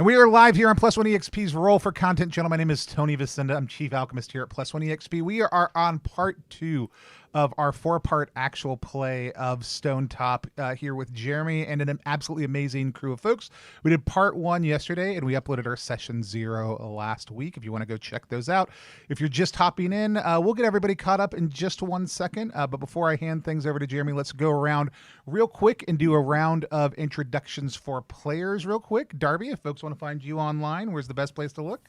And we are live here on Plus One EXP's Roll for Content channel. My name is Tony Vicinda. I'm Chief Alchemist here at Plus One EXP. We are on part 2 of our 4-part actual play of Stonetop here with Jeremy and an absolutely amazing crew of folks. We did part 1 yesterday, and we uploaded our session 0 last week. If you want to go check those out. If you're just hopping in, we'll get everybody caught up in just 1 second. But before I hand things over to Jeremy, let's go around real quick and do a round of introductions for players real quick. Darby, if folks want to find you online, where's the best place to look?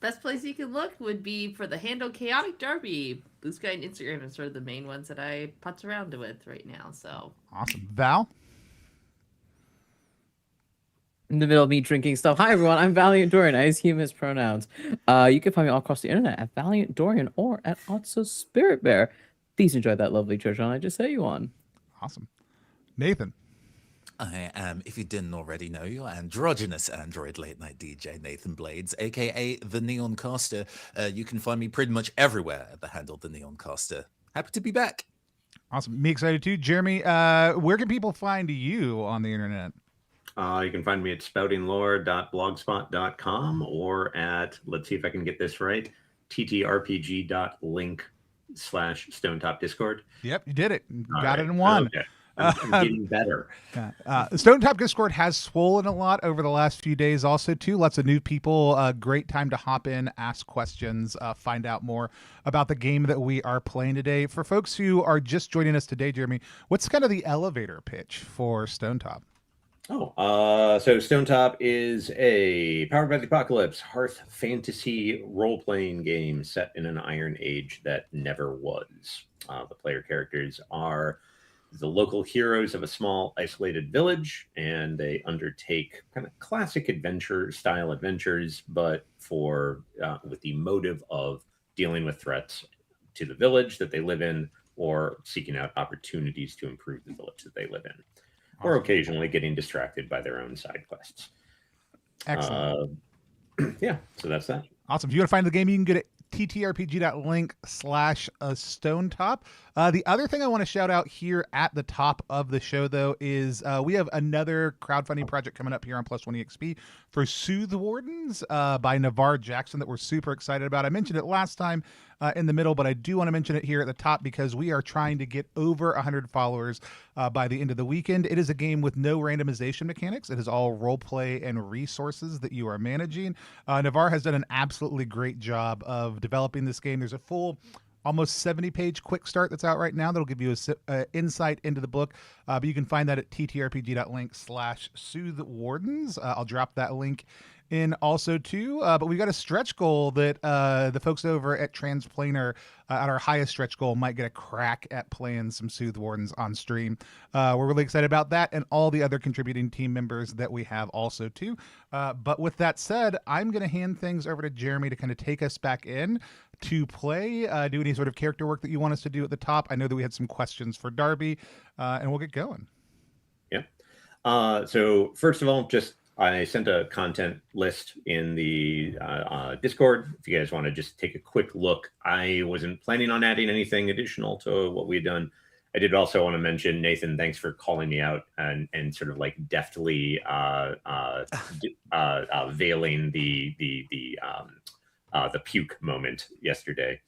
Best place you can look would be for the handle Chaotic Darby. Blue Sky and Instagram are sort of the main ones that I putz around with right now. So awesome. Val? In the middle of me drinking stuff. Hi everyone, I'm Valiant Dorian. I use he, him, his pronouns. You can find me all across the internet at Valiant Dorian or at Otso Spirit Bear. Please enjoy that lovely church I just set you on. Awesome. Nathan? I am, if you didn't already know, your androgynous android late night DJ, Nathan Blades, aka The Neon Caster. You can find me pretty much everywhere at the handle The Neon Caster. Happy to be back. Awesome. Me excited too. Jeremy, where can people find you on the internet? You can find me at spoutinglore.blogspot.com or at, let's see if I can get this right, ttrpg.link/Stonetop Discord. Yep, you did it. You got it in one. Okay. I'm getting better. Stonetop Discord has swollen a lot over the last few days also too. Lots of new people. Great time to hop in, ask questions, find out more about the game that we are playing today. For folks who are just joining us today, Jeremy, what's kind of the elevator pitch for Stonetop? So Stonetop is a Powered by the Apocalypse hearth fantasy role-playing game set in an Iron Age that never was. The player characters are the local heroes of a small isolated village, and they undertake kind of classic adventure-style adventures, but with the motive of dealing with threats to the village that they live in or seeking out opportunities to improve the village that they live in. Or occasionally getting distracted by their own side quests. Excellent. Yeah, so that's that. Awesome. If you want to find the game, you can get it ttrpg.link/Stonetop. The other thing I want to shout out here at the top of the show, though, is we have another crowdfunding project coming up here on Plus One EXP for Soothe Wardens by Navarre Jackson that we're super excited about. I mentioned it last time in the middle, but I do want to mention it here at the top because we are trying to get over 100 followers by the end of the weekend. It is a game with no randomization mechanics. It is all role play and resources that you are managing. Navarre has done an absolutely great job of developing this game. There's a full almost 70-page quick start that's out right now that'll give you a insight into the book, but you can find that at ttrpg.link/Soothe Wardens. I'll drop that link in also too, but we've got a stretch goal that the folks over at Transplanar at our highest stretch goal might get a crack at playing some Soothe Wardens on stream. We're really excited about that and all the other contributing team members that we have also too. But with that said, I'm going to hand things over to Jeremy to kind of take us back in to play, do any sort of character work that you want us to do at the top. I know that we had some questions for Darby, and we'll get going. Yeah. So first of all, I sent a content list in the Discord. If you guys want to just take a quick look, I wasn't planning on adding anything additional to what we'd done. I did also want to mention, Nathan, thanks for calling me out and sort of like deftly veiling the puke moment yesterday.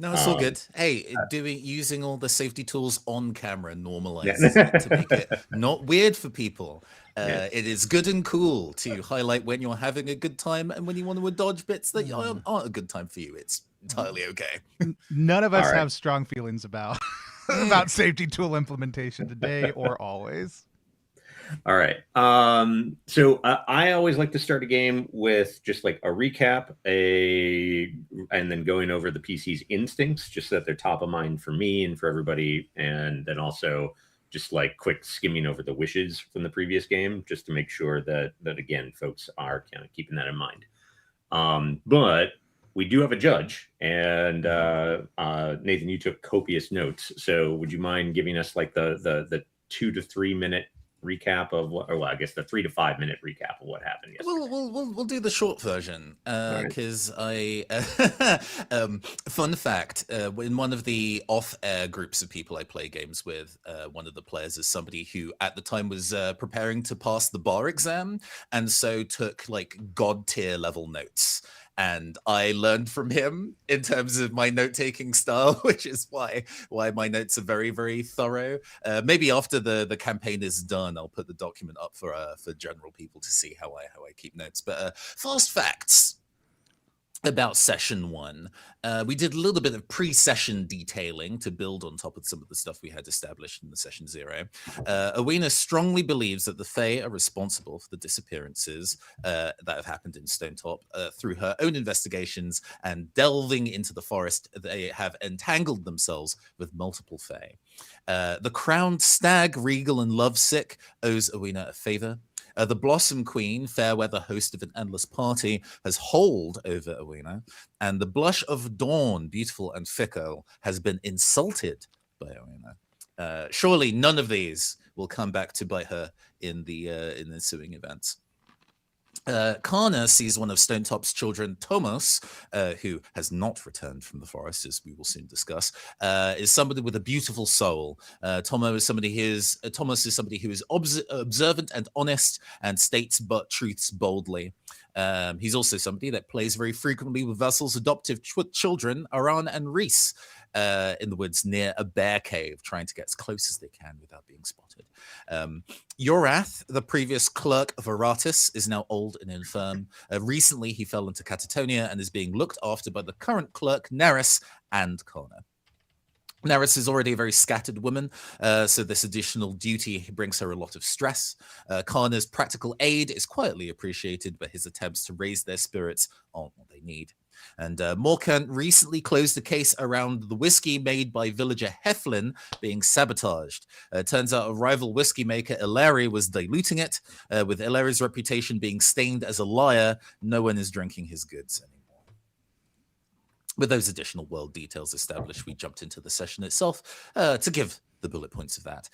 No, it's all good. Hey, using all the safety tools on camera normalizes it to make it not weird for people. It is good and cool to highlight when you're having a good time and when you want to dodge bits that aren't a good time for you. It's entirely okay. None of us have strong feelings about safety tool implementation today or always. All right. So I always like to start a game with just like a recap, and then going over the PC's instincts, just so that they're top of mind for me and for everybody, and then also just like quick skimming over the wishes from the previous game, just to make sure that again, folks are kind of keeping that in mind. But we do have a judge, and Nathan, you took copious notes. So would you mind giving us like the 2 to 3 minute recap of what, or well, I guess the 3 to 5 minute recap of what happened yesterday. We'll do the short version right. because I fun fact, in one of the off-air groups of people I play games with, one of the players is somebody who at the time was preparing to pass the bar exam, and so took like god tier level notes. And I learned from him in terms of my note-taking style, which is why my notes are very, very thorough. Maybe after the campaign is done, I'll put the document up for general people to see how I keep notes. But fast facts about session 1. We did a little bit of pre-session detailing to build on top of some of the stuff we had established in the session 0. Awena strongly believes that the Fae are responsible for the disappearances that have happened in Stonetop. Through her own investigations and delving into the forest, they have entangled themselves with multiple Fae. The crowned stag, regal and lovesick, owes Awena a favor. The Blossom Queen, fair weather host of an endless party, has hold over Awena, and the Blush of Dawn, beautiful and fickle, has been insulted by Awena. Surely none of these will come back to bite her in the ensuing events. Karna sees one of Stonetop's children, Tomos, who has not returned from the forest, as we will soon discuss, is somebody with a beautiful soul. Tomos is somebody who is observant and honest and states but truths boldly. He's also somebody that plays very frequently with Vassal's adoptive children, Aran and Reese, in the woods near a bear cave, trying to get as close as they can without being spotted. Yorath, the previous clerk of Aratus, is now old and infirm. Recently, he fell into catatonia and is being looked after by the current clerk, Neris, and Karna. Neris is already a very scattered woman, so this additional duty brings her a lot of stress. Karna's practical aid is quietly appreciated, but his attempts to raise their spirits aren't what they need. And Morkant recently closed a case around the whiskey made by villager Heflin being sabotaged. Turns out a rival whiskey maker, Ilari, was diluting it. With Ilari's reputation being stained as a liar, no one is drinking his goods anymore. With those additional world details established, we jumped into the session itself to give the bullet points of that.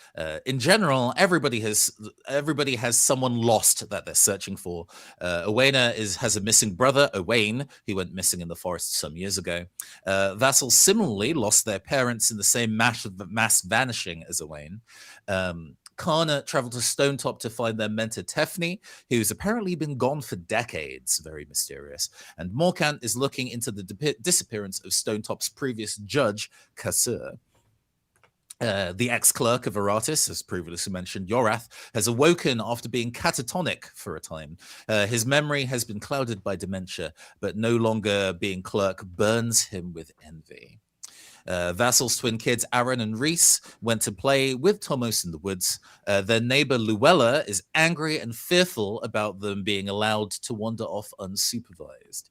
In general, everybody has someone lost that they're searching for. Awena has a missing brother, Owain, who went missing in the forest some years ago. Vassal similarly lost their parents in the same mass vanishing as Owain. Karna traveled to Stonetop to find their mentor Tefni, who's apparently been gone for decades, very mysterious. And Morkant is looking into the disappearance of Stonetop's previous judge, Kasur. The ex-clerk of Aratus, as previously mentioned, Yorath, has awoken after being catatonic for a time. His memory has been clouded by dementia, but no longer being clerk burns him with envy. Vassal's twin kids, Aaron and Reese, went to play with Tomos in the woods. Their neighbor, Luella, is angry and fearful about them being allowed to wander off unsupervised.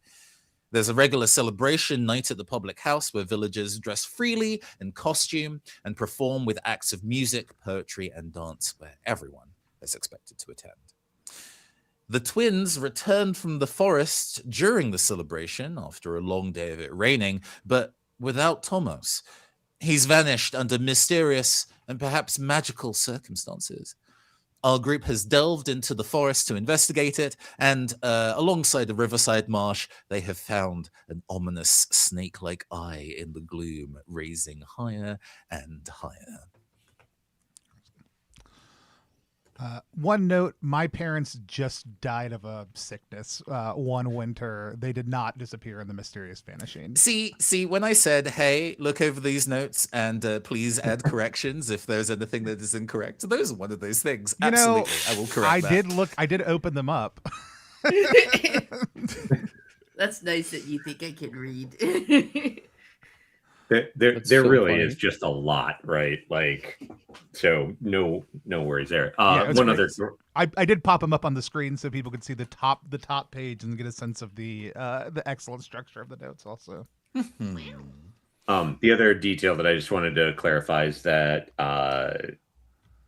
There's a regular celebration night at the public house where villagers dress freely in costume and perform with acts of music, poetry, and dance where everyone is expected to attend. The twins returned from the forest during the celebration after a long day of it raining, but without Tomos. He's vanished under mysterious and perhaps magical circumstances. Our group has delved into the forest to investigate it, and alongside a riverside marsh, they have found an ominous snake-like eye in the gloom, raising higher and higher. One note, my parents just died of a sickness one winter. They did not disappear in the mysterious vanishing. See, when I said, hey, look over these notes and please add corrections if there's anything that is incorrect, those are one of those things. Absolutely, I will correct that. I did open them up. That's nice that you think I can read. There so really funny. is just a lot, right? Like, so no worries there. Yeah, one great. other. I did pop them up on the screen so people could see the top page and get a sense of the excellent structure of the notes also. The other detail that I just wanted to clarify is that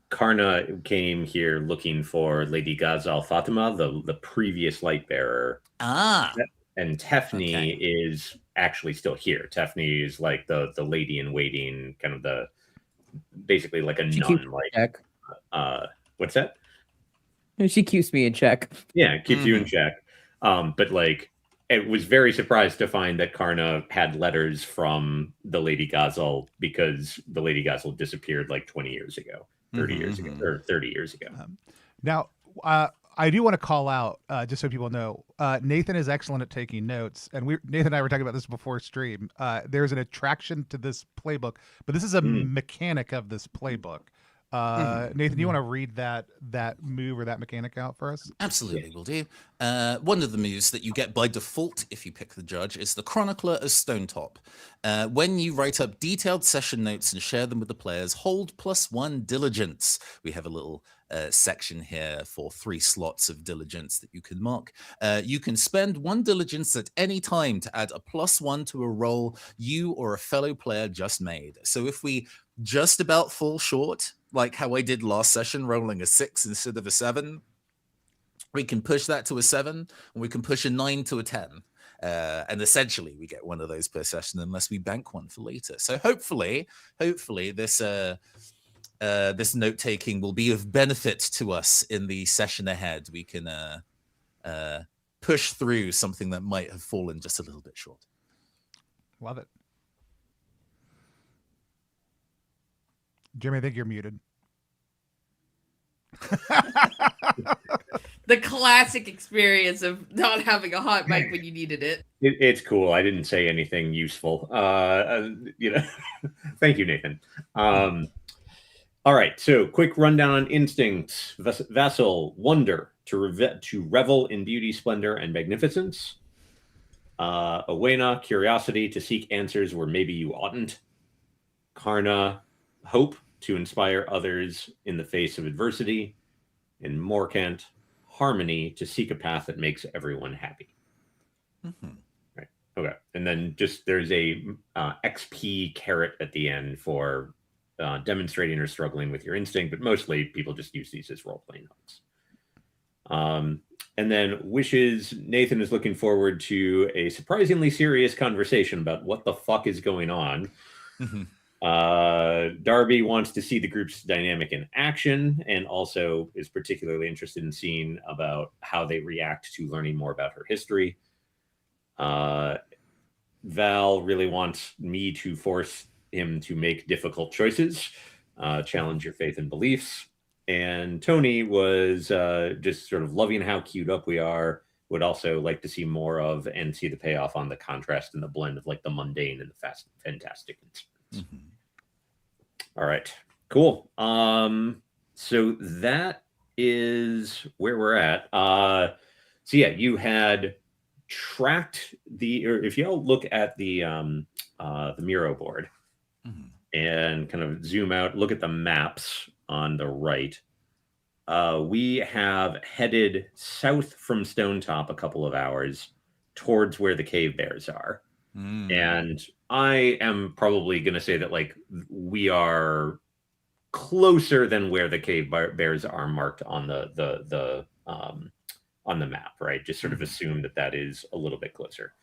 Karna came here looking for Lady Ghazal Fatima, the previous light bearer. And Tefni is actually still here. Tefni is like the lady in waiting, kind of basically like a nun. Like, what's that? She keeps me in check. Yeah, it keeps you in check. But like, it was very surprised to find that Karna had letters from the Lady Gazelle because the Lady Gazelle disappeared like 20 years ago, 30 years ago, or 30 years ago. Now, I do want to call out, just so people know, Nathan is excellent at taking notes, and Nathan and I were talking about this before stream. There's an attraction to this playbook, but this is a mechanic of this playbook. Nathan, you want to read that move or that mechanic out for us? Absolutely, will do. One of the moves that you get by default if you pick the judge is the Chronicler as Stonetop. When you write up detailed session notes and share them with the players, hold +1 diligence. We have a little section here for 3 slots of diligence that you can mark. You can spend 1 diligence at any time to add a +1 to a roll you or a fellow player just made. So if we just about fall short, like how I did last session, rolling a 6 instead of a 7, we can push that to a 7, and we can push a 9 to a 10. And essentially we get one of those per session unless we bank one for later. So hopefully this this note taking will be of benefit to us in the session ahead. We can push through something that might have fallen just a little bit short. Love it. Jimmy, I think you're muted. The classic experience of not having a hot mic when you needed it. It's cool. I didn't say anything useful. Thank you, Nathan. All right. So, quick rundown on instincts. Vassal, wonder, to revel in beauty, splendor, and magnificence. Owena, curiosity, to seek answers where maybe you oughtn't. Karna, hope, to inspire others in the face of adversity. And Morkant, harmony, to seek a path that makes everyone happy. Right. Okay. And then just there's a XP carrot at the end for demonstrating or struggling with your instinct, but mostly people just use these as role-playing hooks. And then wishes, Nathan is looking forward to a surprisingly serious conversation about what the fuck is going on. Darby wants to see the group's dynamic in action and also is particularly interested in seeing about how they react to learning more about her history. Val really wants me to force him to make difficult choices, challenge your faith and beliefs. And Tony was just sort of loving how queued up we are, would also like to see more of and see the payoff on the contrast and the blend of like the mundane and the fantastic. All right, cool. So that is where we're at. So yeah, you had tracked or if you all look at the Miro board and kind of zoom out, look at the maps on the right. We have headed south from Stonetop a couple of hours towards where the cave bears are. And I am probably going to say that like we are closer than where the cave bears are marked on the map, right? Just sort of assume that is a little bit closer.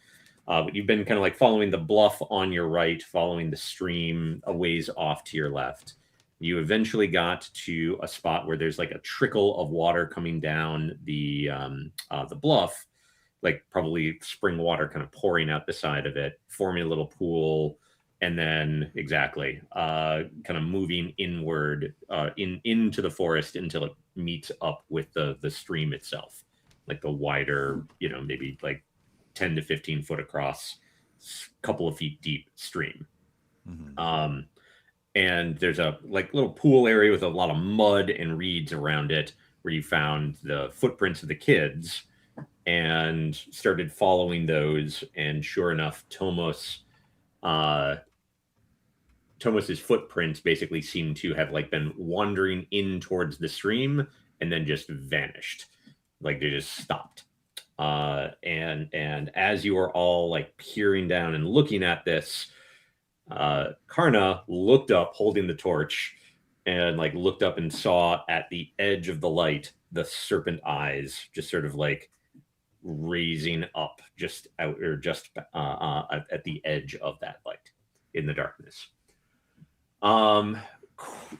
But you've been kind of like following the bluff on your right, following the stream a ways off to your left. You eventually got to a spot where there's like a trickle of water coming down the bluff, like probably spring water kind of pouring out the side of it, forming a little pool, and then kind of moving inward into the forest until it meets up with the stream itself, like the wider, maybe like 10 to 15 foot across, couple of feet deep stream. And there's a like little pool area with a lot of mud and reeds around it where you found the footprints of the kids and started following those. And sure enough, Tomos's footprints basically seem to have like been wandering in towards the stream and then just vanished. Like they just stopped. And as you are all like peering down and looking at this, Karna looked up holding the torch and like looked up and saw at the edge of the light, the serpent eyes just sort of like raising up just out or just at the edge of that light in the darkness.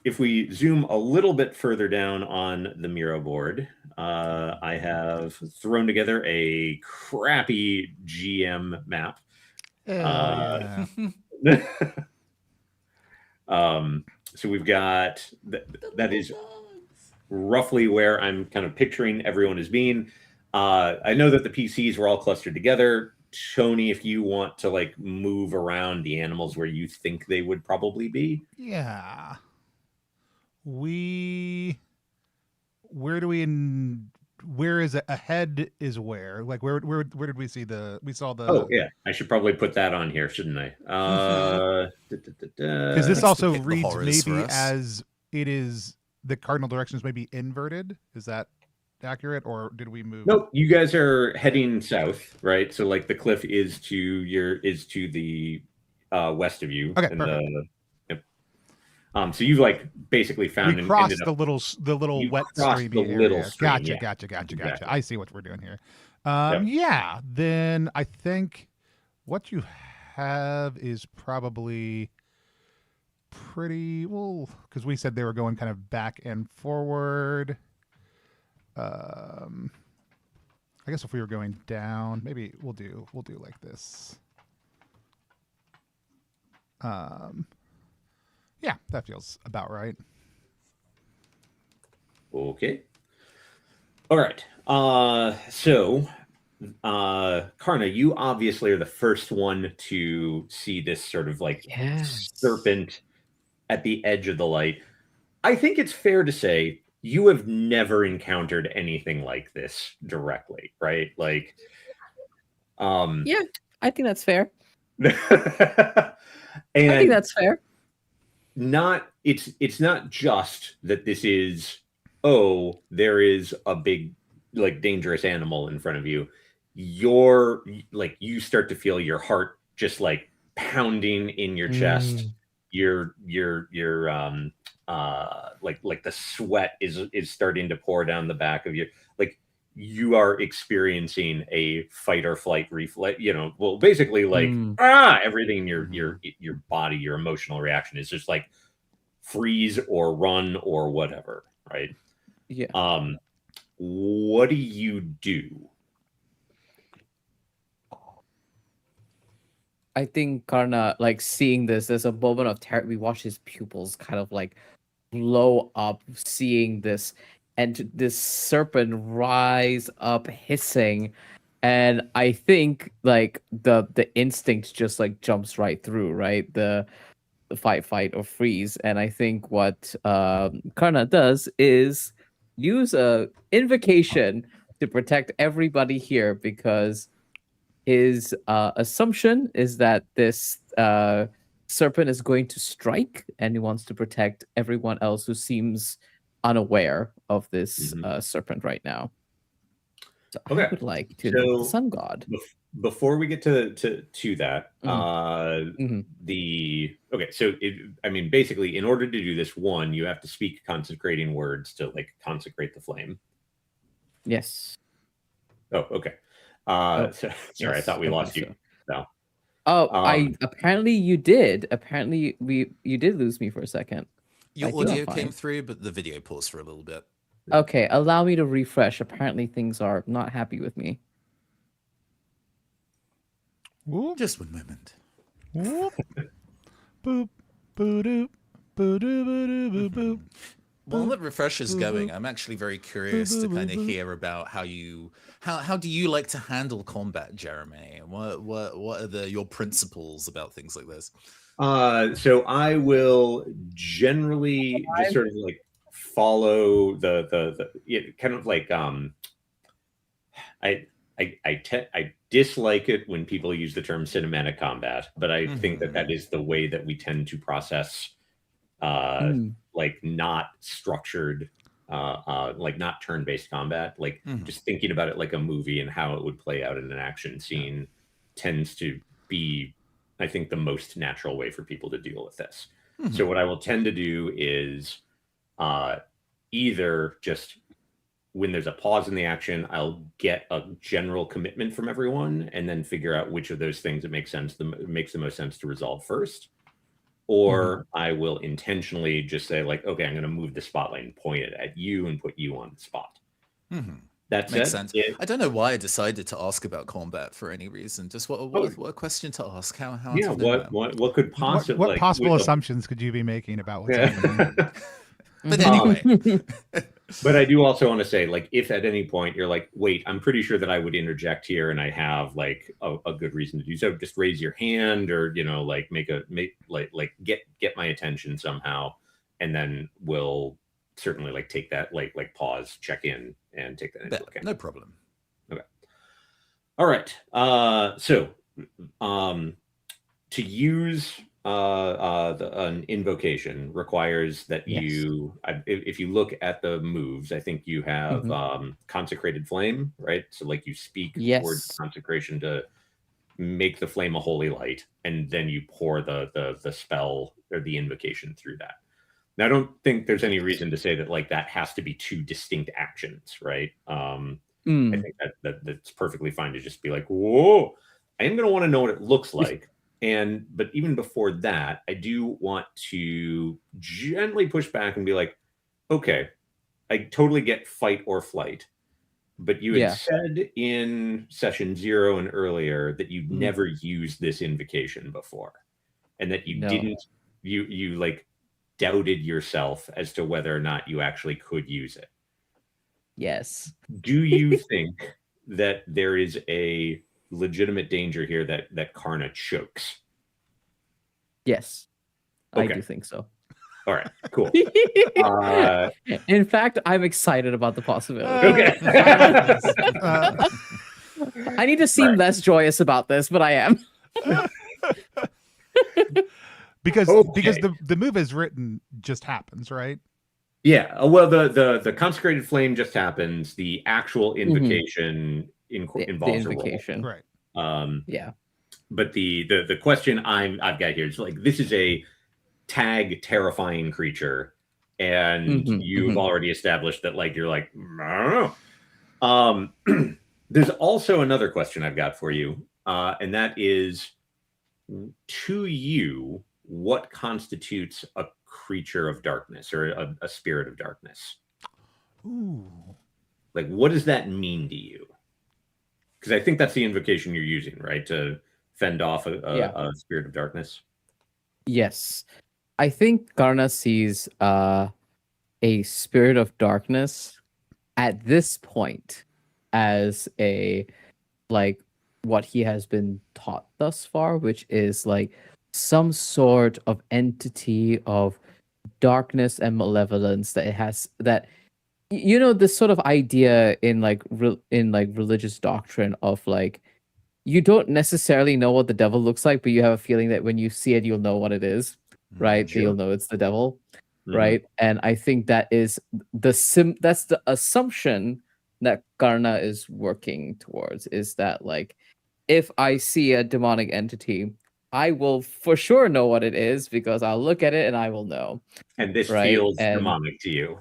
if we zoom a little bit further down on the Miro board, I have thrown together a crappy GM map. Hell yeah. So we've got that is roughly where I'm kind of picturing everyone as being. I know that the PCs were all clustered together. Tony, if you want to like move around the animals where you think they would probably be. Yeah. Where is it? Ahead is where? Like where did we see we saw the Oh yeah, I should probably put that on here, shouldn't I? Because this Thanks to also pick the reads horrors for maybe us. as it is the cardinal directions may be inverted. Is that accurate, or did we move? Nope, you guys are heading south, right? So like the cliff is to the west of you. Okay, and perfect. Yep. So you've like basically found We crossed ended the up, little you wet crossed streamy the area. little stream, Gotcha, yeah. gotcha. Exactly. I see what we're doing here. Yep. Yeah. Then I think what you have is probably pretty well because we said they were going kind of back and forward. I guess if we were going down, maybe we'll do like this. Yeah, that feels about right. Okay. All right. So Karna, you obviously are the first one to see this sort of like Yes. serpent at the edge of the light. I think it's fair to say you have never encountered anything like this directly, right? Like, Yeah, I think that's fair. and I think that's fair. It's not just that this is, oh, there is a big like dangerous animal in front of you. You're like, you start to feel your heart just like pounding in your chest. Your like the sweat is starting to pour down the back of you. Like you are experiencing a fight or flight reflex, well, basically like everything in your body, your emotional reaction is just like freeze or run or whatever, right? Yeah. What do you do? I think Karna, like seeing this, there's a moment of terror. We watch his pupils kind of like blow up, seeing this, and this serpent rise up hissing. And I think like the instinct just like jumps right through, right? The fight or freeze. And I think what Karna does is use a invocation to protect everybody here, because his assumption is that this serpent is going to strike, and he wants to protect everyone else who seems unaware of this serpent right now. So Okay. I would like to invoke the sun god. Before we get to that, basically, in order to do this, one, you have to speak consecrating words to like consecrate the flame. Yes. Oh, okay. Sorry, yes, I thought we lost you. So. Oh, apparently you did. Apparently you did lose me for a second. Your audio came through, but the video paused for a little bit. Okay, allow me to refresh. Apparently things are not happy with me. Whoop. Just one moment. Whoop. Boop. Boo-doop. Boo-doo, boo-doo, boo-boop. While the refresh is going, I'm actually very curious to kind of hear about how do you like to handle combat, Jeremy? What are your principles about things like this? So I will generally just sort of like follow the kind of like I dislike it when people use the term cinematic combat, but I think that is the way that we tend to process like not structured like not turn-based combat, like just thinking about it like a movie and how it would play out in an action scene tends to be, I think, the most natural way for people to deal with this. So what I will tend to do is either just when there's a pause in the action, I'll get a general commitment from everyone and then figure out which of those things it makes the most sense to resolve first. or I will intentionally just say like, okay, I'm going to move the spotlight and point it at you and put you on the spot. That Makes said, sense. I don't know why I decided to ask about combat for any reason. Just what a question to ask. How yeah, to know that? what could possibly What possible assumptions could you be making about what's happening? But anyway, but I do also want to say, like, if at any point you're like, wait, I'm pretty sure that I would interject here, and I have like a good reason to do so, just raise your hand, or like get my attention somehow, and then we'll certainly like take that like pause, check in, and take that into account. No problem. Okay. All right. So to use an invocation requires that you, if you look at the moves, I think you have consecrated flame, right? So like you speak words of consecration to make the flame a holy light, and then you pour the spell or the invocation through that. Now, I don't think there's any reason to say that like that has to be two distinct actions, right? I think that's perfectly fine to just be like, whoa, I am going to want to know what it looks like. But even before that, I do want to gently push back and be like, okay, I totally get fight or flight, but you had said in session 0 and earlier that you'd never used this invocation before, and that you didn't, you like doubted yourself as to whether or not you actually could use it. Yes. Do you think that there is a legitimate danger here that Karna chokes? Yes. Okay. I do think so. All right, cool. In fact, I'm excited about the possibility. Okay. I need to seem less joyous about this, but I am. because the move as written just happens, right? Yeah. Well, the consecrated flame just happens. The actual invocation involves the invocation. A roll. Right. Yeah. But the question I've got here is like, this is a tag terrifying creature, and you've already established that like you're like, there's also another question I've got for you, and that is, to you, what constitutes a creature of darkness or a spirit of darkness? Ooh. Like, what does that mean to you? Because I think that's the invocation you're using, right? To fend off a spirit of darkness. Yes. I think Karna sees a spirit of darkness at this point as a like what he has been taught thus far, which is like some sort of entity of darkness and malevolence that it has, that this sort of idea in like religious doctrine of like, you don't necessarily know what the devil looks like, but you have a feeling that when you see it, you'll know what it is, right? Sure. You'll know it's the devil, right? And I think that is that's the assumption that Karna is working towards, is that like, if I see a demonic entity, I will for sure know what it is because I'll look at it and I will know. And this feels demonic to you.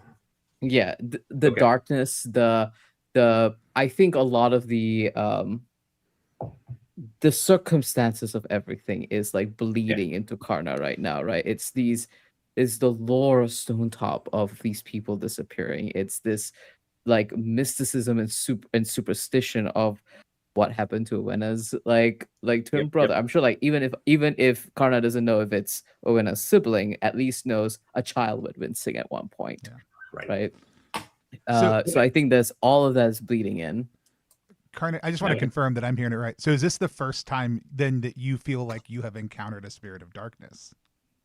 Yeah, the darkness, the I think a lot of the circumstances of everything is like bleeding into Karna right now, right? It's the lore of Stonetop of these people disappearing. It's this like mysticism and superstition of what happened to Owena's like twin brother. I'm sure like even if Karna doesn't know if it's Owena's sibling, at least knows a child went missing at one point. Right. So I think there's all of that is bleeding in. Karna, I just want to confirm that I'm hearing it right. So is this the first time then that you feel like you have encountered a spirit of darkness?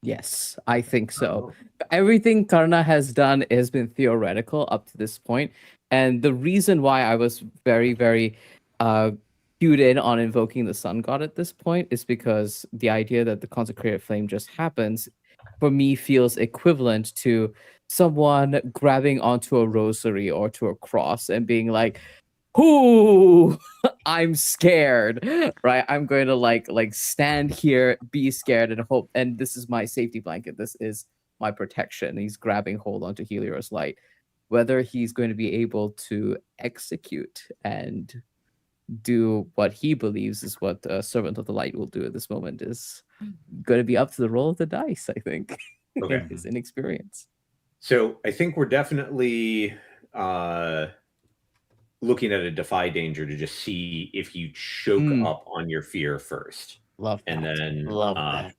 Yes, I think so. Everything Karna has done has been theoretical up to this point. And the reason why I was very, very cued in on invoking the sun god at this point is because the idea that the consecrated flame just happens, for me, feels equivalent to someone grabbing onto a rosary or to a cross and being like, "Ooh, I'm scared," right? I'm going to like stand here, be scared, and hope. And this is my safety blanket. This is my protection. He's grabbing hold onto Helios light. Whether he's going to be able to execute and do what he believes is what the Servant of the Light will do at this moment is going to be up to the roll of the dice, I think, Okay. and his inexperience. So I think we're definitely looking at a defy danger to just see if you choke up on your fear first. Love and that. then Love that.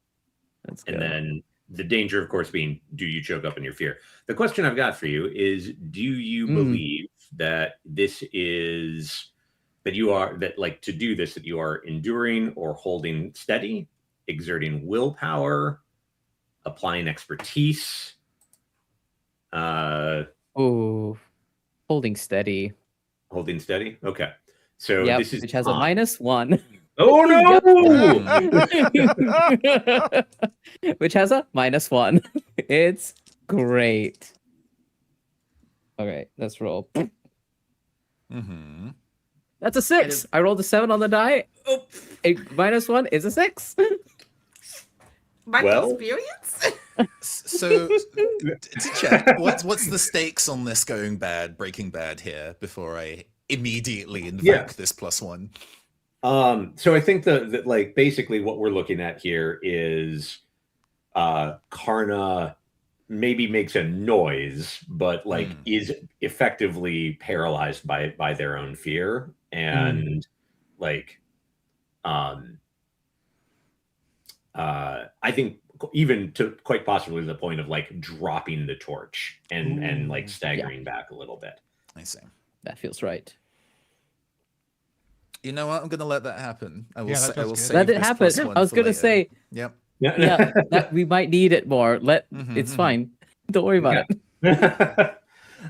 Let's go. and then the danger, of course, being, do you choke up in your fear? The question I've got for you is, do you believe that this is that you are that like to do this that you are enduring or holding steady, exerting willpower, applying expertise? Oh, holding steady. Holding steady. Okay, so Yep, this is which has a -1. Oh no! Which has a -1. It's great. Okay, let's roll. Mm-hmm. That's a 6. I rolled a 7 on the die. Oh, a -1 is a 6. My Well- experience? So to check, what's the stakes on this going bad, Breaking Bad here before I immediately invoke this +1? So I think that like basically what we're looking at here is Karna maybe makes a noise, but like is effectively paralyzed by their own fear, and like I think even to quite possibly the point of like dropping the torch and like staggering back a little bit. I see. That feels right. You know what? I'm gonna let that happen. I will. Yeah, that I will feels good. save Let it this happen. +1 I was for gonna later. say, Yep. yeah, that we might need it more. It's fine. Don't worry about it.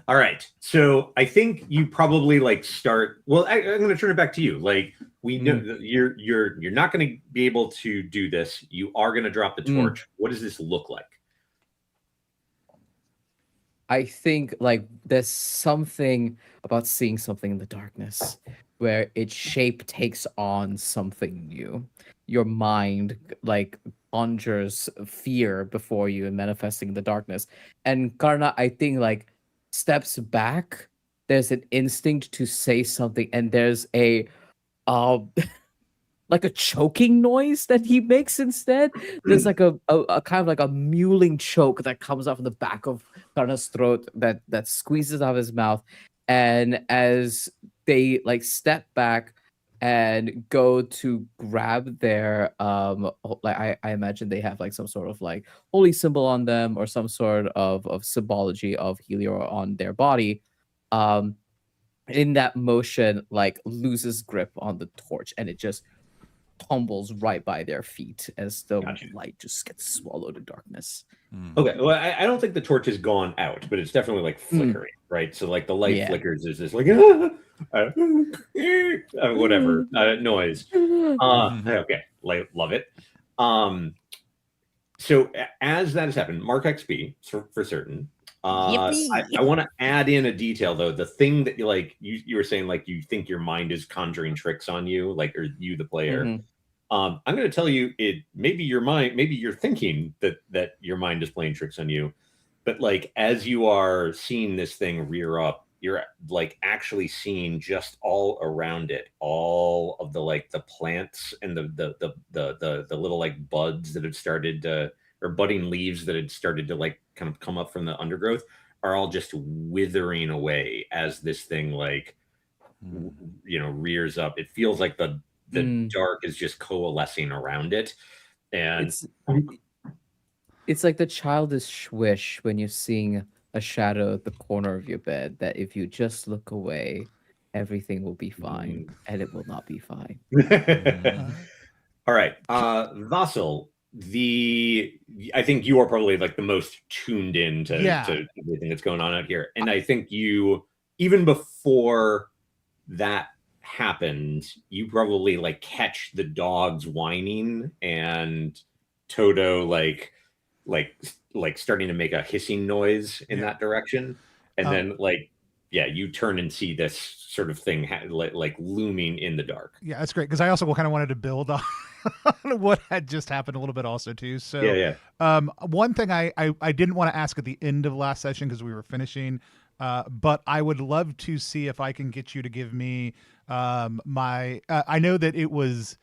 All right. So I think you probably like start. Well, I'm going to turn it back to you. Like we know that you're not going to be able to do this. You are going to drop the torch. What does this look like? I think like there's something about seeing something in the darkness where its shape takes on something new. Your mind like conjures fear before you and manifesting in the darkness. And Karna, I think like steps back. There's an instinct to say something, and there's a like a choking noise that he makes instead. There's like a kind of like a mewling choke that comes out from the back of Karna's throat that squeezes out of his mouth. And as they like step back and go to grab their like I imagine they have like some sort of like holy symbol on them or some sort of symbology of Helior on their body. In that motion, like loses grip on the torch, and it just tumbles right by their feet as the light just gets swallowed in darkness. Okay, well, I don't think the torch has gone out, but it's definitely like flickering, right? So like the light flickers, there's this like whatever noise. Okay, love it. So as that has happened, mark XP for certain. I want to add in a detail though. The thing that you were saying, like you think your mind is conjuring tricks on you, like or you the player. I'm going to tell you, it maybe your mind, maybe you're thinking that your mind is playing tricks on you, but like as you are seeing this thing rear up, you're like actually seeing just all around it, all of the like the plants and the little like buds that had started to, or budding leaves that had started to like kind of come up from the undergrowth are all just withering away as this thing like rears up. It feels like the dark is just coalescing around it, and it's like the childish wish when you're seeing a shadow at the corner of your bed that if you just look away, everything will be fine, and it will not be fine. All right, Vasil, I think you are probably like the most tuned in to everything that's going on out here, and I think you, even before that happened, you probably like catch the dogs whining and Toto like starting to make a hissing noise in that direction, and then you turn and see this sort of thing like looming in the dark. Yeah, that's great because I also kind of wanted to build on what had just happened a little bit also too. So one thing I didn't want to ask at the end of last session because we were finishing, but I would love to see if I can get you to give me I know that it was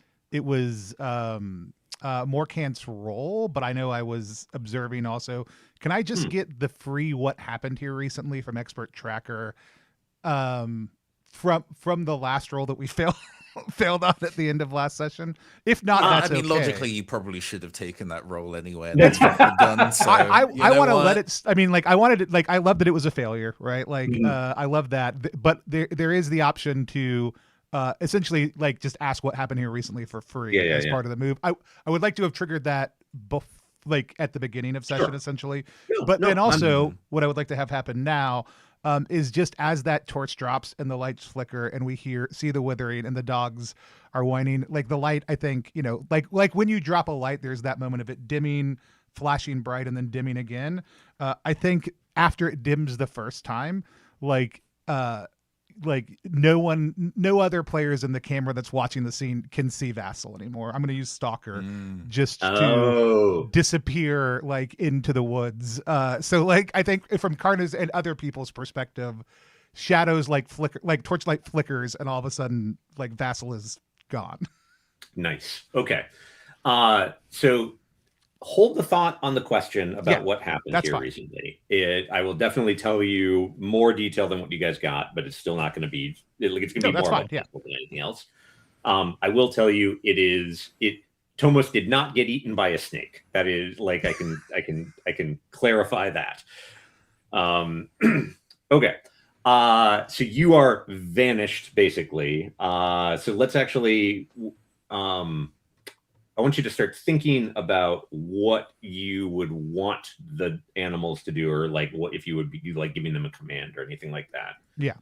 Morkant's role, but I know I was observing also. Can I just get the free what happened here recently from Expert Tracker from the last roll that we failed on at the end of last session? If not, that's I mean, okay. logically, you probably should have taken that role anyway. And that's what you've done. So I want to let what? it. I mean, like I wanted it. Like I love that it was a failure, right? Like Mhm. I love that, but there is the option to essentially like just ask what happened here recently for free Yeah, as part of the move. I would like to have triggered that like at the beginning of session Sure. essentially, No, but no, then also Mhm. what I would like to have happen now is just as that torch drops and the lights flicker and we see the withering and the dogs are whining, like the light, I think, like when you drop a light, there's that moment of it dimming, flashing bright, and then dimming again. I think after it dims the first time, like no other players in the camera that's watching the scene can see Vassal anymore. I'm going to use Stalker Mm. just to Oh, disappear like into the woods. So like I think from Karna's and other people's perspective, shadows like flicker, like torchlight flickers, and all of a sudden like Vassal is gone. nice. Okay. So hold the thought on the question about Yeah, what happened that's here fine. recently. I will definitely tell you more detail than what you guys got, but it's still not going to be. It's going to No, be that's more fine. about Yeah. Vassal than anything else. I will tell you, it. Tomos did not get eaten by a snake. That is like I can clarify that. Okay. So you are vanished basically. So let's actually I want you to start thinking about what you would want the animals to do, or like what if you would be like giving them a command or anything like that. Yeah.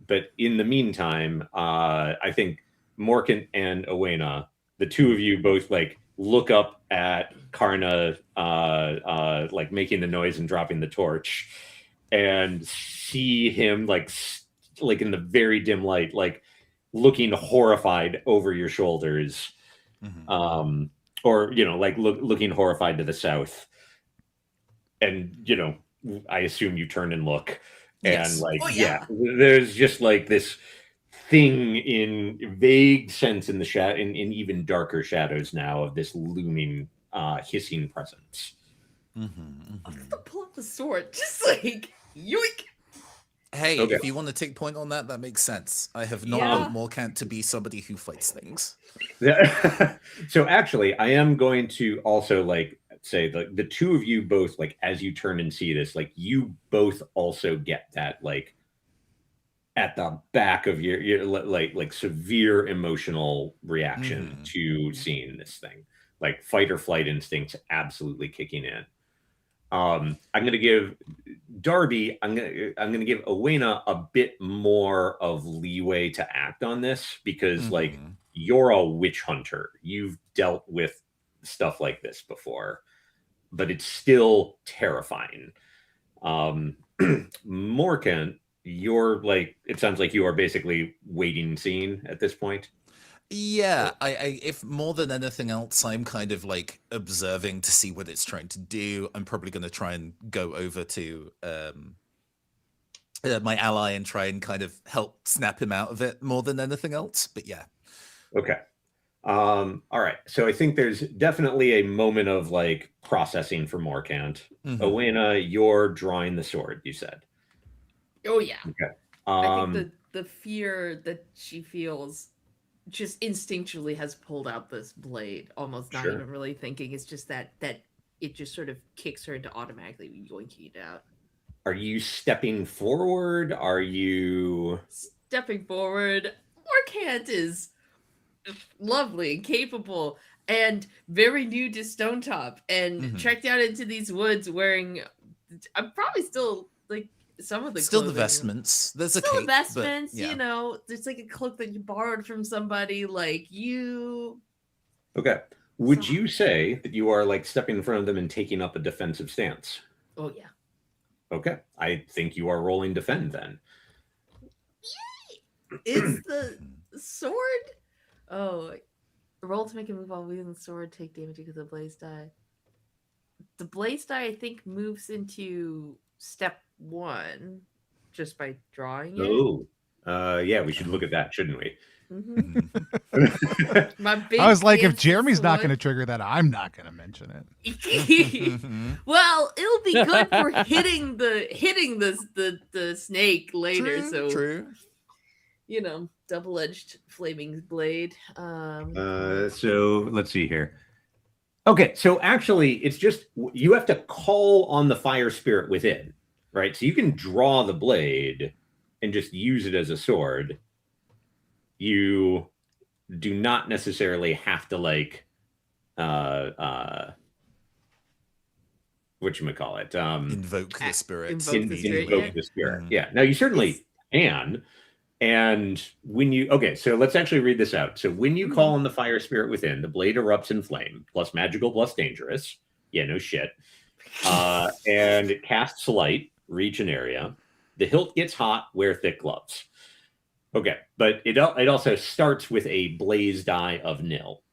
But in the meantime, I think Morkan and Owena, the two of you both like look up at Karna, like making the noise and dropping the torch, and see him like in the very dim light, like looking horrified over your shoulders, Mhm. or like looking horrified to the south, and I assume you turn and look, and Yes. like Oh yeah, yeah. there's just like this thing in vague sense in the in even darker shadows now of this looming hissing presence. Mhm. I'm Mhm. gonna pull up the sword, just like yoink. Hey, Okay. if you want to take point on that, that makes sense. I have not Yeah. built Morkant to be somebody who fights things. So actually I am going to also like say the two of you both, like as you turn and see this, like you both also get that like at the back of your like severe emotional reaction Mhm. to seeing this thing, like fight or flight instincts absolutely kicking in. I'm gonna give Darby, I'm gonna give Owena a bit more of leeway to act on this, because like Mhm. you're a witch hunter, you've dealt with stuff like this before, but it's still terrifying. Morkan, you're like, it sounds like you are basically waiting scene at this point. Yeah, if more than anything else, I'm kind of like observing to see what it's trying to do. I'm probably going to try and go over to my ally and try and kind of help snap him out of it more than anything else. But yeah. Okay. All right. So I think there's definitely a moment of like processing for Morkant. Mhm. Owena, you're drawing the sword, you said. Oh yeah. Okay. I think Um, the fear that she feels just instinctually has pulled out this blade, almost not sure. even really thinking. It's just that it just sort of kicks her into automatically yoinking it out. Are you stepping forward? Are you Stepping forward, Orcant is lovely and capable and very new to Stonetop and Mhm. trekked out into these woods wearing I'm probably still like some of the Still the clothing. vestments. There's a Still cape, but investments, yeah. it's like a cloak that you borrowed from somebody like you. okay? Would So, you say that you are like stepping in front of them and taking up a defensive stance? oh yeah. Okay. I think you are rolling defend then. Is the Mhm. sword? Oh, roll to make a move while wielding the sword. Take damage because of the blaze die. The blaze die, I think, moves into step 1 just by drawing it. Oh, Yeah, we should look at that, shouldn't we? Mhm. My big I was like, if fancy Jeremy's not going to sword. trigger that, I'm not going to mention it. Well, it'll be good for hitting the snake later. True, So true. you know, double-edged flaming blade. So let's see here. Okay, so actually, it's just you have to call on the fire spirit within, right? So you can draw the blade and just use it as a sword. You do not necessarily have to like whatchamacallit, Invoke the spirit. Invoke the spirit, invoke yeah. the spirit. Mhm. Yeah. Now you certainly It's- can. And when you so let's actually read this out. So when you call on the fire spirit within, the blade erupts in flame, plus magical, plus dangerous. Yeah, no shit. And it casts light, reach an area. The hilt gets hot, wear thick gloves. Okay, but it also starts with a blaze die of nil.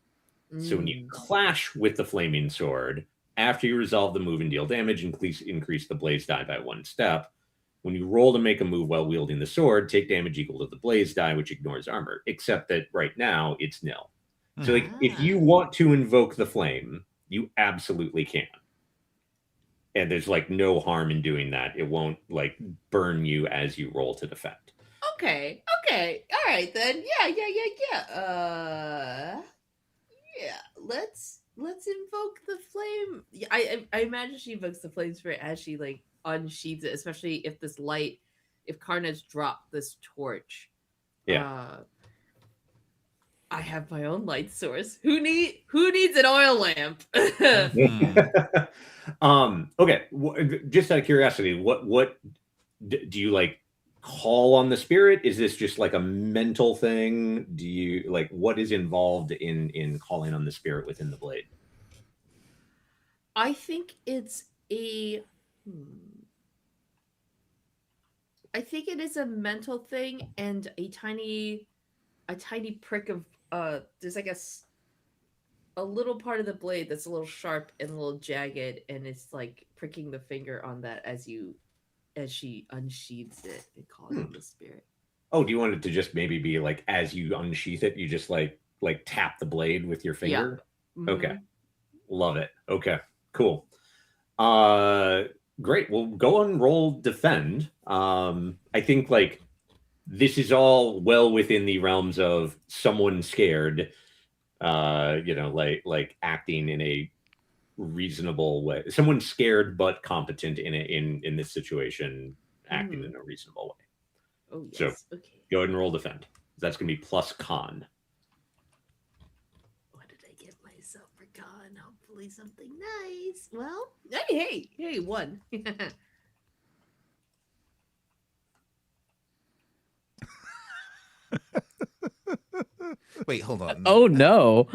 So when you clash with the flaming sword, after you resolve the move and deal damage, increase the blaze die by 1 step. When you roll to make a move while wielding the sword, take damage equal to the blaze die, which ignores armor, except that right now it's nil. So like, if you want to invoke the flame, you absolutely can. And there's like no harm in doing that. It won't like burn you as you roll to defend. Okay. All right then. Yeah. Let's invoke the flame. Yeah, I imagine she invokes the flame spirit as she like unsheathes it, especially if if Carnage dropped this torch. Yeah. I have my own light source. Who needs an oil lamp? Okay. Just out of curiosity, what do you like call on the spirit? Is this just like a mental thing? Do you like what is involved in calling on the spirit within the blade? I think it's I think it is a mental thing and a tiny prick of there's like a little part of the blade that's a little sharp and a little jagged, and it's like pricking the finger on that as she unsheathes it and calls on the spirit. Oh, do you want it to just maybe be like as you unsheath it, you just like tap the blade with your finger? Yeah. Mm-hmm. Okay. Love it. Okay, cool. Great. Well, go and roll defend. I think like this is all well within the realms of someone scared, like acting in a reasonable way. Someone scared but competent in this situation, acting in a reasonable way. Oh yes. So okay. go ahead and roll defend. That's gonna be plus con. What did I get myself for con? Hopefully something nice. Well, hey, 1. Wait, hold on. Oh no.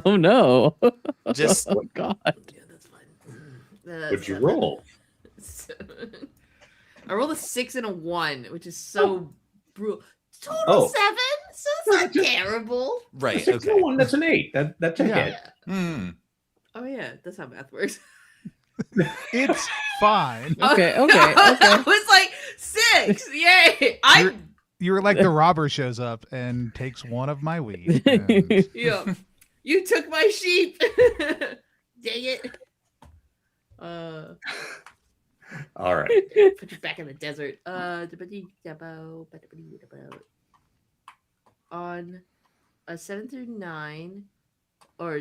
Oh no. Just Oh god. Yeah, that's fine. What'd you roll? 7. I rolled a 6 and a 1, which is so brutal. Total Oh. 7, so it's not terrible. right. Six Okay. and a 1, that's an 8. That's a Yeah. hit. Hmm. Oh yeah, that's how math works. It's fine. Okay. I was like 6. Yay! You were like the robber shows up and takes one of my wheat. and- Yeah. You took my sheep. Dang it. All right. Put you back in the desert. On a 7 through 9, or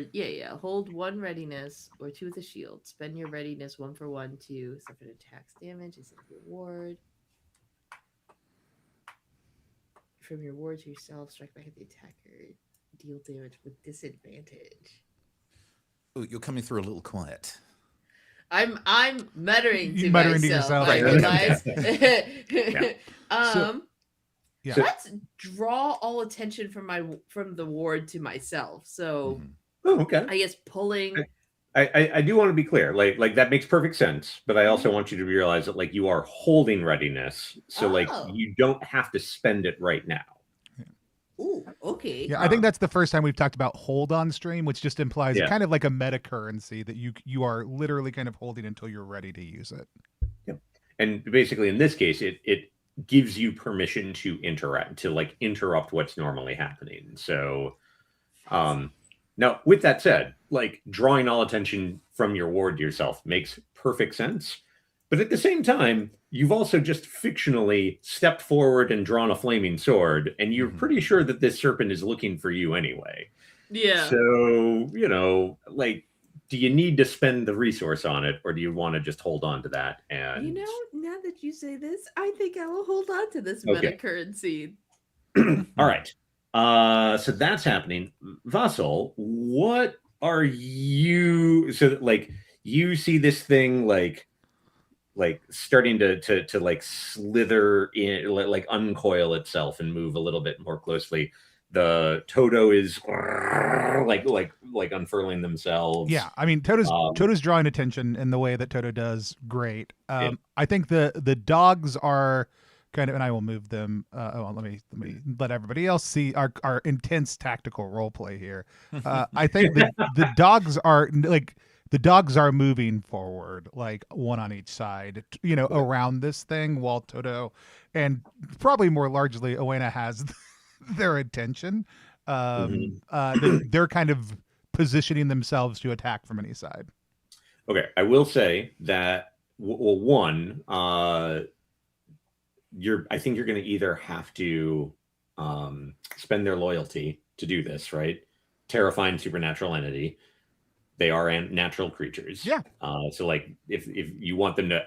hold 1 readiness or 2 with a shield. Spend your readiness 1 for 1 to suffer attacks damage instead of reward. From your ward to yourself, strike back at the attacker. Deal damage with disadvantage. Oh, you're coming through a little quiet. I'm muttering to Muttering to yourself. yourself, I yeah. realize. Yeah. Let's draw all attention from the ward to myself. So Oh, okay. I guess pulling. I do want to be clear. Like that makes perfect sense, but I also want you to realize that like you are holding readiness, so like you don't have to spend it right now. Ooh, okay. Yeah, I think that's the first time we've talked about hold on stream, which just implies Yeah. kind of like a meta currency that you are literally kind of holding until you're ready to use it. And basically in this case, it gives you permission to interrupt what's normally happening. So now with that said, like drawing all attention from your ward to yourself makes perfect sense. But at the same time, you've also just fictionally stepped forward and drawn a flaming sword, and you're pretty sure that this serpent is looking for you anyway. Yeah. So, like, do you need to spend the resource on it, or do you want to just hold on to that? And now that you say this, I think I will hold on to this Okay. meta currency. All right. So that's happening. Vassal, what are you? So, like, you see this thing like starting to like slither in, like uncoil itself and move a little bit more closely. The Toto is like unfurling themselves. Yeah, I mean Toto's drawing attention in the way that Toto does great. Yeah. I think the dogs are kind of, and I will move them. Let me let everybody else see our intense tactical role play here. I think the dogs are like. The dogs are moving forward, like one on each side, around this thing, while Toto and probably more largely Owena has their attention. They're kind of positioning themselves to attack from any side. Okay, I will say that one, I think you're going to either have to spend their loyalty to do this, right? Terrifying supernatural entity. They are natural creatures. Yeah. So like if you want them to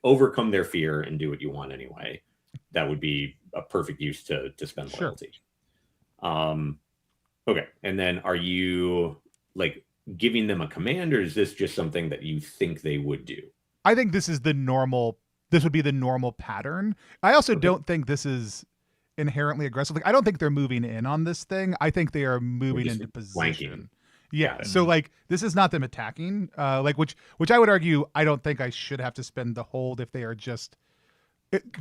overcome their fear and do what you want anyway, that would be a perfect use to spend loyalty. Okay. And then are you like giving them a command, or is this just something that you think they would do? I think this would be the normal pattern. I also don't think this is inherently aggressive. Like I don't think they're moving in on this thing. I think they are moving into position. Flanking. Yeah. So like this is not them attacking. Which I would argue I don't think I should have to spend the hold if they are just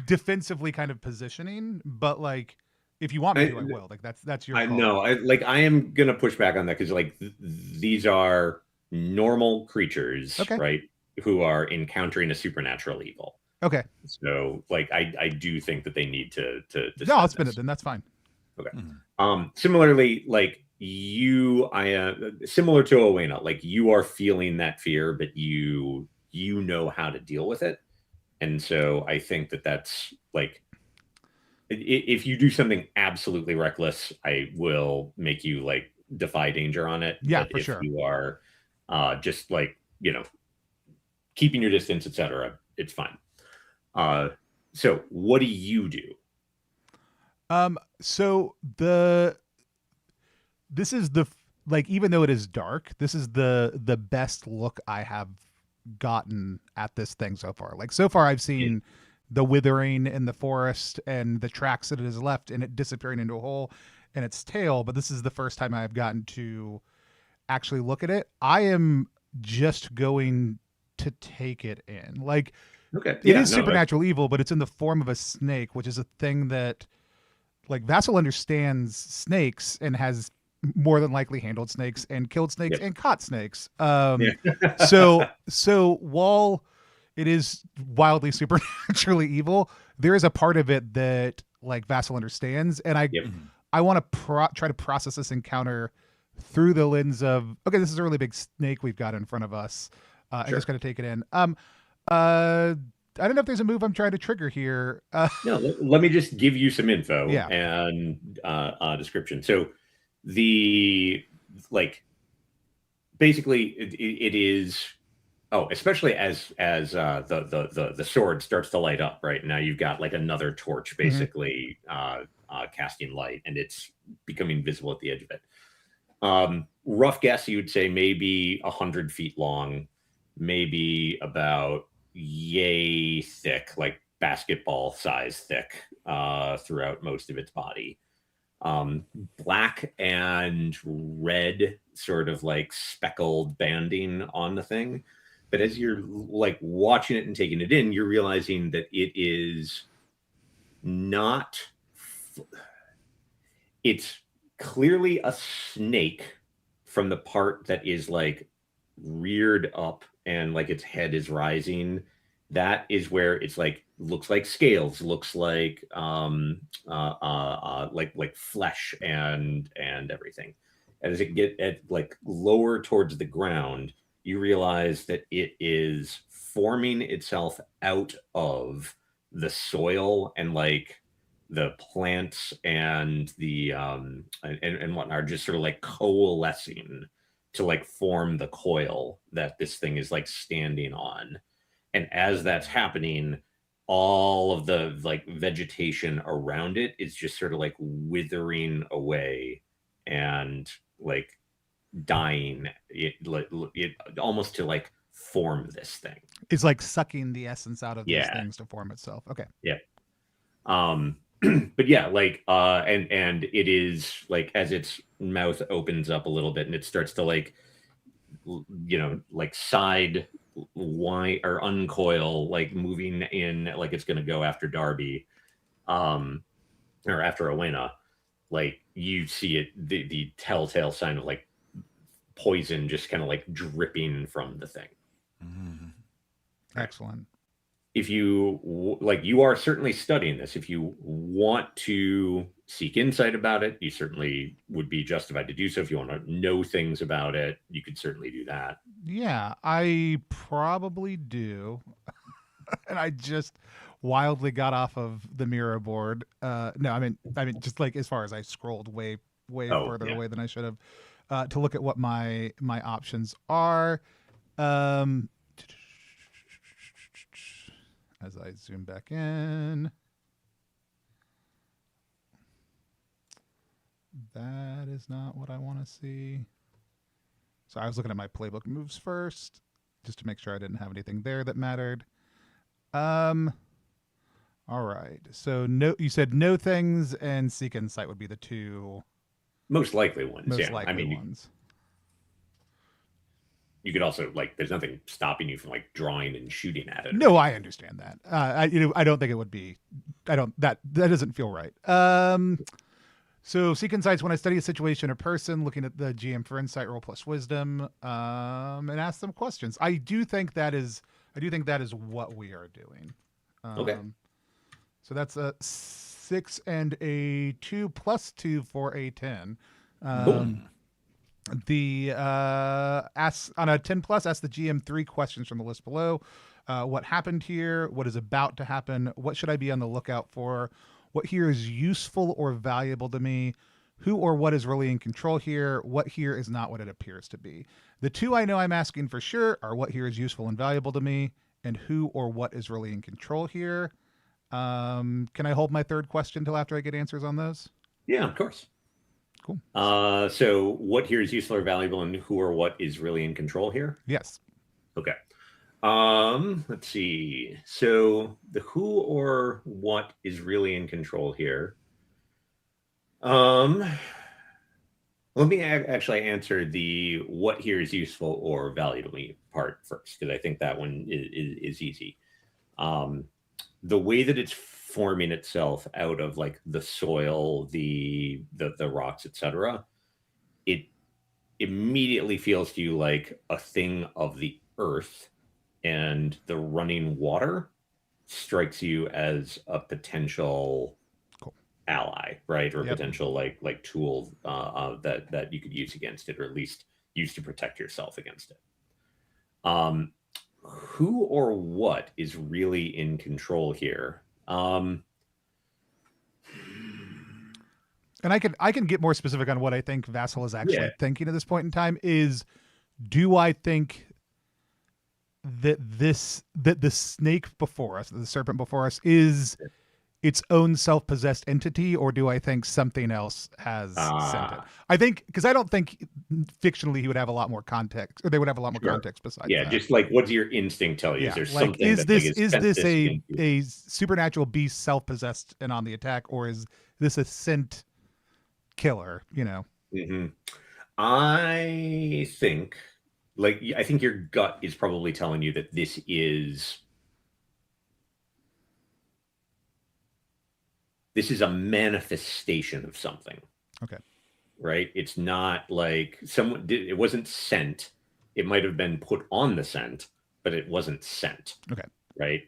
defensively kind of positioning. But like if you want me to, I will. Like that's your call. I know. I am gonna push back on that because like these are normal creatures, right? Who are encountering a supernatural evil. Okay. So like I do think that they need to no, I'll spin it then. That's fine. Okay. Similarly, like similar to Owena, like you are feeling that fear, but you know how to deal with it. And so I think that's like, if you do something absolutely reckless, I will make you like defy danger on it. Yeah, but for if sure. you are just like, keeping your distance, etc., it's fine. So what do you do? So this is even though it is dark, this is the best look I have gotten at this thing so far. Like so far I've seen the withering in the forest and the tracks that it has left and it disappearing into a hole and its tail, but this is the first time I've gotten to actually look at it. I am just going to take it in. Like it is supernatural evil, but it's in the form of a snake, which is a thing that like Vassal understands snakes and has more than likely handled snakes and killed snakes and caught snakes. So while it is wildly supernaturally evil, there is a part of it that like Vassal understands, and I want to try to process this encounter through the lens of, okay, this is a really big snake we've got in front of us. I'm just going to take it in. I don't know if there's a move I'm trying to trigger here. No, let me just give you some info Yeah. and description. So basically it is, especially as the sword starts to light up, right? Now you've got like another torch basically casting light, and it's becoming visible at the edge of it. Rough guess, you would say maybe 100 feet long, maybe about yay thick, like basketball size thick, throughout most of its body. Black and red sort of like speckled banding on the thing. But as you're like watching it and taking it in, you're realizing that it is not, it's clearly a snake from the part that is like reared up and like its head is rising, that is where it's like looks like scales, looks like like flesh and everything. As it get at like lower towards the ground, you realize that it is forming itself out of the soil, and like the plants and the and whatnot are just sort of like coalescing to like form the coil that this thing is like standing on. And as that's happening, all of the like vegetation around it is just sort of like withering away and like dying, it almost to like form this thing. It's like sucking the essence out of these Yeah. things to form itself. Okay. Yeah. But yeah, like and it is like as its mouth opens up a little bit and it starts to like like side wind or uncoil, like moving in like it's gonna go after Darby, or after Owena. Like you see it, the telltale sign of like poison just kind of like dripping from the thing. Excellent. If you like, you are certainly studying this. If you want to seek insight about it, you certainly would be justified to do so. If you want to know things about it, you could certainly do that. Yeah, I probably do. And I just wildly got off of the mirror board. No, I mean, just like as far as I scrolled way further away than I should have, to look at what my options are. As I zoom back in, that is not what I want to see. So I was looking at my playbook moves first, just to make sure I didn't have anything there that mattered. All right. So no, you said no things and seek insight would be the two most likely ones. most Yeah, likely I mean, ones. You could also like, there's nothing stopping you from like drawing and shooting at it. No, I understand that. I don't think it would be. That doesn't feel right. So seek insights when I study a situation or person, looking at the GM for insight roll plus wisdom, and ask them questions. I do think that is what we are doing. Okay. So that's a 6 and a 2 plus 2 for a 10. Boom. Ask on a 10 plus, ask the GM 3 questions from the list below. What happened here? What is about to happen? What should I be on the lookout for? What here is useful or valuable to me? Who or what is really in control here? What here is not what it appears to be? The two I know I'm asking for sure are what here is useful and valuable to me, and who or what is really in control here. Can I hold my third question till after I get answers on those? Yeah, of course. Cool. So what here is useful or valuable, and who or what is really in control here? Yes. Okay. Let's see. So the who or what is really in control here. Let me actually answer the what here is useful or valuable to me part first, because I think that one is easy. The way that it's forming itself out of like the soil, the rocks, etc., it immediately feels to you like a thing of the earth, and the running water strikes you as a potential ally, right? Or potential like tool that you could use against it, or at least use to protect yourself against it. Who or what is really in control here? And I can get more specific on what I think Vassal is actually thinking at this point in time. Is, do I think that the snake before us, the serpent before us, is its own self-possessed entity, or do I think something else has sent it? I think, because I don't think fictionally he would have a lot more context, or they would have a lot more context besides that. Just like, what's your instinct tell you? Is there something is this a supernatural beast self-possessed and on the attack, or is this a scent killer? I think your gut is probably telling you that this is a manifestation of something. Okay. Right? It's not like it wasn't sent. It might have been put on the scent, but it wasn't sent. Okay. right?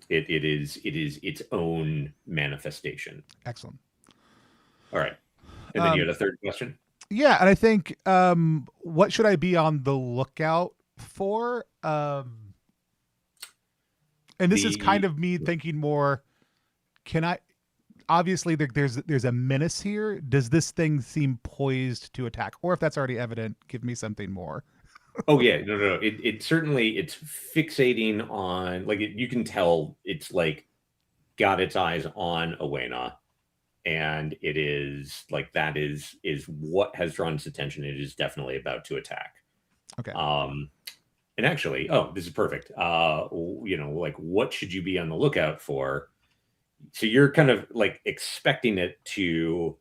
It is its own manifestation. Excellent. All right, and then you had a third question. Yeah, and I think what should I be on the lookout for? And this is kind of me thinking more. Can I? Obviously, there's a menace here. Does this thing seem poised to attack, or if that's already evident, give me something more. Oh yeah, no. It certainly it's fixating on like you can tell it's like got its eyes on Owena, and it is like that is what has drawn its attention. It is definitely about to attack. Okay. And actually, oh, this is perfect. Like what should you be on the lookout for? So you're kind of like expecting it to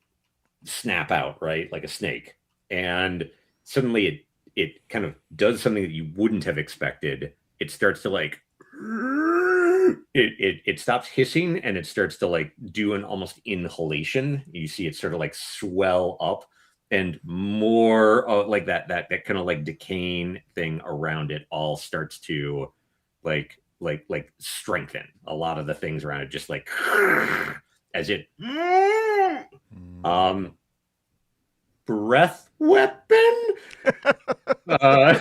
snap out, right? Like a snake. And suddenly it kind of does something that you wouldn't have expected. It starts to like it stops hissing and it starts to like do an almost inhalation. You see it sort of like swell up and more of like that kind of like decaying thing around it all starts to like strengthen. A lot of the things around it just like as it breath weapon. All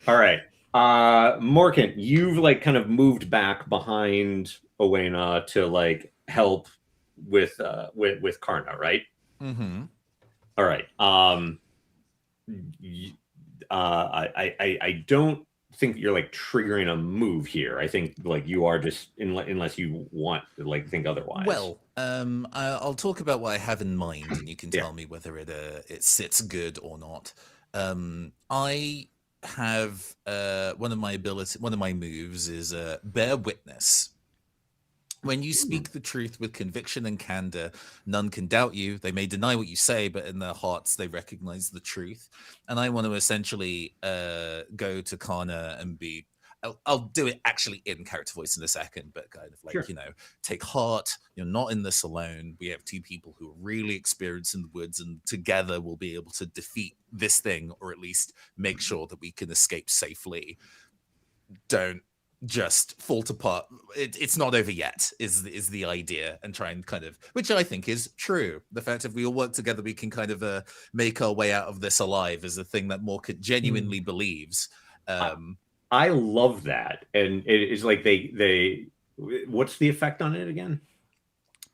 right. Morkan, you've like kind of moved back behind Owena to like help with Karna, right? Mm-hmm. All right. I don't think you're like triggering a move here. I think like you are just unless you want to like think otherwise. Well, I'll talk about what I have in mind, and you can tell me whether it sits good or not. I have one of my moves is bear witness. When you speak the truth with conviction and candor, none can doubt you. They may deny what you say, but in their hearts, they recognize the truth. And I want to essentially go to Karna and be, I'll do it actually in character voice in a second, but kind of like, take heart. You're not in this alone. We have two people who are really experienced in the woods, and together we'll be able to defeat this thing, or at least make sure that we can escape safely. Don't just fall apart. It's not over yet is the idea, and try and kind of, which I think is true, the fact if we all work together we can kind of make our way out of this alive is a thing that Morkan genuinely believes. I love that. And it is like they what's the effect on it again?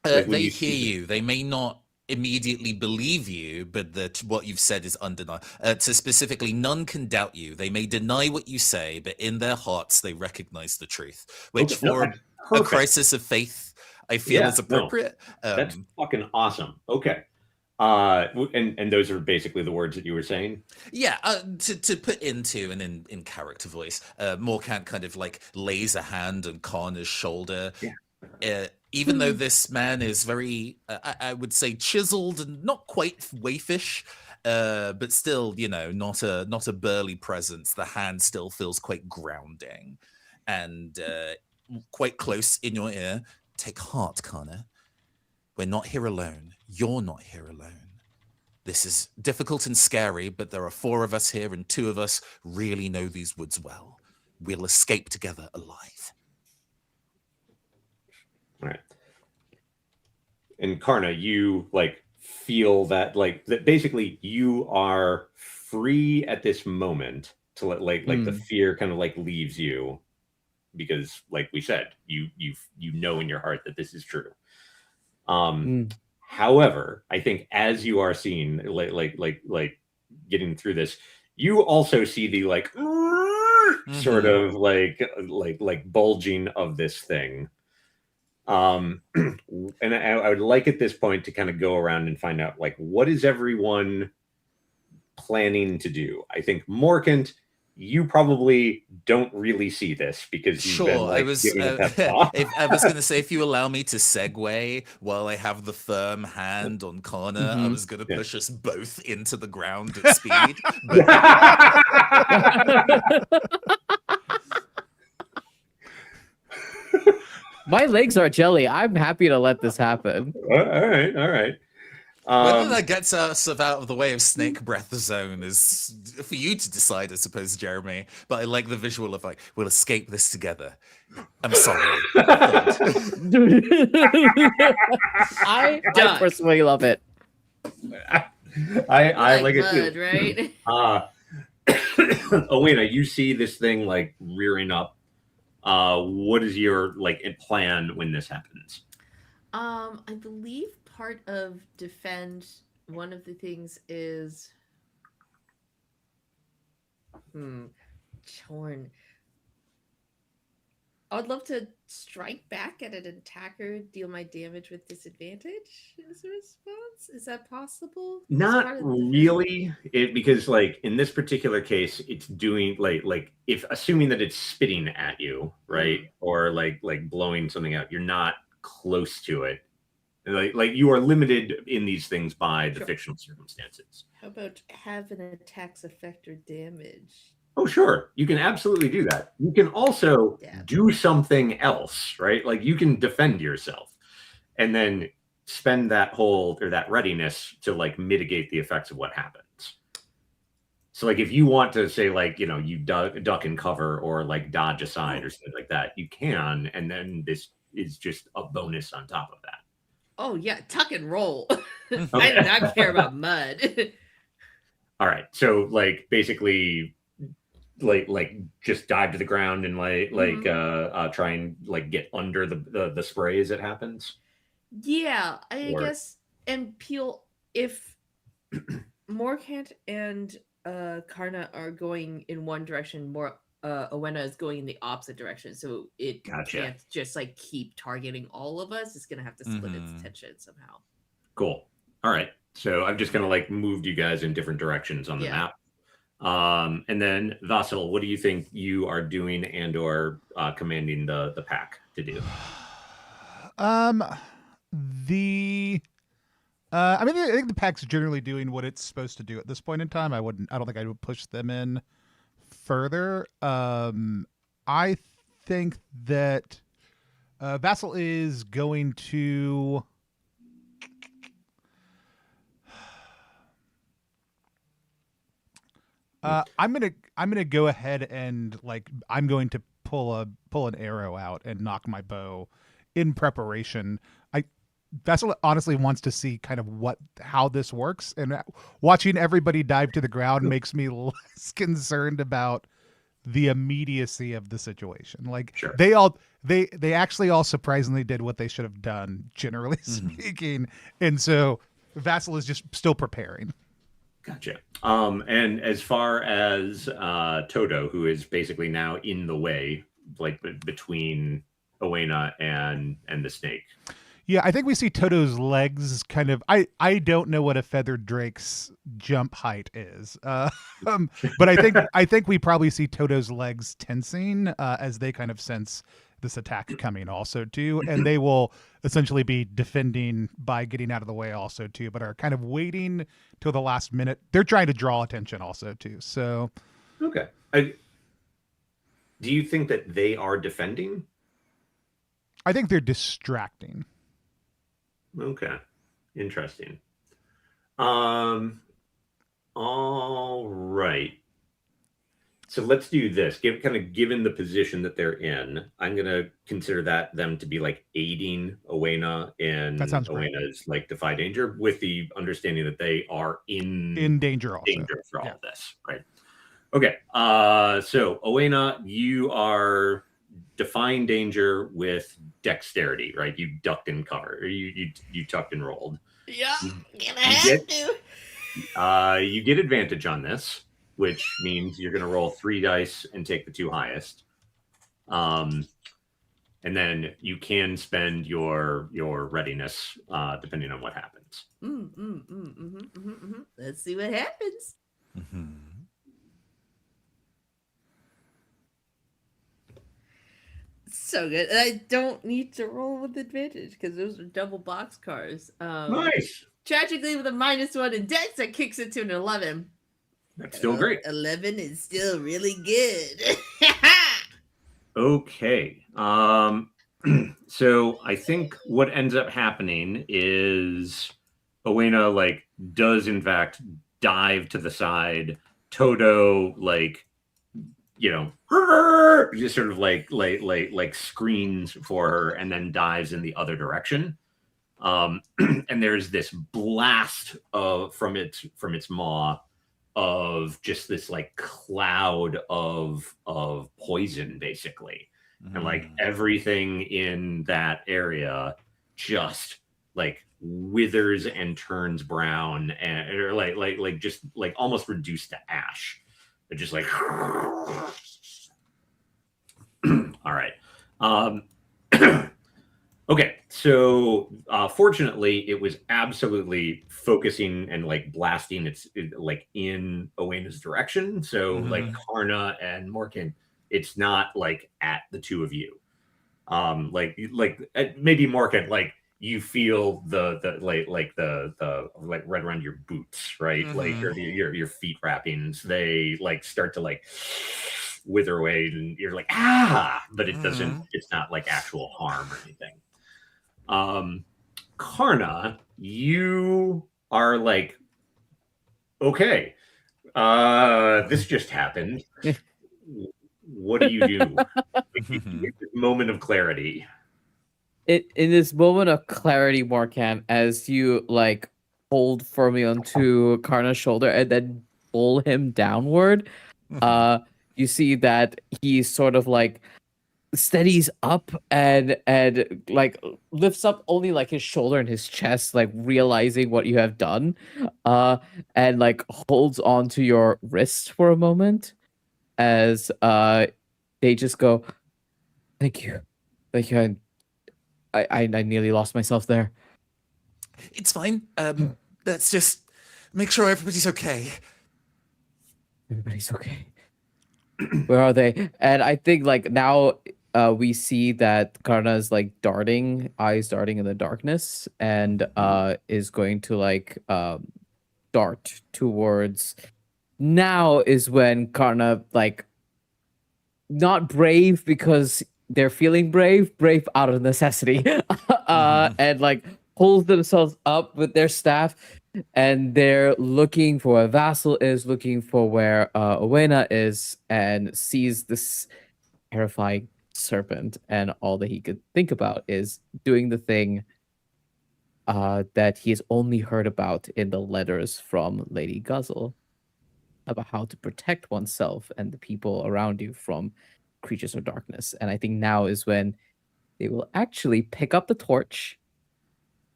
Like they hear you. They may not immediately believe you, but that what you've said is undeniable. So specifically, none can doubt you. They may deny what you say, but in their hearts they recognize the truth, which for a crisis of faith I feel is appropriate. That's fucking awesome. Okay. And those are basically the words that you were saying. Yeah, to put into and in character voice, Morkan kind of like lays a hand on Karna's shoulder. Even though this man is very, I would say, chiseled and not quite waifish, but still, not a burly presence. The hand still feels quite grounding, and quite close in your ear. Take heart, Karna. We're not here alone. You're not here alone. This is difficult and scary, but there are 4 of us here, and 2 of us really know these woods well. We'll escape together alive. All right. And Karna, you like feel that like that basically you are free at this moment to let like the fear kind of like leaves you, because like we said, you know in your heart that this is true. However, I think as you are seeing like getting through this, you also see the like sort of like bulging of this thing. And I would like at this point to kind of go around and find out like what is everyone planning to do. I think Morkant, you probably don't really see this because you've been like, giving a pep talk. I was going to say, if you allow me to segue while I have the firm hand on Karna, I was going to push us both into the ground at speed. My legs are jelly. I'm happy to let this happen. All right. Whether that gets us out of the way of snake breath zone is for you to decide, I suppose, Jeremy. But I like the visual of like, we'll escape this together. I'm sorry. I Done. personally love it. I like it mud, too. right? Owena, you see this thing like rearing up. What is your like plan when this happens? I believe part of defend, one of the things is Chorn. I'd love to strike back at an attacker, deal my damage with disadvantage as a response. Is that possible? As Not part of the defense? really, because like in this particular case, it's doing like if assuming that it's spitting at you, right, or like blowing something out, you're not close to it. Like you are limited in these things by the Sure. fictional circumstances. How about have an attack's effect or damage? Oh, sure. You can absolutely do that. You can also Yeah. do something else, right? Like you can defend yourself and then spend that hold or that readiness to like mitigate the effects of what happens. So like if you want to say like, you know, you duck and cover or like dodge aside or something like that, you can. And then this is just a bonus on top of that. Oh yeah, tuck and roll. I do not care about mud. All right. So like basically like just dive to the ground and try and like get under the spray as it happens. Yeah, I Or- guess. And Peel, if Morkant and Karna are going in one direction, Owena is going in the opposite direction, so it Gotcha. can't just like keep targeting all of us. It's gonna have to split its attention somehow. Cool. All right. So I've just kind of like moved you guys in different directions on the map. And then Vasil, what do you think you are doing and or commanding the pack to do? I mean, I think the pack's generally doing what it's supposed to do at this point in time. I don't think I would push them in further. I think that Vassal is going to. I'm gonna go ahead and like I'm going to pull an arrow out and knock my bow in preparation. Vassal honestly wants to see kind of how this works, and watching everybody dive to the ground makes me less concerned about the immediacy of the situation. Like Sure. they actually all surprisingly did what they should have done, generally speaking, and so Vassal is just still preparing. Gotcha. And as far as Toto, who is basically now in the way, like between Owena and the snake. Yeah, I think we see Toto's legs kind of. I don't know what a feathered drake's jump height is, but I think we probably see Toto's legs tensing as they kind of sense this attack coming also too, and they will essentially be defending by getting out of the way also too, but are kind of waiting till the last minute. They're trying to draw attention also too. So, okay. Do you think that they are defending? I think they're distracting. Okay. Interesting. All right. So let's do this. Given the position that they're in, I'm gonna consider them to be like aiding Owena in Owena's like defy danger, with the understanding that they are in danger also. Danger for all of this, right? Okay. So Owena, you are defying danger with dexterity, right? You ducked and covered, or you tucked and rolled. Yeah, gonna have to. You get advantage on this, which means you're going to roll 3 dice and take the 2 highest. And then you can spend your readiness depending on what happens. Let's see what happens. So good. And I don't need to roll with advantage because those are double boxcars. Nice. Tragically, with a -1 in dex, that kicks it to an 11. That's still great. 11 is still really good. Okay. So I think what ends up happening is Owena like does in fact dive to the side. Toto like just sort of like screams for her and then dives in the other direction. And there's this blast from its maw of just this like cloud of poison basically. And like everything in that area just like withers and turns brown and or like just like almost reduced to ash. They're just like all right. Okay, so fortunately, it was absolutely focusing and like blasting like in Owena's direction. So like Karna and Morkan, it's not like at the two of you. Like maybe Morkan, like you feel the like right around your boots, right? Like your feet wrappings, they like start to like wither away, and you're like but it doesn't. It's not like actual harm or anything. Karna, you are like, okay, this just happened. What do you do? Like, this moment of clarity. In this moment of clarity, Morkan, as you like hold firmly onto Karna's shoulder and then pull him downward, you see that he's sort of like steadies up and like lifts up only like his shoulder and his chest, like realizing what you have done, and like holds on to your wrist for a moment as they just go, thank you, I nearly lost myself there. It's fine. Let's just make sure everybody's okay. Everybody's okay. Where are they? And I think like now we see that Karna is like eyes darting in the darkness, and is going to like dart towards. Now is when Karna like not brave because they're feeling brave out of necessity, and like pulls themselves up with their staff, and they're looking for where Vassal is, looking for where Owena is, and sees this terrifying serpent, and all that he could think about is doing the thing that he has only heard about in the letters from Lady Guzzle about how to protect oneself and the people around you from creatures of darkness. And I think now is when they will actually pick up the torch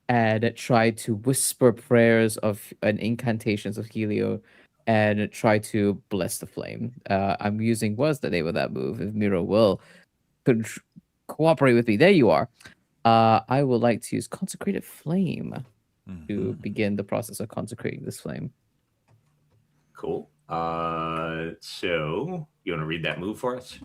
and try to whisper prayers of and incantations of Helio and try to bless the flame. I'm using what's the name of that move? If Miro will cooperate with me, there you are. I would like to use Consecrated Flame to begin the process of consecrating this flame. Cool. So you want to read that move for us?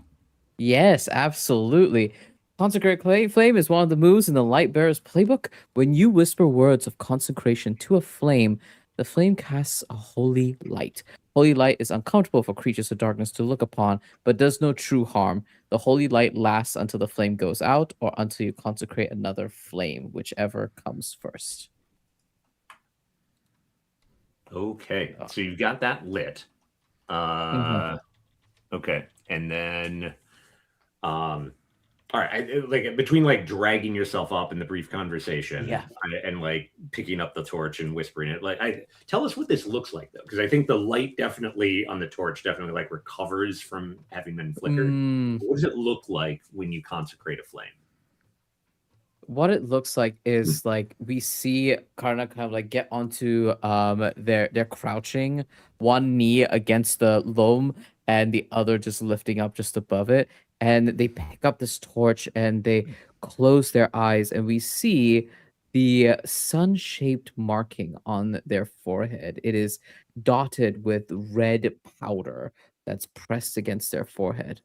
Yes, absolutely. Consecrate Flame is one of the moves in the Lightbearer's playbook. When you whisper words of consecration to a flame, the flame casts a holy light. Holy light is uncomfortable for creatures of darkness to look upon, but does no true harm. The holy light lasts until the flame goes out or until you consecrate another flame, whichever comes first. Okay, so you've got that lit. Okay, and then all right, like between like dragging yourself up in the brief conversation, and like picking up the torch and whispering it, like tell us what this looks like though, because I think the light definitely on the torch definitely like recovers from having been flickered. What does it look like when you consecrate a flame? What it looks like is like we see Karna kind of like get onto they're crouching, one knee against the loam and the other just lifting up just above it, and they pick up this torch and they close their eyes, and we see the sun-shaped marking on their forehead. It is dotted with red powder that's pressed against their forehead,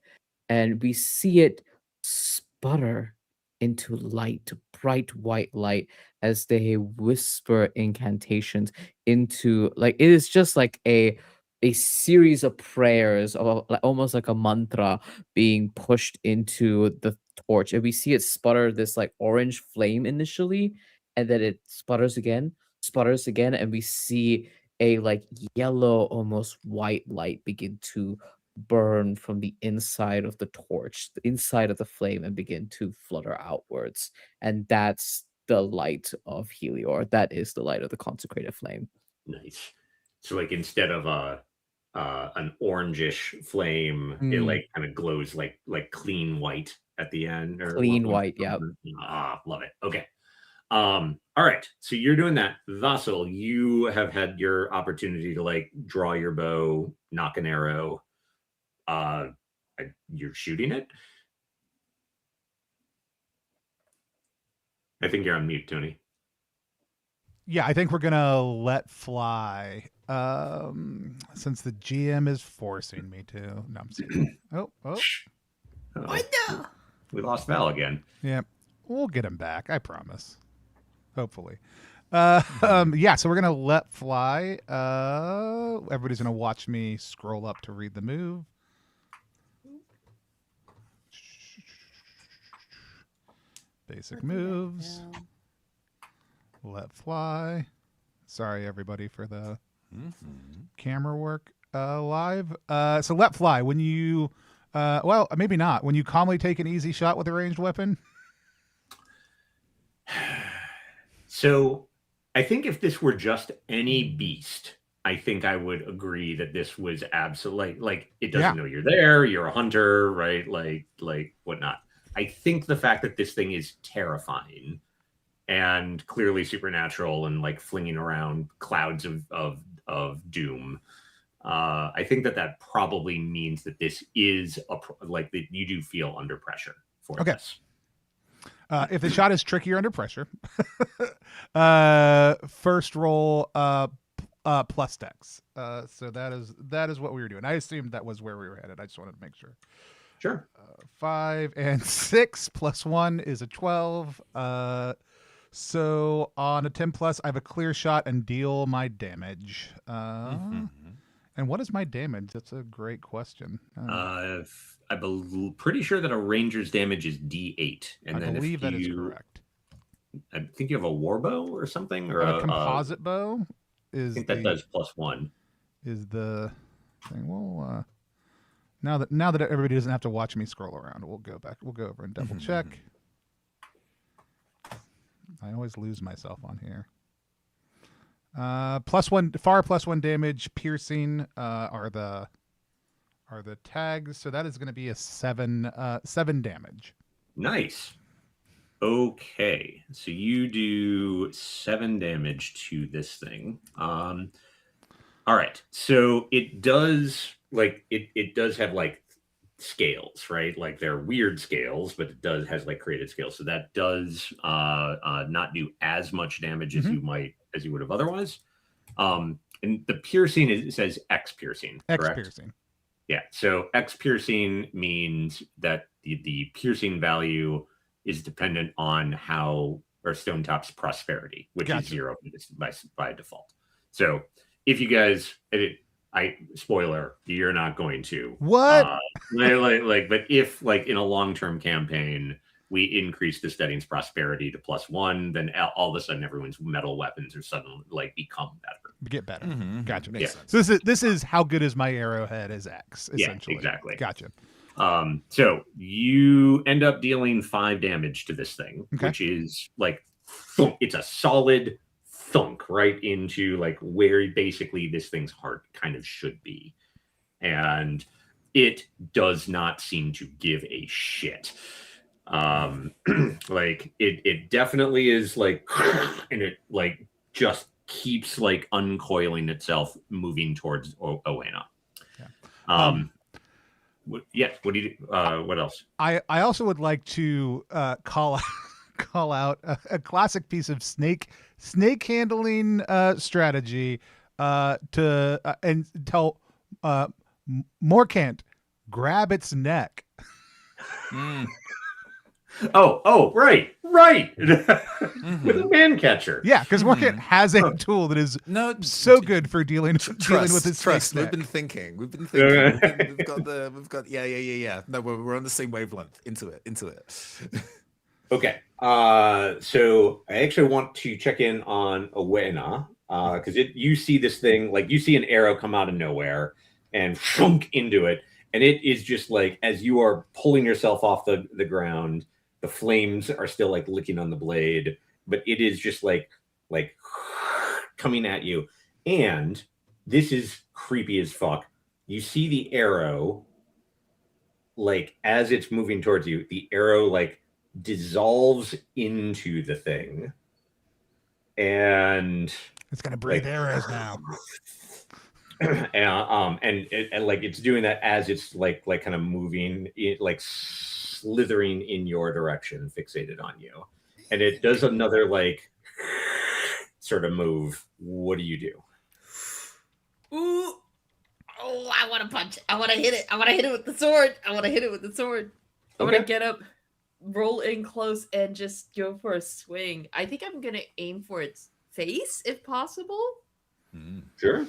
and we see it sputter into light, bright white light, as they whisper incantations into like it is just like a series of prayers, or like, almost like a mantra being pushed into the torch, and we see it sputter this like orange flame initially, and then it sputters again, sputters again, and we see a like yellow, almost white light begin to burn from the inside of the torch, the inside of the flame, and begin to flutter outwards. And that's the light of Helior. That is the light of the consecrated flame. Nice. So like instead of an orangish flame, it Mm. like kind of glows like clean white at the end. Or Clean white, yeah. Love it. Okay. All right. So you're doing that. Vassal, you have had your opportunity to like draw your bow, knock an arrow. You're shooting it. I think you're on mute, Tony. Yeah, I think we're gonna let fly. Since the GM is forcing me to. No, I'm kidding. Oh. Oh, we lost Val again. Yeah, we'll get him back. I promise. Hopefully. Yeah, so we're gonna let fly. Everybody's gonna watch me scroll up to read the move. Basic moves. Let fly. Sorry, everybody, for the camera work live. So let fly. When you, well, maybe not. When you calmly take an easy shot with a ranged weapon. So I think if this were just any beast, I think I would agree that this was absolutely like it doesn't know you're there. You're a hunter, right? Like whatnot. I think the fact that this thing is terrifying and clearly supernatural and like flinging around clouds of doom. I think that probably means that this is like that you do feel under pressure for this. If the shot is trickier under pressure, first roll plus dex. So that is what we were doing. I assumed that was where we were headed. I just wanted to make sure. Sure. 5 and 6 plus 1 is a 12. So on a 10 plus, I have a clear shot and deal my damage. And what is my damage? That's a great question. I'm pretty sure that a ranger's damage is D8. And I believe that is correct. I think you have a war bow or something, or a composite bow. I think that does +1. Is the thing? Well, now that everybody doesn't have to watch me scroll around, we'll go back. We'll go over and double check. I always lose myself on here. +1, far +1 damage, piercing are the tags. So that is going to be a 7 damage. Nice. Okay, so you do 7 damage to this thing. All right, so it does it does have like scales, right? Like they're weird scales, but it has like created scales. So that does not do as much damage as you would have otherwise. And the piercing it says X piercing. X correct? piercing. Yeah. So X piercing means that the piercing value is dependent on Stonetop's prosperity, which is 0 by default. So if you guys spoiler, you're not going to. What? But if like in a long-term campaign, we increase the steading's prosperity to +1, then all of a sudden everyone's metal weapons are suddenly like become better. Get better. Gotcha. Yeah. So this is how good is my arrowhead as X, essentially. Yeah, exactly. Gotcha. So you end up dealing 5 damage to this thing, which is like it's a solid thunk right into like where basically this thing's heart kind of should be, and it does not seem to give a shit. Like it definitely is like, and it like just keeps like uncoiling itself, moving towards Owena. What do you do? What else? I also would like to call out a classic piece of snake handling strategy to and tell Morkant grab its neck. Oh, right. With a man catcher. Yeah, because Morkant has a tool that is so good for dealing with his trust. neck. We've been thinking. We've got yeah. No, we're on the same wavelength. Into it. Okay. So I actually want to check in on Owena because you see this thing, like you see an arrow come out of nowhere and shunk into it, and it is just like as you are pulling yourself off the ground, the flames are still like licking on the blade, but it is just like coming at you, and this is creepy as fuck. You see the arrow, like as it's moving towards you, the arrow like dissolves into the thing, and It's gonna breathe like arrows now. and like it's doing that as it's like kind of moving, it like slithering in your direction, fixated on you, and it does another like sort of move. What do you do? Ooh. Oh, I want to punch. I want to hit it. I want to hit it with the sword. I want to hit it with the sword. I want to get up, roll in close, and just go for a swing. I think I'm going to aim for its face, if possible. Sure.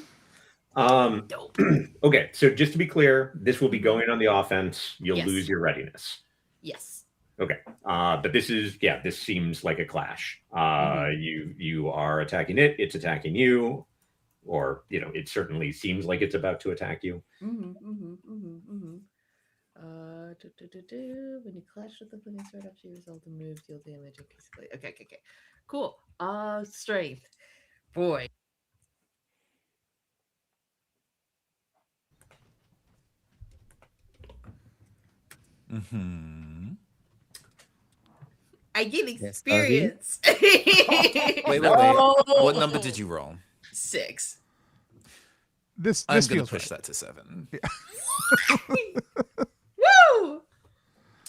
Dope. Okay, so just to be clear, this will be going on the offense. You'll Yes. lose your readiness. Yes. Okay. But this seems like a clash. You are attacking it, it's attacking you, or it certainly seems like it's about to attack you. When you clash with the flaming sword after you resolve the move, deal damage. Okay. Cool. Strength. Boy. I get experience. Wait. What number did you roll? 6. This I'm going feels to push right. that to 7. Woo!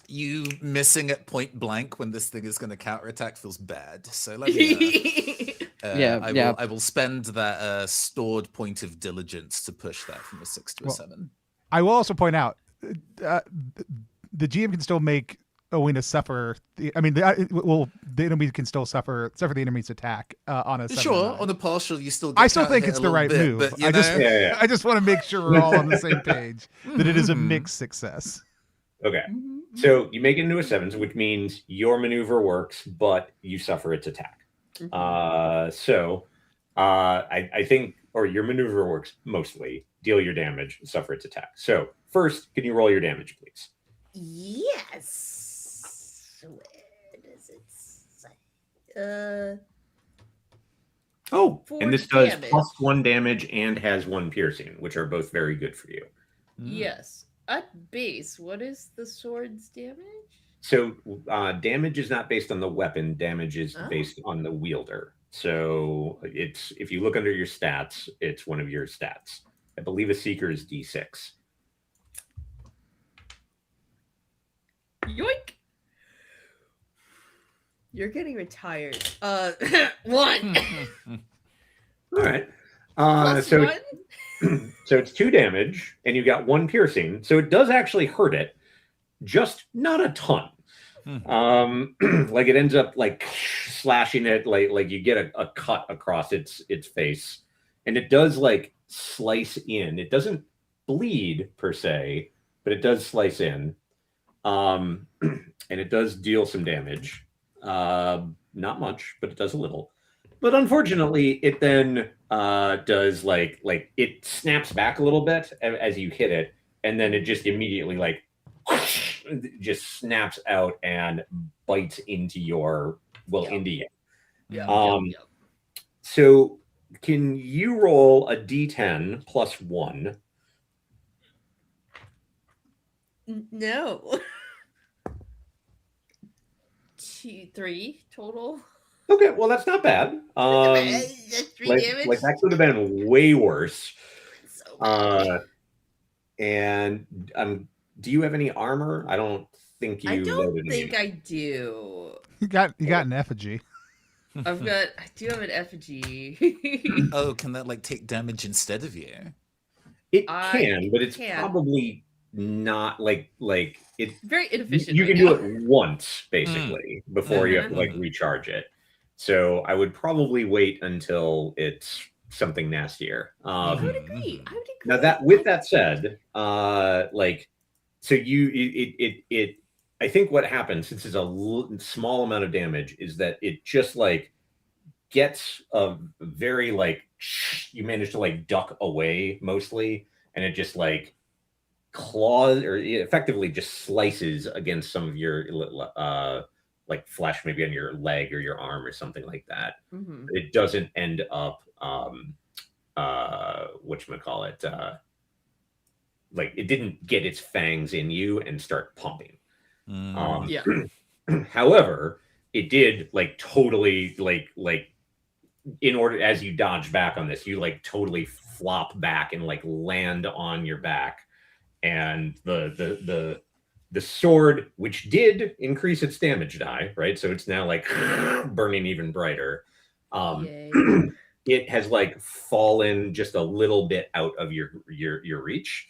You missing at point blank when this thing is going to counterattack feels bad. So let me. I will spend that stored point of diligence to push that from a 6 to a 7. I will also point out, the GM can still make Owena suffer. The enemy can still suffer the enemy's attack on a 7 Sure, or 9. on a partial, you still. Get I still think it's the right move. But, I just want to make sure we're all on the same page that it is a mixed success. Okay. So you make it into a 7, which means your maneuver works, but you suffer its attack. I think, or your maneuver works mostly. Deal your damage, suffer its attack. So first, can you roll your damage, please? Yes. Where does it say? And this does +1 damage and has 1 piercing, which are both very good for you. Yes. At base, what is the sword's damage? So damage is not based on the weapon. Damage is based on the wielder. So it's, if you look under your stats, it's one of your stats. I believe a seeker is D6. Yoink! You're getting retired. 1. All right. Plus so 1? So it's 2 damage, and you got 1 piercing. So it does actually hurt it, just not a ton. Like it ends up like slashing it, like you get a cut across its face, and it does like slice in. It doesn't bleed per se, but it does slice in, and it does deal some damage. Not much, but it does a little. But unfortunately, it then does like it snaps back a little bit as you hit it, and then it just immediately like just snaps out and bites into your into you. So can you roll a D10 plus 1? No. 2, 3 total. Okay, well that's not bad. That's 3 damage. Like that could have been way worse. So bad. And do you have any armor? I don't think you. I don't think I do. You got an effigy. I do have an effigy. Oh, can that like take damage instead of you? It can, but it's probably not like it's very inefficient. You can do it once basically before you have to like recharge it. So I would probably wait until it's something nastier. I would agree. Now that, with that said, like, so it I think what happens, since it's a small amount of damage, is that it just like gets a very like you manage to like duck away mostly, and it just like claws or it effectively just slices against some of your like flesh, maybe on your leg or your arm or something like that. Mhm. It doesn't end up whatchamacallit, like it didn't get its fangs in you and start pumping. Yeah. However, it did like totally like in order, as you dodge back on this, you like totally flop back and like land on your back, and the sword, which did increase its damage die, right? So it's now like burning even brighter. Yay. It has like fallen just a little bit out of your reach.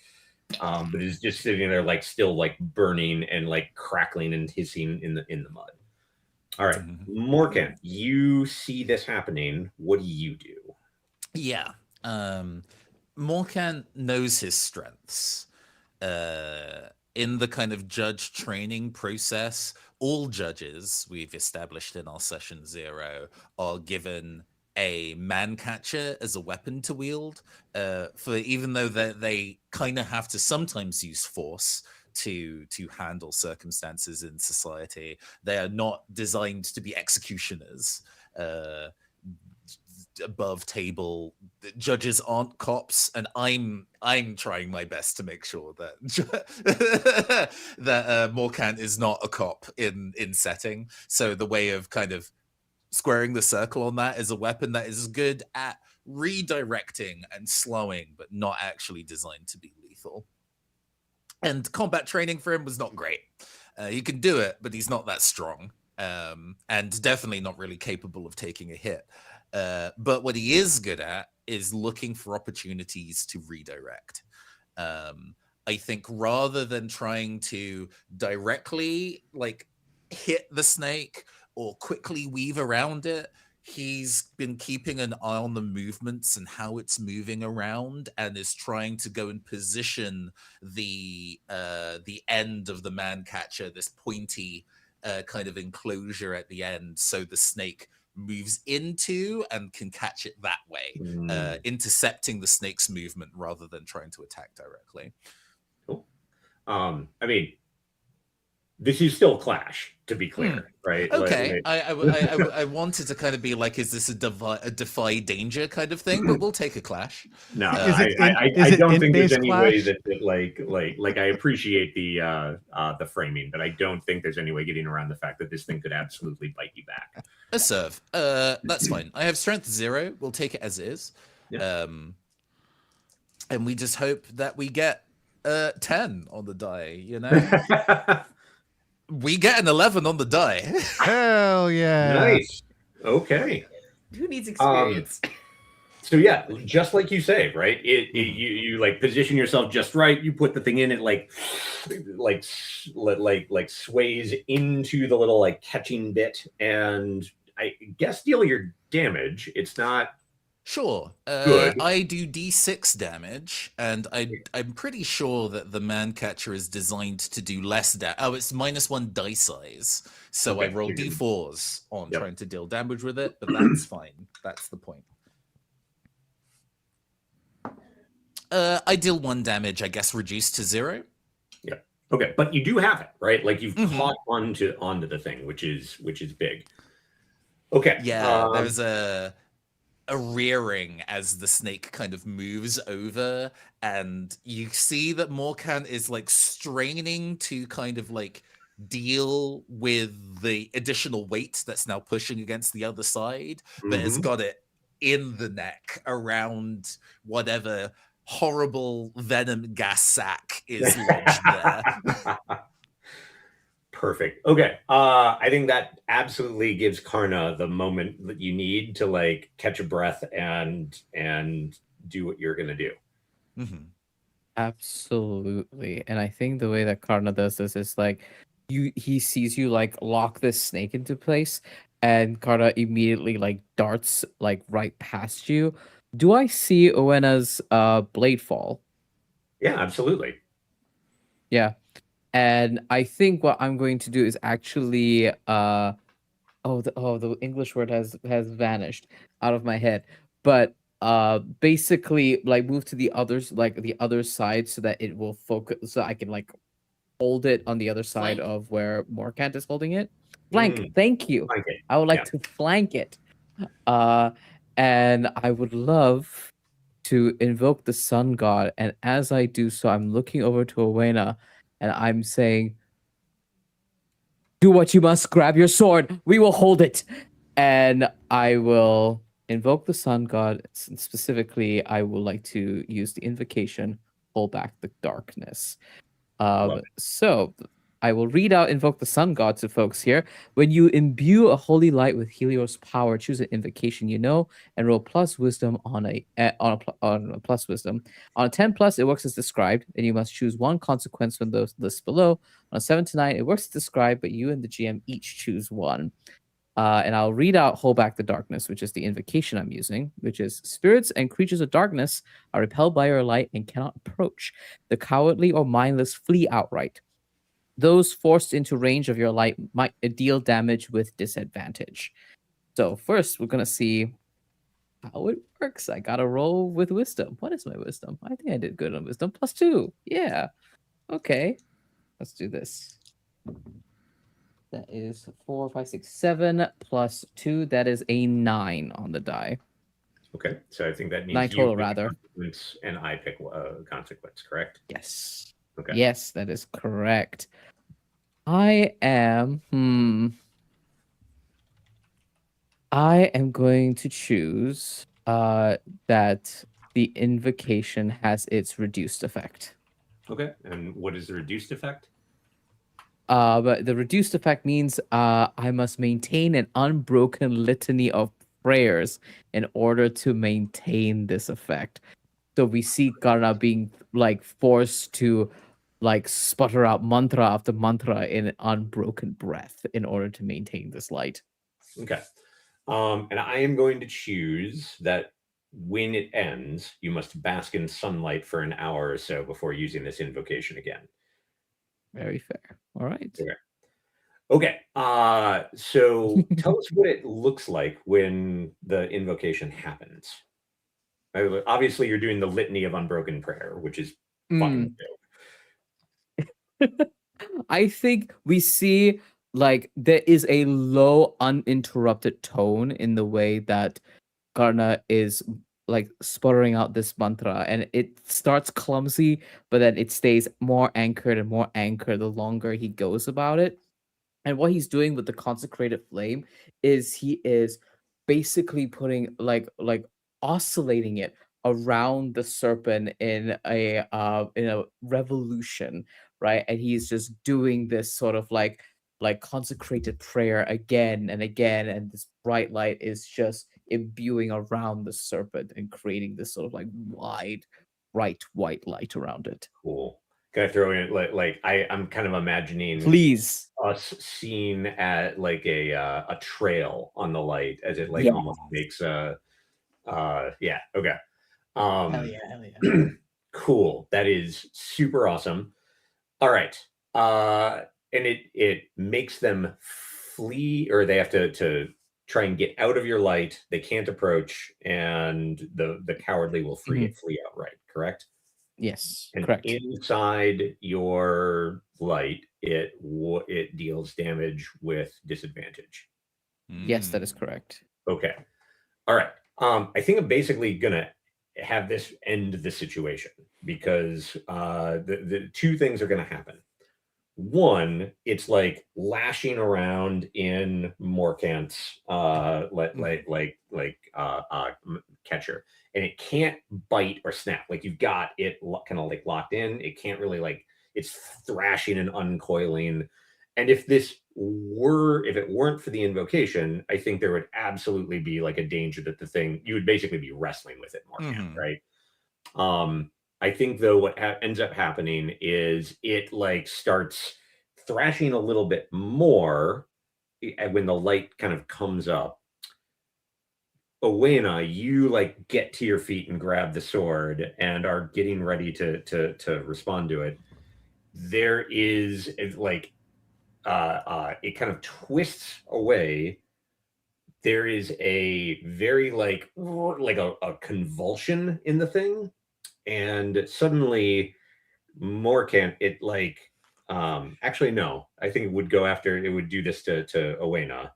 But it's just sitting there like still like burning and like crackling and hissing in the mud. All right, Morkan, you see this happening. What do you do? Yeah. Morkan knows his strengths. In the kind of judge training process, all judges we've established in our session 0 are given a man catcher as a weapon to wield. For even though they kind of have to sometimes use force to handle circumstances in society, they are not designed to be executioners. Above table judges aren't cops, and I'm trying my best to make sure that that Morkan is not a cop in setting. So the way of kind of squaring the circle on that is a weapon that is good at redirecting and slowing, but not actually designed to be lethal. And combat training for him was not great. He can do it, but he's not that strong, and definitely not really capable of taking a hit. But what he is good at is looking for opportunities to redirect. I think rather than trying to directly like hit the snake or quickly weave around it, he's been keeping an eye on the movements and how it's moving around, and is trying to go and position the end of the man catcher, this pointy kind of enclosure at the end, so the snake moves into and can catch it that way, intercepting the snake's movement rather than trying to attack directly. Cool. I mean, this is still Clash, to be clear, right? Okay, I wanted to kind of be like, is this a defy danger kind of thing? But we'll take a Clash. No, Is it I don't think there's int-based any way Clash? that like I appreciate the framing, but I don't think there's any way getting around the fact that this thing could absolutely bite you back. A serve. That's fine. I have strength 0. We'll take it as is. Yeah. And we just hope that we get 10 on the die, you know? We get an 11 on the die. Hell yeah. Nice. Okay. Who needs experience? So yeah, just like you say, right? You like position yourself just right. You put the thing in, it like sways into the little like catching bit, and I guess deal your damage. It's not Sure. good. I do D6 damage, and I'm pretty sure that the man catcher is designed to do less damage. Oh, it's -1 die size. So I Okay, roll so you're- D4s on Yep. trying to deal damage with it, but that's fine. That's the point. I deal 1 damage, I guess, reduced to 0. Yeah. Okay, but you do have it, right? Like you've Mhm. caught onto the thing, which is big. Okay. Yeah, there's a rearing as the snake kind of moves over, and you see that Morkan is like straining to kind of like deal with the additional weight that's now pushing against the other side, but has Mhm. got it in the neck around whatever horrible venom gas sac is lodged there. Perfect. Okay. I think that absolutely gives Karna the moment that you need to like catch a breath and do what you're gonna do. Mhm. Absolutely. And I think the way that Karna does this is like he sees you like lock this snake into place, and Karna immediately like darts like right past you. Do I see Owena's blade fall? Yeah, absolutely. Yeah. And I think what I'm going to do is actually the English word has vanished out of my head. But basically like move to the others, like the other side, so that it will focus, so I can like hold it on the other side Flank. of where Morkant is holding it. Flank, Mm, thank you. like it. I would like Yeah. to flank it. And I would love to invoke the sun god. And as I do so, I'm looking over to Owena and I'm saying, do what you must, grab your sword. We will hold it. And I will invoke the sun god. Specifically, I would like to use the invocation, hold back the darkness. Love So I will read out Invoke the Sun God to folks here. When you imbue a holy light with Helios power, choose an invocation you know and roll plus wisdom on a plus wisdom. On a 10 plus, it works as described, and you must choose one consequence from those lists below. On a 7 to 9, it works as described, but you and the GM each choose one. And I'll read out Hold Back the Darkness, which is the invocation I'm using, which is spirits and creatures of darkness are repelled by your light and cannot approach. The cowardly or mindless flee outright. Those forced into range of your light might deal damage with disadvantage. So first, we're going to see how it works. I got to roll with wisdom. What is my wisdom? I think I did good on wisdom. +2. Yeah. Okay. Let's do this. That is 4, 5, 6, 7 +2. That is a 9 on the die. Okay, so I think that means 9 you total, pick a rather. consequence and I pick a consequence, correct? Yes. Okay. Yes, that is correct. I am going to choose that the invocation has its reduced effect. Okay, and what is the reduced effect? But the reduced effect means I must maintain an unbroken litany of prayers in order to maintain this effect. So we see Karna being like forced to like sputter out mantra after mantra in unbroken breath in order to maintain this light. Okay. And I am going to choose that when it ends, you must bask in sunlight for an hour or so before using this invocation again. Very fair. All right. Okay. Okay. So tell us what it looks like when the invocation happens. Obviously, you're doing the litany of unbroken prayer, which is fucking dope. I think we see like there is a low, uninterrupted tone in the way that Karna is like sputtering out this mantra, and it starts clumsy, but then it stays more anchored and more anchored the longer he goes about it. And what he's doing with the consecrated flame is he is basically putting like oscillating it around the serpent in a revolution, right? And he's just doing this sort of like consecrated prayer again and again, and this bright light is just imbuing around the serpent and creating this sort of like wide bright white light around it. Cool. Can I throw in like I'm kind of imagining Please. us seeing at like a trail on the light as it like Yeah. almost makes yeah, okay. Hell yeah. Cool. That is super awesome. All right. And it makes them flee, or they have to try and get out of your light. They can't approach, and the cowardly will flee outright, correct? Yes, And correct. inside your light, it deals damage with disadvantage. Yes, that is correct. Okay. All right. I think I'm basically gonna have this end the situation because the two things are gonna happen. One, it's like lashing around in Morkant's catcher, and it can't bite or snap. Like you've got it kind of like locked in. It can't really like it's thrashing and uncoiling. And if it weren't for the invocation, I think there would absolutely be like a danger that the thing you would basically be wrestling with it, Morkant, right? I think though what ends up happening is it like starts thrashing a little bit more when the light kind of comes up. Owena, you like get to your feet and grab the sword and are getting ready to respond to it. there is like it kind of twists away. There is a very like a convulsion in the thing, and suddenly Morkan, it like actually no, I think it would go after, it would do this to Owena.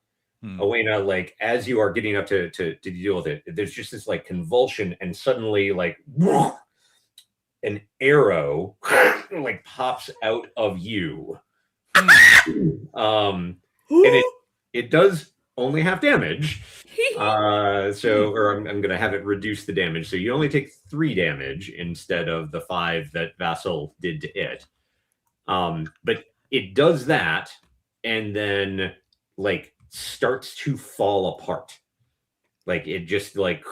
Owena, like as you are getting up to deal with it, there's just this like convulsion, and suddenly like an arrow like pops out of you. And it does only half damage. Or I'm gonna have it reduce the damage. So you only take 3 damage instead of the 5 that Vassal did to it. But it does that and then like starts to fall apart. Like it just like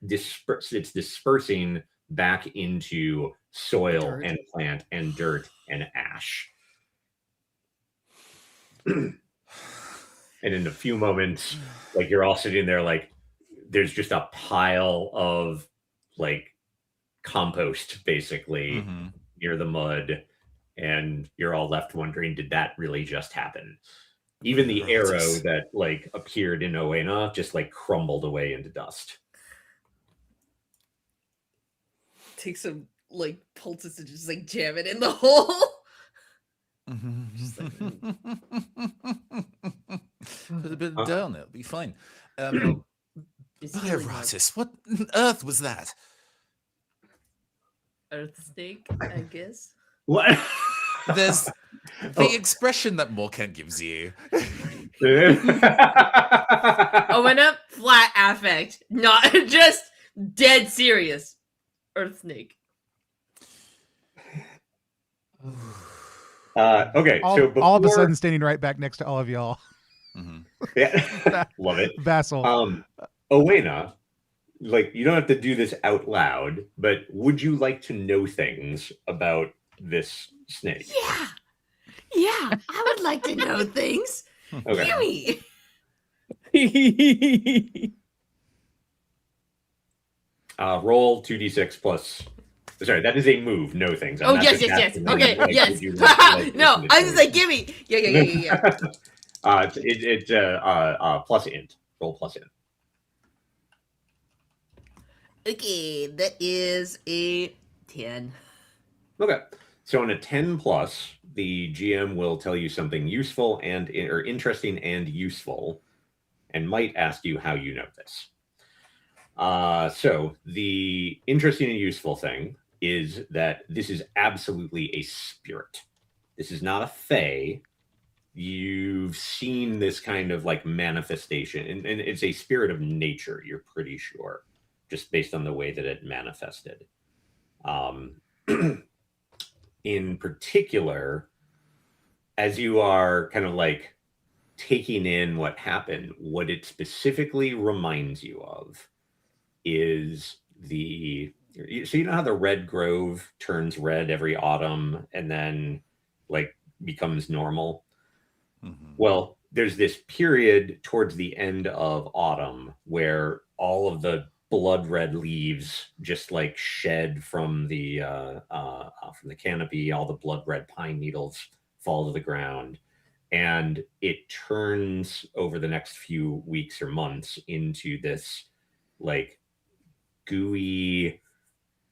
it's dispersing back into soil Dirt. and plant and dirt and ash. And in a few moments, like you're all sitting there, like there's just a pile of like compost basically near the mud, and you're all left wondering, did that really just happen? Even the arrow that like appeared in Owena just like crumbled away into dust. Take some like poultice and just like jam it in the hole. Just like, Put a bit of dirt on it, it'll be fine. it's healing mode. Ratis, what on earth was that? Earth snake, I guess. What? There's the expression that Morkan gives you. Owena, flat affect, not just dead serious. Earth snake. Okay, so before... all of a sudden standing right back next to all of y'all. Yeah, love it. Vassal. Owena, like you don't have to do this out loud, but would you like to know things about this snake? Yeah, I would like to know things. Okay. Gimme. Roll 2d6 plus. Sorry, that is a move. Know things. I'm Oh not yes. just asking Okay, you, like, yes. would you like to No, listen to I was just like, stories? gimme. Yeah. It's plus int. Roll plus int. Okay, that is a 10. Okay. So on a 10 plus, the GM will tell you something useful or interesting and useful, and might ask you how you know this. So the interesting and useful thing is that this is absolutely a spirit. This is not a fae. You've seen this kind of like manifestation, and it's a spirit of nature, you're pretty sure, just based on the way that it manifested. In particular, as you are kind of like taking in what happened, what it specifically reminds you of is so you know how the red grove turns red every autumn and then like becomes normal? Well, there's this period towards the end of autumn where all of the blood red leaves just like shed from the canopy. All the blood red pine needles fall to the ground, and it turns over the next few weeks or months into this like gooey,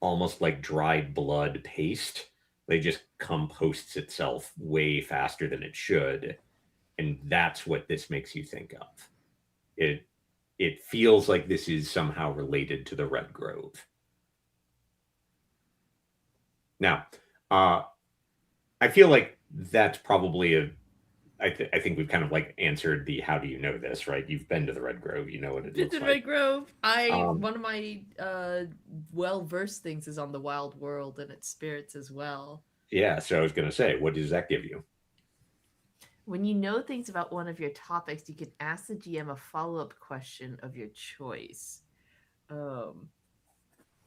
almost like dried blood paste. It just composts itself way faster than it should. And that's what this makes you think of. It feels like this is somehow related to the Red Grove. Now, I feel like that's probably I think we've kind of like answered the how do you know this, right? You've been to the Red Grove, you know what it looks like. Red Grove. One of my well-versed things is on the Wild World and its spirits as well. Yeah, so I was going to say, what does that give you? When you know things about one of your topics, you can ask the GM a follow-up question of your choice. What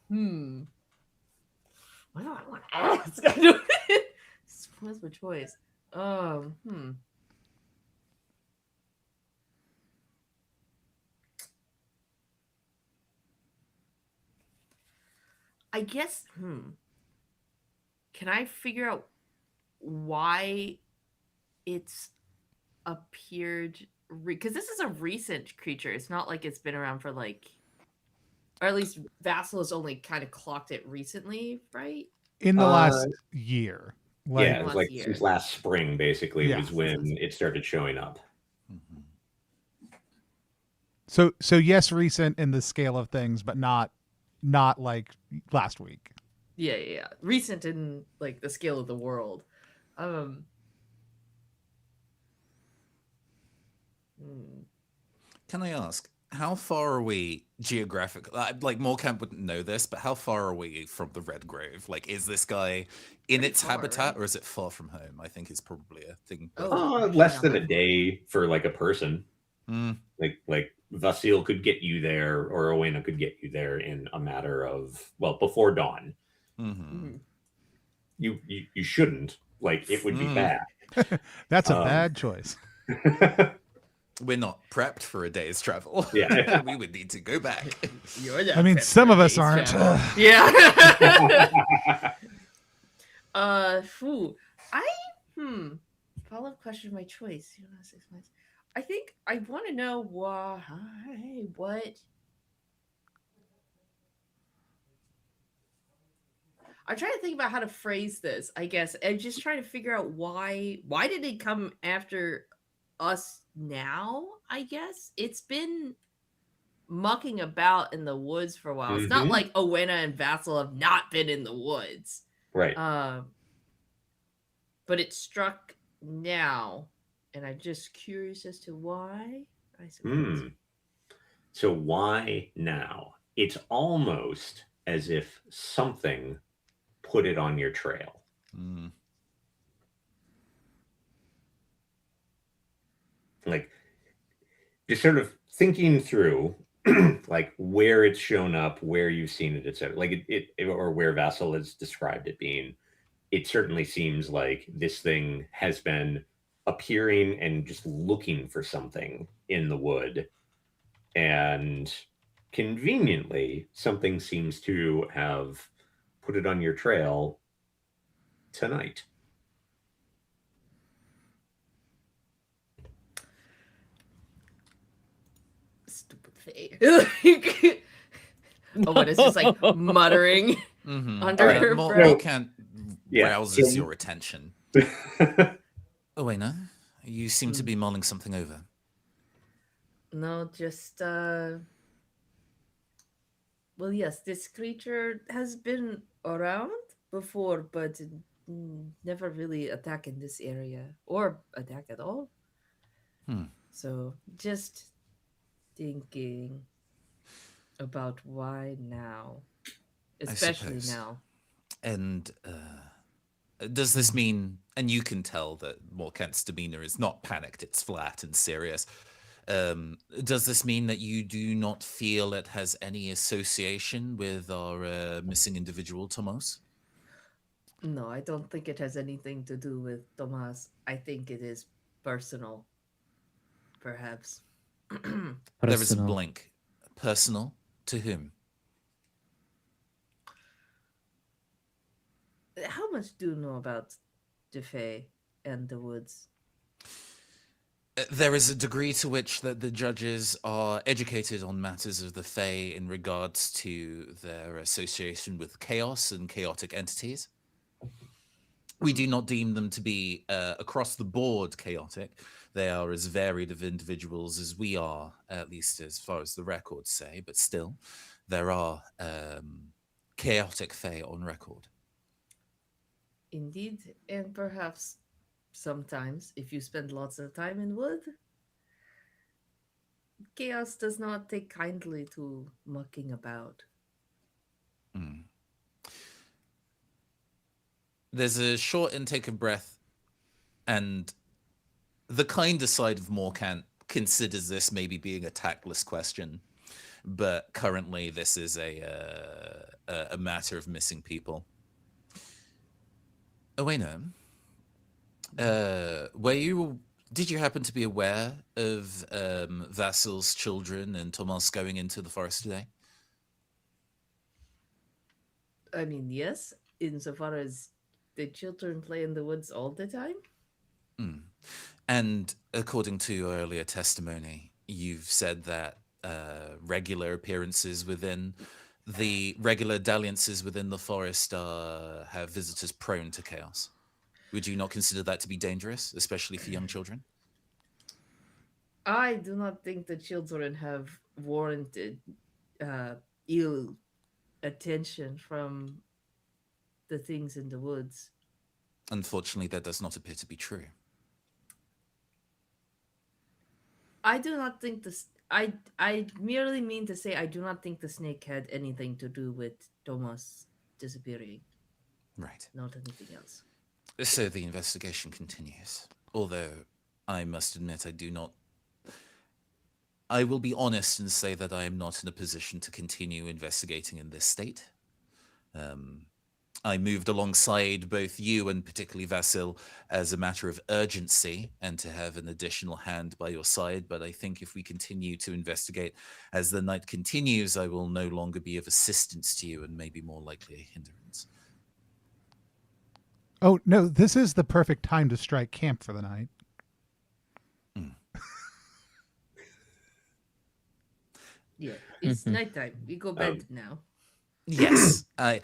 do I want to ask? What's my choice? I guess, can I figure out why it's appeared? Because this is a recent creature. It's not like it's been around for like, or at least Vassal has only kind of clocked it recently, right? In the Uh, last year. Like, Yeah, it was like Last since year. last spring, basically, Yeah. was when it started showing up. Mhm. So yes, recent in the scale of things, but not like last week. Yeah. Recent in like the scale of the world. Hmm. Can I ask, how far are we geographically? Like Morecamp wouldn't know this, but how far are we from the Red Grove? Like, is this guy in Pretty its far, habitat, right? or is it far from home? I think is probably a thing. Oh, actually Less not than that a far. day for like a person. Mm, Like Vasil could get you there, or Owena could get you there in a matter of, well, before dawn. mhm. You shouldn't. Like, it would be Mm. bad. That's a Um, bad choice. We're not prepped for a day's travel. Yeah. We would need to go back. You're not I mean, prepped some for of us day's aren't. travel. Yeah. I follow-up question of my choice. 6 months. I think I want to know why. What? I'm trying to think about how to phrase this. I guess I'm just trying to figure out why. Why did it come after us now? I guess it's been mucking about in the woods for a while. It's not Mhm. like Owena and Vassal have not been in the woods. Right. But it struck now, and I'm just curious as to why. I suppose. So why now? It's almost as if something put it on your trail. Mm. Like, just sort of thinking through like where it's shown up, where you've seen it, etc. Like it or where Vassal has described it being. It certainly seems like this thing has been appearing and just looking for something in the wood. And conveniently, something seems to have put it on your trail tonight. Stupid Faye. Owena's just like muttering Mhm. under Alright, her More breath. can't Yeah, rouses so- your attention. Owena, you seem to be mulling something over. No, just well, yes, this creature has been around before, but never really attack in this area or attack at all. Hmm. So just thinking about why now, especially suppose. now. And does this mean, and you can tell that Morkant's demeanor is not panicked, it's flat and serious. Does this mean that you do not feel it has any association with our missing individual, Tomos? No, I don't think it has anything to do with Tomas. I think it is personal, perhaps. There is a Personal. blink. Personal to whom? How much do you know about the Fae and the woods? There is a degree to which that the judges are educated on matters of the Fae in regards to their association with chaos and chaotic entities. We do not deem them to be across the board chaotic. They are as varied of individuals as we are, at least as far as the records say, but still, there are chaotic Fae on record. Indeed, and perhaps sometimes, if you spend lots of time in wood, chaos does not take kindly to mucking about. Mm. There's a short intake of breath, and the kinder side of Morkant considers this maybe being a tactless question, but currently this is a matter of missing people. Owena, did you happen to be aware of Vassal's children and Tomas going into the forest today? I mean, yes, insofar as the children play in the woods all the time? Mm. And according to your earlier testimony, you've said that regular appearances within the regular dalliances within the forest have visitors prone to chaos. Would you not consider that to be dangerous, especially for young children? I do not think the children have warranted ill attention from the things in the woods. Unfortunately, that does not appear to be true. I do not think this. I merely mean to say I do not think the snake had anything to do with Thomas disappearing. Right. Not anything else. So the investigation continues. Although I must admit, I will be honest and say that I am not in a position to continue investigating in this state. I moved alongside both you and particularly Vasil as a matter of urgency and to have an additional hand by your side. But I think if we continue to investigate as the night continues, I will no longer be of assistance to you and maybe more likely a hindrance. Oh, no, this is the perfect time to strike camp for the night. Yeah, it's nighttime. We go bed now. Yes, I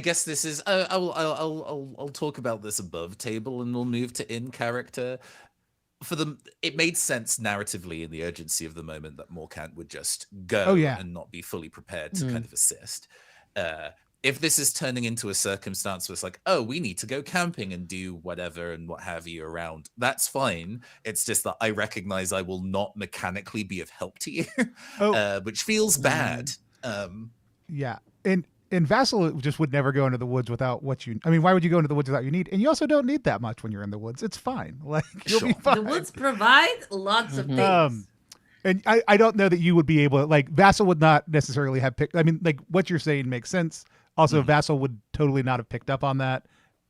guess this is. I'll talk about this above table, and we'll move to in character. For them, it made sense narratively in the urgency of the moment that Morkant would just go and not be fully prepared to kind of assist. If this is turning into a circumstance where it's like, oh, we need to go camping and do whatever and what have you around, that's fine. It's just that I recognize I will not mechanically be of help to you, which feels bad. Yeah. And Vassal just would never go into the woods without what you. I mean, why would you go into the woods without you need? And you also don't need that much when you're in the woods. It's fine. Like you'll be fine. The woods provide lots of things. And I don't know that you would be able to, like, Vassal would not necessarily have picked. I mean, like, what you're saying makes sense. Also, Vassal would totally not have picked up on that.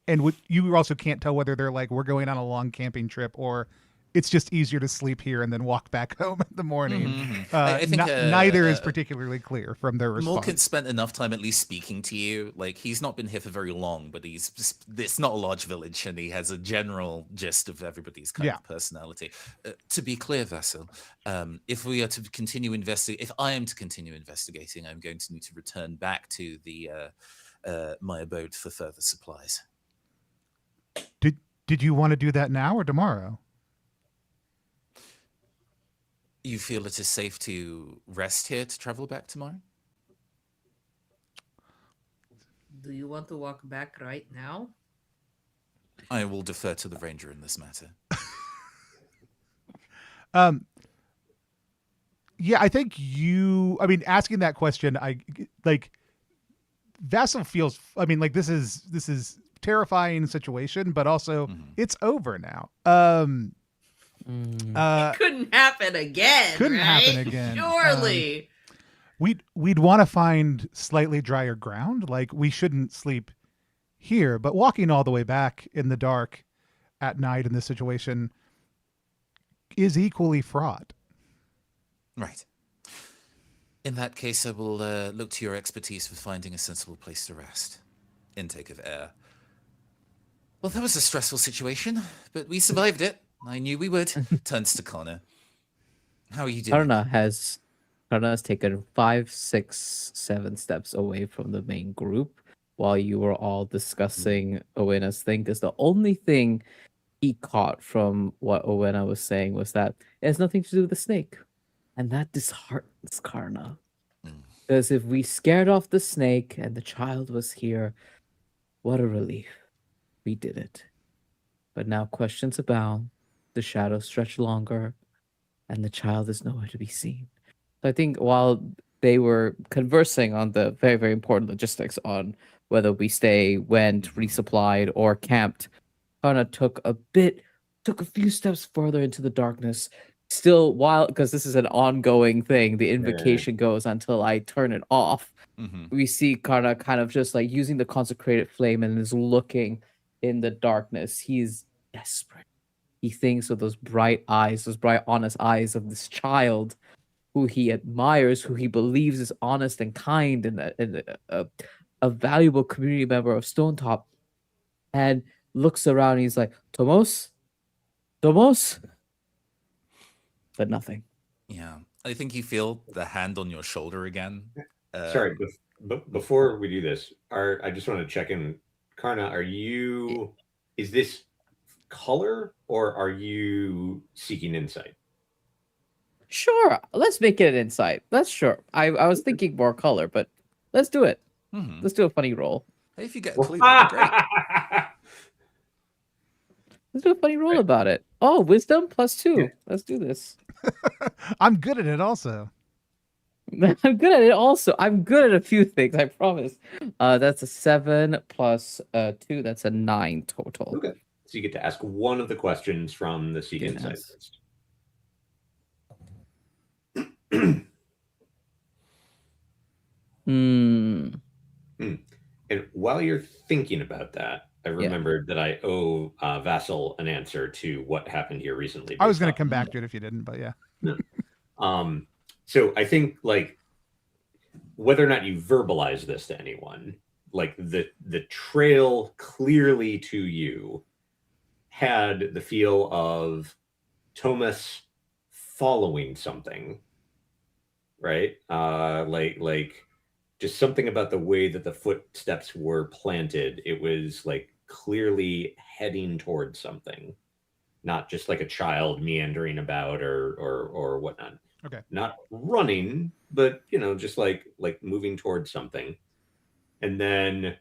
And you also can't tell whether they're like, we're going on a long camping trip or it's just easier to sleep here and then walk back home in the morning. I think neither is particularly clear from their response. Morkant spent enough time at least speaking to you. Like, he's not been here for very long, but it's not a large village and he has a general gist of everybody's kind of personality. To be clear, Vassal, if we are to continue investigating, if I am to continue investigating, I'm going to need to return back to the my abode for further supplies. Did you want to do that now or tomorrow? You feel it is safe to rest here to travel back tomorrow? Do you want to walk back right now? I will defer to the ranger in this matter. Yeah, I think asking that question, Vassal feels, this is terrifying situation, but also it's over now. It couldn't happen again. Happen again. Surely. We'd want to find slightly drier ground. Like, we shouldn't sleep here, but walking all the way back in the dark at night in this situation is equally fraught. Right. In that case, I will look to your expertise for finding a sensible place to rest. Intake of air. Well, that was a stressful situation, but we survived it. I knew we would. Turns to Connor. How are you doing? Karna has taken 5, 6, 7 steps away from the main group while you were all discussing Owena's thing, because the only thing he caught from what Owena was saying was that it has nothing to do with the snake. And that disheartens Karna. Because if we scared off the snake and the child was here, what a relief. We did it. But now questions abound. The shadows stretch longer, and the child is nowhere to be seen. So I think while they were conversing on the very, very important logistics on whether we went, resupplied, or camped, Kana took a few steps further into the darkness. Still, because this is an ongoing thing, the invocation goes until I turn it off. We see Kana kind of just like using the consecrated flame and is looking in the darkness. He's desperate. He thinks of those bright eyes, those bright, honest eyes of this child who he admires, who he believes is honest and kind and a valuable community member of Stonetop. and looks around. And he's like, Tomos, Tomos, but nothing. Yeah. I think you feel the hand on your shoulder again. Sorry, but before we do this, I just want to check in. Karna, is this color or are you seeking insight? Sure, let's make it an insight. That's sure. I was thinking more color, but let's do it. Mhm. Let's do a funny roll. Hey, if you get a clue, that'd be great. Let's do a funny roll about it. Oh, wisdom +2. Yeah. Let's do this. I'm good at it also. I'm good at it also. I'm good at a few things, I promise. That's a 7 plus 2. That's a 9 total. Okay. So you get to ask one of the questions from the Seek Goodness. Insight list. Hmm. And while you're thinking about that, I remembered that I owe Vassal an answer to what happened here recently. I was going to come back to it if you didn't, but yeah. So I think like whether or not you verbalize this to anyone, like the trail clearly to you had the feel of Thomas following something, right? Like just something about the way that the footsteps were planted. It was like clearly heading towards something, not just like a child meandering about or whatnot. Okay. Not running, but just like moving towards something. And then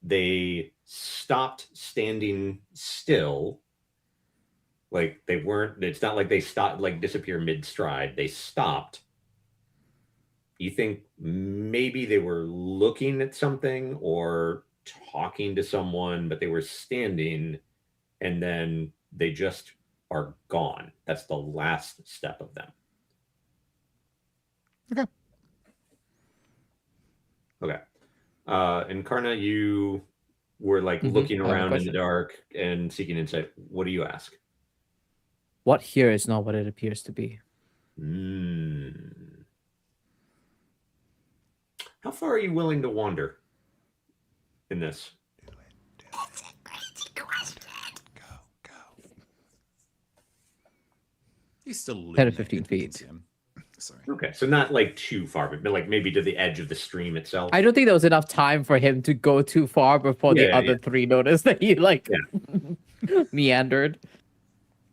they stopped standing still. Like it's not like they stopped, like disappear mid-stride. They stopped. You think maybe they were looking at something or talking to someone, but they were standing and then they just are gone. That's the last step of them. Okay. And Karna, you were like looking around in the dark and seeking insight. What do you ask? What here is not what it appears to be. How far are you willing to wander in this? That's a crazy question. Go. He's still 10 to illuminated, 15 we can feet. see him. Sorry. Okay, so not like too far, but like maybe to the edge of the stream itself. I don't think there was enough time for him to go too far before the other three noticed that he meandered.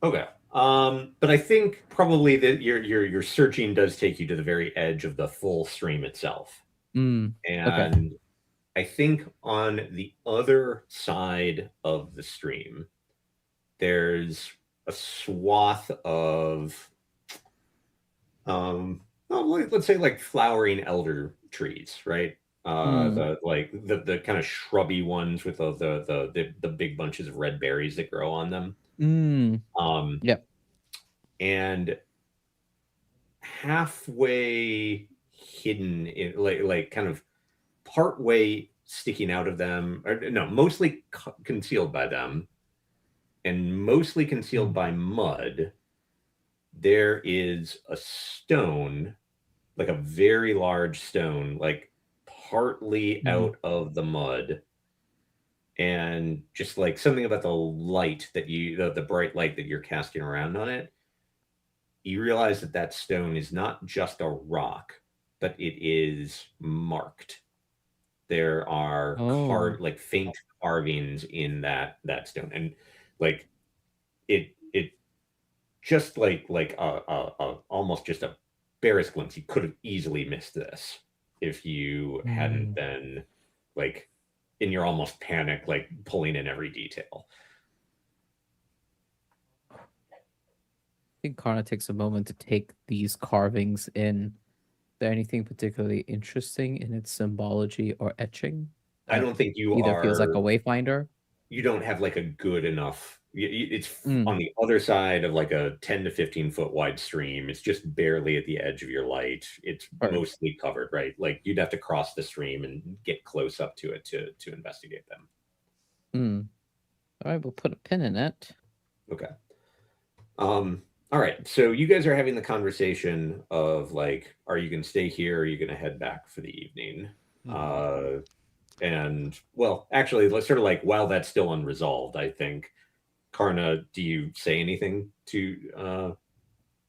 Okay. But I think probably that your searching does take you to the very edge of the full stream itself. And I think on the other side of the stream, there's a swath of let's say like flowering elder trees, right? The kind of shrubby ones with the big bunches of red berries that grow on them. And halfway hidden in like kind of partway sticking out of them, or no, mostly concealed by them and mostly concealed by mud, there is a stone, like a very large stone, like partly out of the mud. And just like something about the light that the bright light that you're casting around on it, you realize that stone is not just a rock, but it is marked. There are like faint carvings in that stone, and like it just like almost just a barest glimpse. You could have easily missed this if you hadn't been like in your almost panic, like pulling in every detail. I think Karna takes a moment to take these carvings in. Is there anything particularly interesting in its symbology or etching? I don't think you either feels like a wayfinder. You don't have like a good enough. It's on the other side of like a 10 to 15 foot wide stream. It's just barely at the edge of your light. It's mostly covered, right? Like you'd have to cross the stream and get close up to it to investigate them. All right, we'll put a pin in it. Okay. All right. So you guys are having the conversation of like, are you going to stay here? Or are you going to head back for the evening? And well, actually, let's sort of like while that's still unresolved, I think, Karna, do you say anything to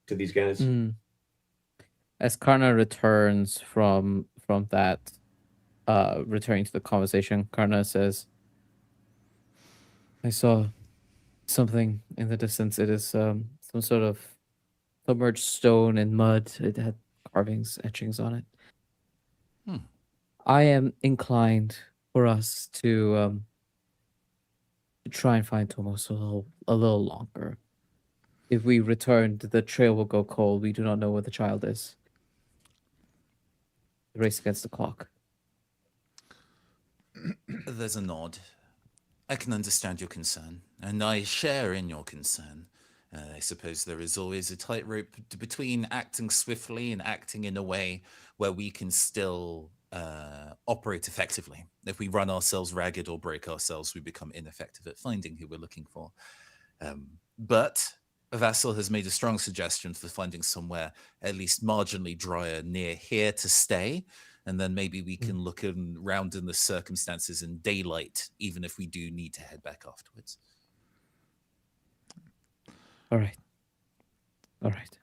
these guys? Mm. As Karna returns from that, returning to the conversation, Karna says, "I saw something in the distance. It is some sort of submerged stone and mud. It had carvings, etchings on it. Hmm. I am inclined for us to try and find Tomos a little longer. If we return, the trail will go cold. We do not know where the child is. The race against the clock." There's a nod. I can understand your concern, and I share in your concern. I suppose there is always a tightrope between acting swiftly and acting in a way where we can still operate effectively. If we run ourselves ragged or break ourselves, we become ineffective at finding who we're looking for. But Vassal has made a strong suggestion for finding somewhere at least marginally drier near here to stay. And then maybe we can look around in the circumstances in daylight, even if we do need to head back afterwards. All right. All right.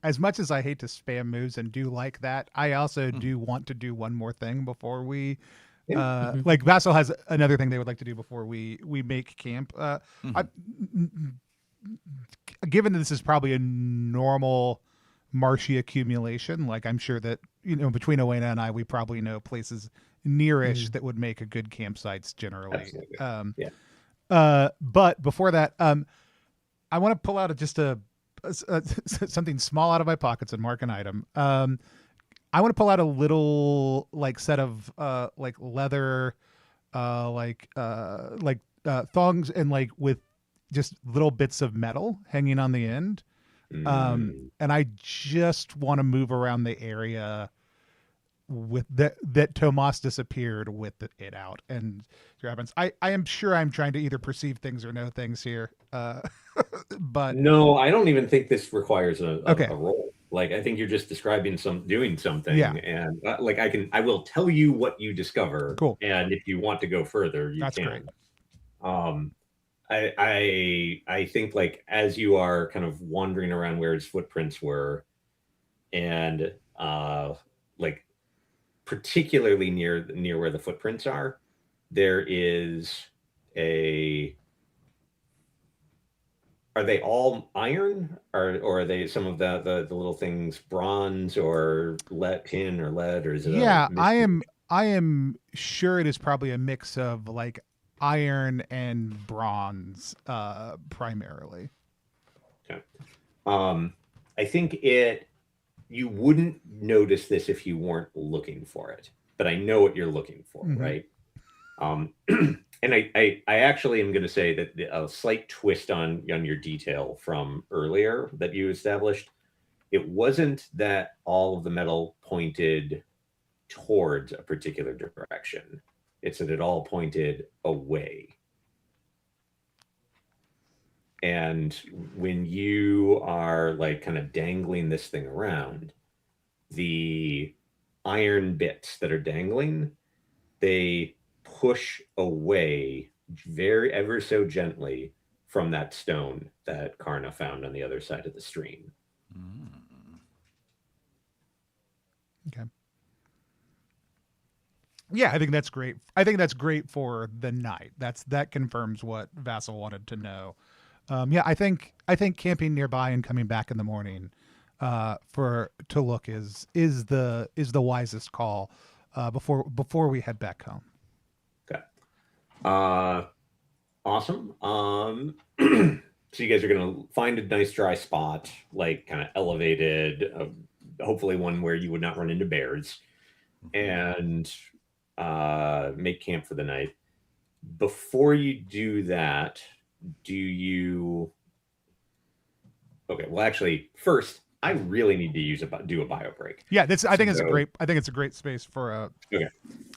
As much as I hate to spam moves and do like that, I also do want to do one more thing before we like Vassal has another thing they would like to do before we make camp. Given that this is probably a normal marshy accumulation, like I'm sure that between Owena and I, we probably know places nearish that would make a good campsites generally. Absolutely. But before that, I want to pull out just something small out of my pockets and mark an item. I want to pull out a little like set of like leather, thongs and like with just little bits of metal hanging on the end. And I just want to move around the area with that Tomas disappeared with it out and happens. I am sure I'm trying to either perceive things or know things here. But no, I don't even think this requires a Okay. roll. Like I think you're just describing doing something, Yeah. and like I will tell you what you discover. Cool. And if you want to go further, you That's can. great. I think like as you are kind of wandering around where his footprints were, and like particularly near where the footprints are, there is a. Are they all iron, or are they some of the little things bronze or tin or lead, or is it? Yeah, I am sure it is probably a mix of like iron and bronze, primarily. Okay. I think you wouldn't notice this if you weren't looking for it, but I know what you're looking for, right? And I actually am going to say that a slight twist on your detail from earlier that you established, it wasn't that all of the metal pointed towards a particular direction. It's that it all pointed away. And when you are like kind of dangling this thing around, the iron bits that are dangling, they push away ever so gently from that stone that Karna found on the other side of the stream. Okay. Yeah, I think that's great. I think that's great for the night. That confirms what Vassal wanted to know. Yeah, I think camping nearby and coming back in the morning to look is the wisest call before we head back home. Okay. Awesome. So you guys are going to find a nice dry spot, like kind of elevated, hopefully one where you would not run into bears, and make camp for the night. Before you do that, okay, well actually first I really need to do a bio break. Yeah, I think it's a great space for okay.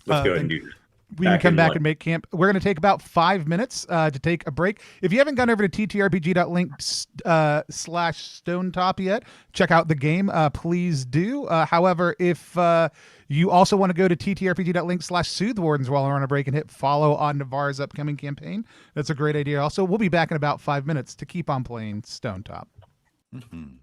Let's go ahead and do we can come in back what? and make camp. We're going to take about 5 minutes to take a break. If you haven't gone over to ttrpg.link slash Stonetop yet, check out the game. Please do. However, if you also want to go to ttrpg.link slash Soothwardens while we're on a break and hit follow on Navarre's upcoming campaign, that's a great idea. Also, we'll be back in about 5 minutes to keep on playing Stonetop. Mhm.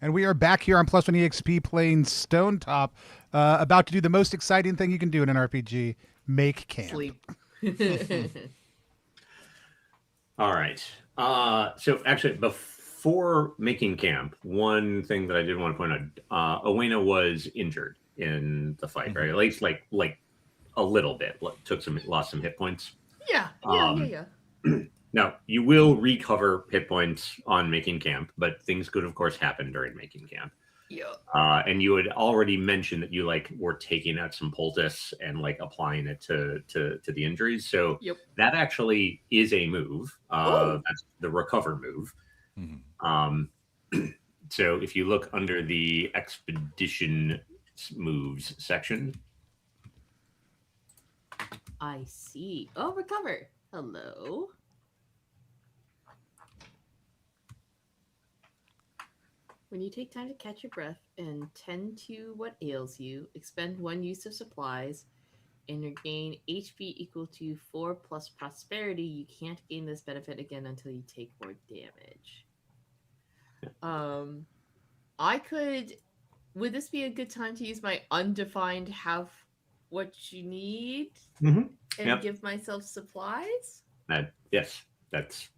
And we are back here on Plus One EXP playing Stonetop, about to do the most exciting thing you can do in an RPG: make camp. Sleep. All right. So actually, before making camp, one thing that I did want to point out, Owena was injured in the fight, right? At least like a little bit. Lost some hit points. Yeah. Now, you will recover hit points on making camp, but things could, of course, happen during making camp. Yeah. And you had already mentioned that you were taking out some poultice and applying it to the injuries. So that actually is a move. That's the recover move. So if you look under the expedition moves section, I see. Oh, recover. Hello. When you take time to catch your breath and tend to what ails you, expend 1 use of supplies, and you gain HP equal to 4 plus prosperity, you can't gain this benefit again until you take more damage. Would this be a good time to use my undefined have what you need and give myself supplies? Yes, that's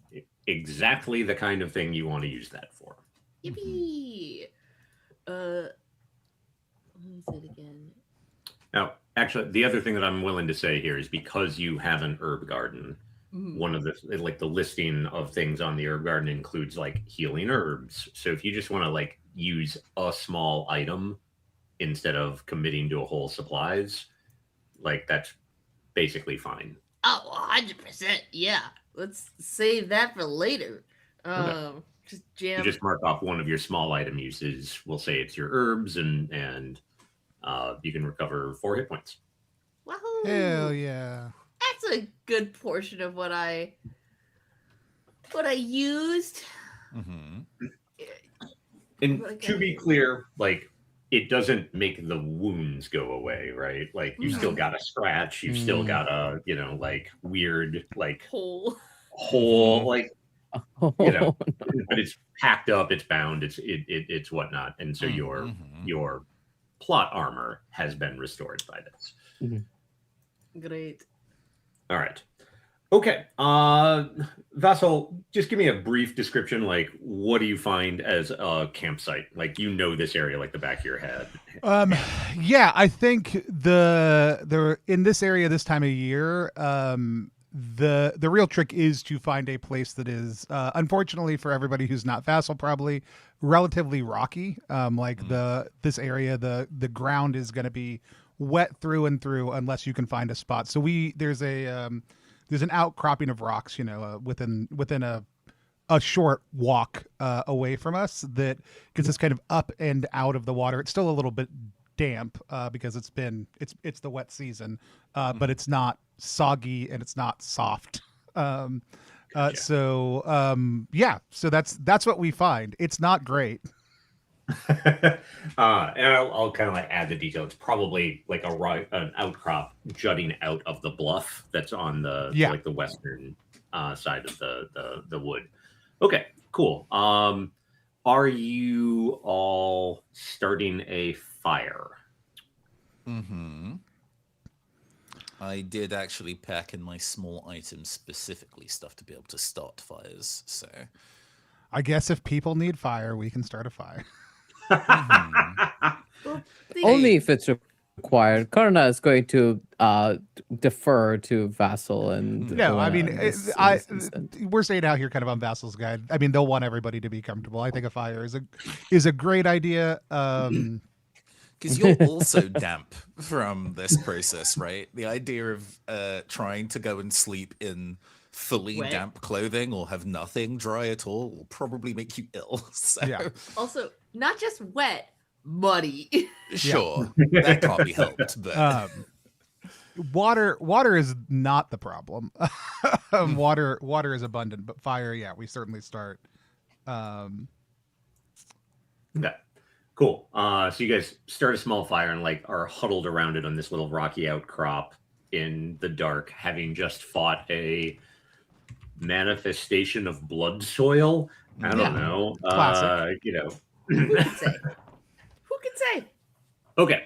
exactly the kind of thing you want to use that for. Yippee! What is it again? Now, actually, the other thing that I'm willing to say here is because you have an herb garden, one of the listing of things on the herb garden includes healing herbs. So if you just want to use a small item instead of committing to a whole supplies, that's basically fine. Oh, 100%. Yeah. Let's save that for later. Okay. Just jam. You just mark off one of your small item uses. We'll say it's your herbs, and you can recover 4 hit points. Wahoo! Hell yeah! That's a good portion of what I used. And to be clear, it doesn't make the wounds go away, right? You still got a scratch, you still got a weird hole, but it's packed up, it's bound, it's whatnot, and so your plot armor has been restored by this. Great. All right. Okay. Vassal, just give me a brief description. What do you find as a campsite? This area like the back of your head. Yeah, I think the in this area this time of year, the real trick is to find a place that is, unfortunately for everybody who's not Vassal, probably relatively rocky. This area, the ground is going to be wet through and through unless you can find a spot. So there's an outcropping of rocks, within a short walk away from us that gets us kind of up and out of the water. It's still a little bit damp because it's the wet season, but it's not soggy and it's not soft. Gotcha. So that's what we find. It's not great. And I'll kind of add the detail. It's probably an outcrop jutting out of the bluff that's on the the western side of the wood. Okay, cool. Are you all starting a fire? I did actually pack in my small items, specifically stuff to be able to start fires. So I guess if people need fire, we can start a fire. Only if it's required. Karna is going to defer to Vassal and no. I mean, we're staying out here kind of on Vassal's guide. I mean, they'll want everybody to be comfortable. I think a fire is a great idea. Because you're also damp from this process, right? The idea of trying to go and sleep in fully damp clothing or have nothing dry at all will probably make you ill. So. Yeah. Also, not just wet, muddy. Sure, that can't be helped. But water is not the problem. Water is abundant, but fire, yeah, we certainly start. Okay. Cool. So you guys start a small fire and are huddled around it on this little rocky outcrop in the dark, having just fought a manifestation of blood soil. I don't know. Classic. Who can say? Who can say? Okay.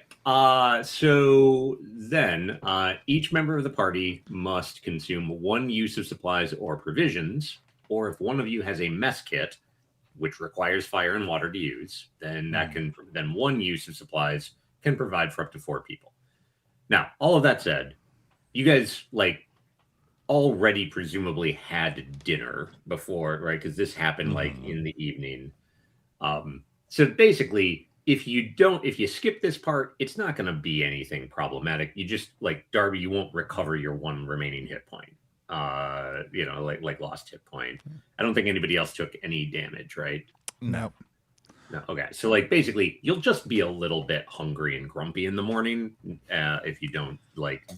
So then each member of the party must consume 1 use of supplies or provisions, or if one of you has a mess kit, which requires fire and water to use, then then 1 use of supplies can provide for up to 4 people. Now, all of that said, you guys like already presumably had dinner before, right? Because this happened like in the evening. So basically, if you skip this part, it's not going to be anything problematic. You just like Darby, you won't recover your 1 remaining hit point. Like lost hit point. I don't think anybody else took any damage, right? No. No. Okay. So like basically, you'll just be a little bit hungry and grumpy in the morning if you don't like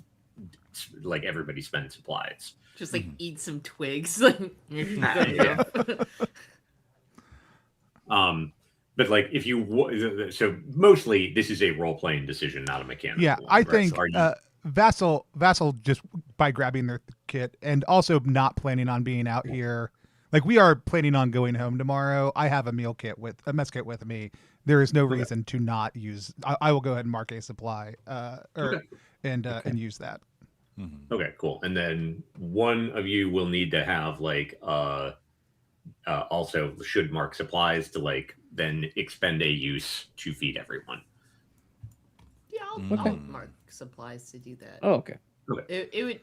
everybody spend supplies. Just like eat some twigs. Like, Yeah. But like if you so mostly this is a role playing decision, not a mechanical. Yeah, one, I right? think So are you- Vassal just by grabbing their kit and also not planning on being out here. Like we are planning on going home tomorrow. I have a mess kit with me. There is no reason to not use. I will go ahead and mark a supply and use that. Okay, cool. And then one of you will need to have like also should mark supplies to like then expend a use to feed everyone. yeah, I'll mark supplies to do that. Oh, okay. It would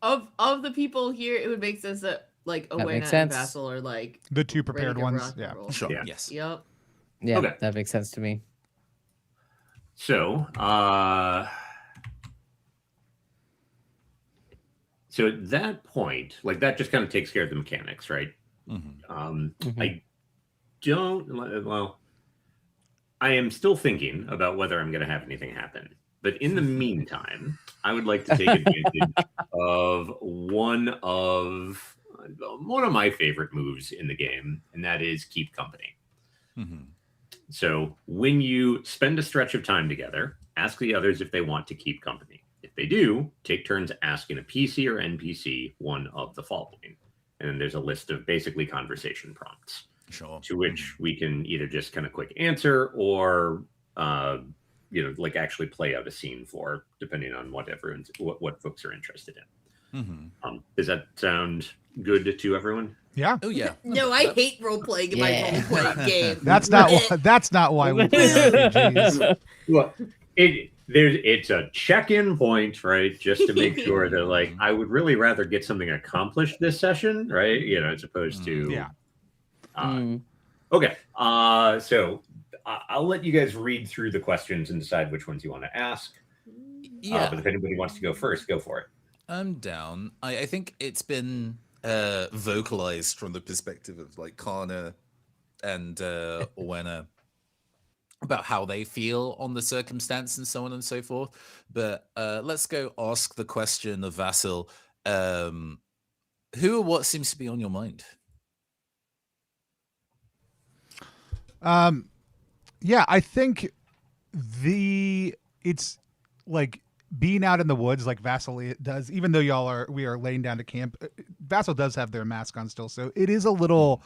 of the people here, it would make sense that like That makes Owena sense. and Vassal are like The 2 ready prepared to ones. rock and Yeah. roll. Sure. Yeah. Yes. Yep. Yeah, Okay. that makes sense to me. So so at that point, like that just kind of takes care of the mechanics, right? I don't. Well, I am still thinking about whether I'm going to have anything happen. But in the meantime, I would like to take advantage of one of my favorite moves in the game, and that is keep company. So when you spend a stretch of time together, ask the others if they want to keep company. If they do, take turns asking a PC or NPC one of the following. And then there's a list of basically conversation prompts. Sure. To which we can either just kind of quick answer or like actually play out a scene for, depending on what folks are interested in. Does that sound good to everyone? Yeah. Oh yeah. No, I hate role playing in my role playing game. That's not why we play RPGs. Well, it's a check-in point, right? Just to make sure that like I would really rather get something accomplished this session, right? As opposed to Yeah. Okay. So I'll let you guys read through the questions and decide which ones you want to ask. Yeah. But if anybody wants to go first, go for it. I'm down. I think it's been vocalized from the perspective of like Kana and Owena about how they feel on the circumstance and so on and so forth. But let's go ask the question of Vassal. Who or what seems to be on your mind? Yeah, I think it's like being out in the woods like Vassal does, even though we are laying down to camp. Vassal does have their mask on still, so it is a little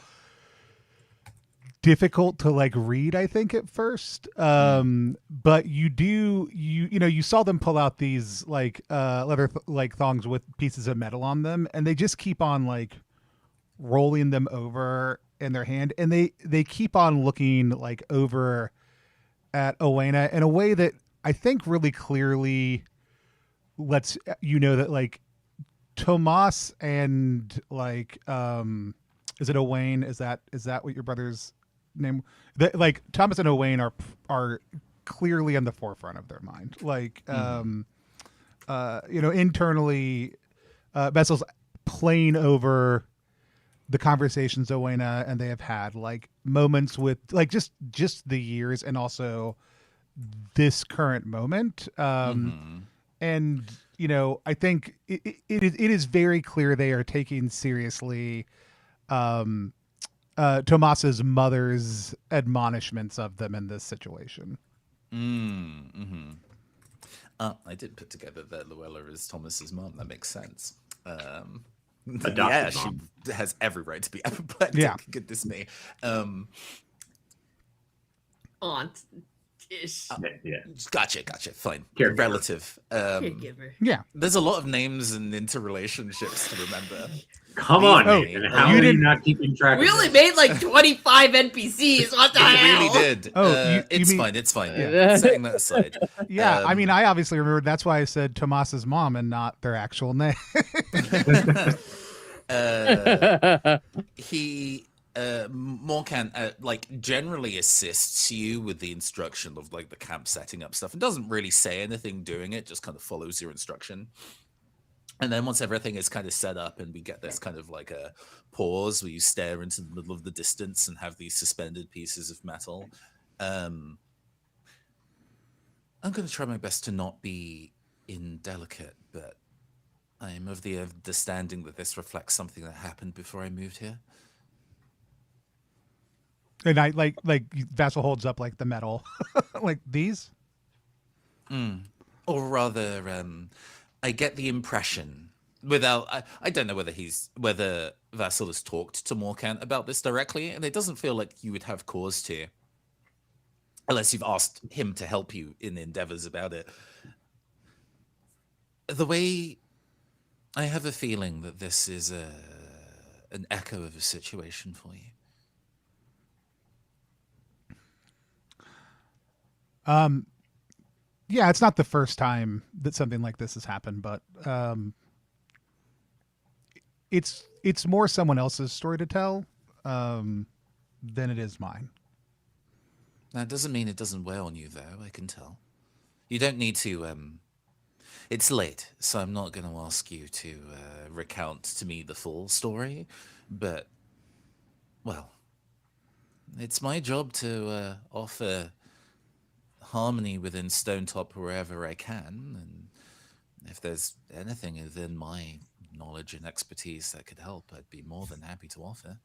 difficult to like read, I think, at first. But you saw them pull out these like leather like thongs with pieces of metal on them, and they just keep on like rolling them over in their hand, and they keep on looking like over at Owena in a way that I think really clearly lets you know that like Tomas and like is it Owain? Is that what your brother's name? That like Thomas and Owain are clearly on the forefront of their mind. Like internally, Vessel's playing over the conversations Owena and they have had, like moments with like just the years and also this current moment. And I think it is very clear they are taking seriously Tomas's mother's admonishments of them in this situation. I did put together that Luella is Thomas's mom. That makes sense. Adopted she mom. has every right to be apoplectic. Yeah. Goodness me. Aunt ish. Yeah. Gotcha. Fine. Caregiver. Relative. Caregiver. Yeah. There's a lot of names and interrelationships to remember. Come Believe on, me, Nathan. a How lot- You are you didn't- not keeping track We of only this? made like 25 NPCs. What the We hell? really did. Oh, you It's mean- fine. It's fine. Yeah. Setting that aside. Yeah, I mean, Um, I obviously remembered. That's why I said Tomas's mom and not their actual name. He Morkan like generally assists you with the instruction of like the camp setting up stuff and doesn't really say anything doing it, just kind of follows your instruction. And then once everything is kind of set up and we get this kind of like a pause where you stare into the middle of the distance and have these suspended pieces of metal, I'm going to try my best to not be indelicate, but I'm of the understanding that this reflects something that happened before I moved here. And I like Vassal holds up like the metal, like these. Or rather, I get the impression, without I don't know whether Vassal has talked to Morkan about this directly, and it doesn't feel like you would have cause to, unless you've asked him to help you in endeavors about it. The way I have a feeling that this is an echo of a situation for you. Yeah, it's not the first time that something like this has happened, but it's more someone else's story to tell than it is mine. That doesn't mean it doesn't weigh on you, though. I can tell. You don't need to. It's late, so I'm not going to ask you to recount to me the full story. But, well, it's my job to offer harmony within Stonetop wherever I can, and if there's anything within my knowledge and expertise that could help, I'd be more than happy to offer.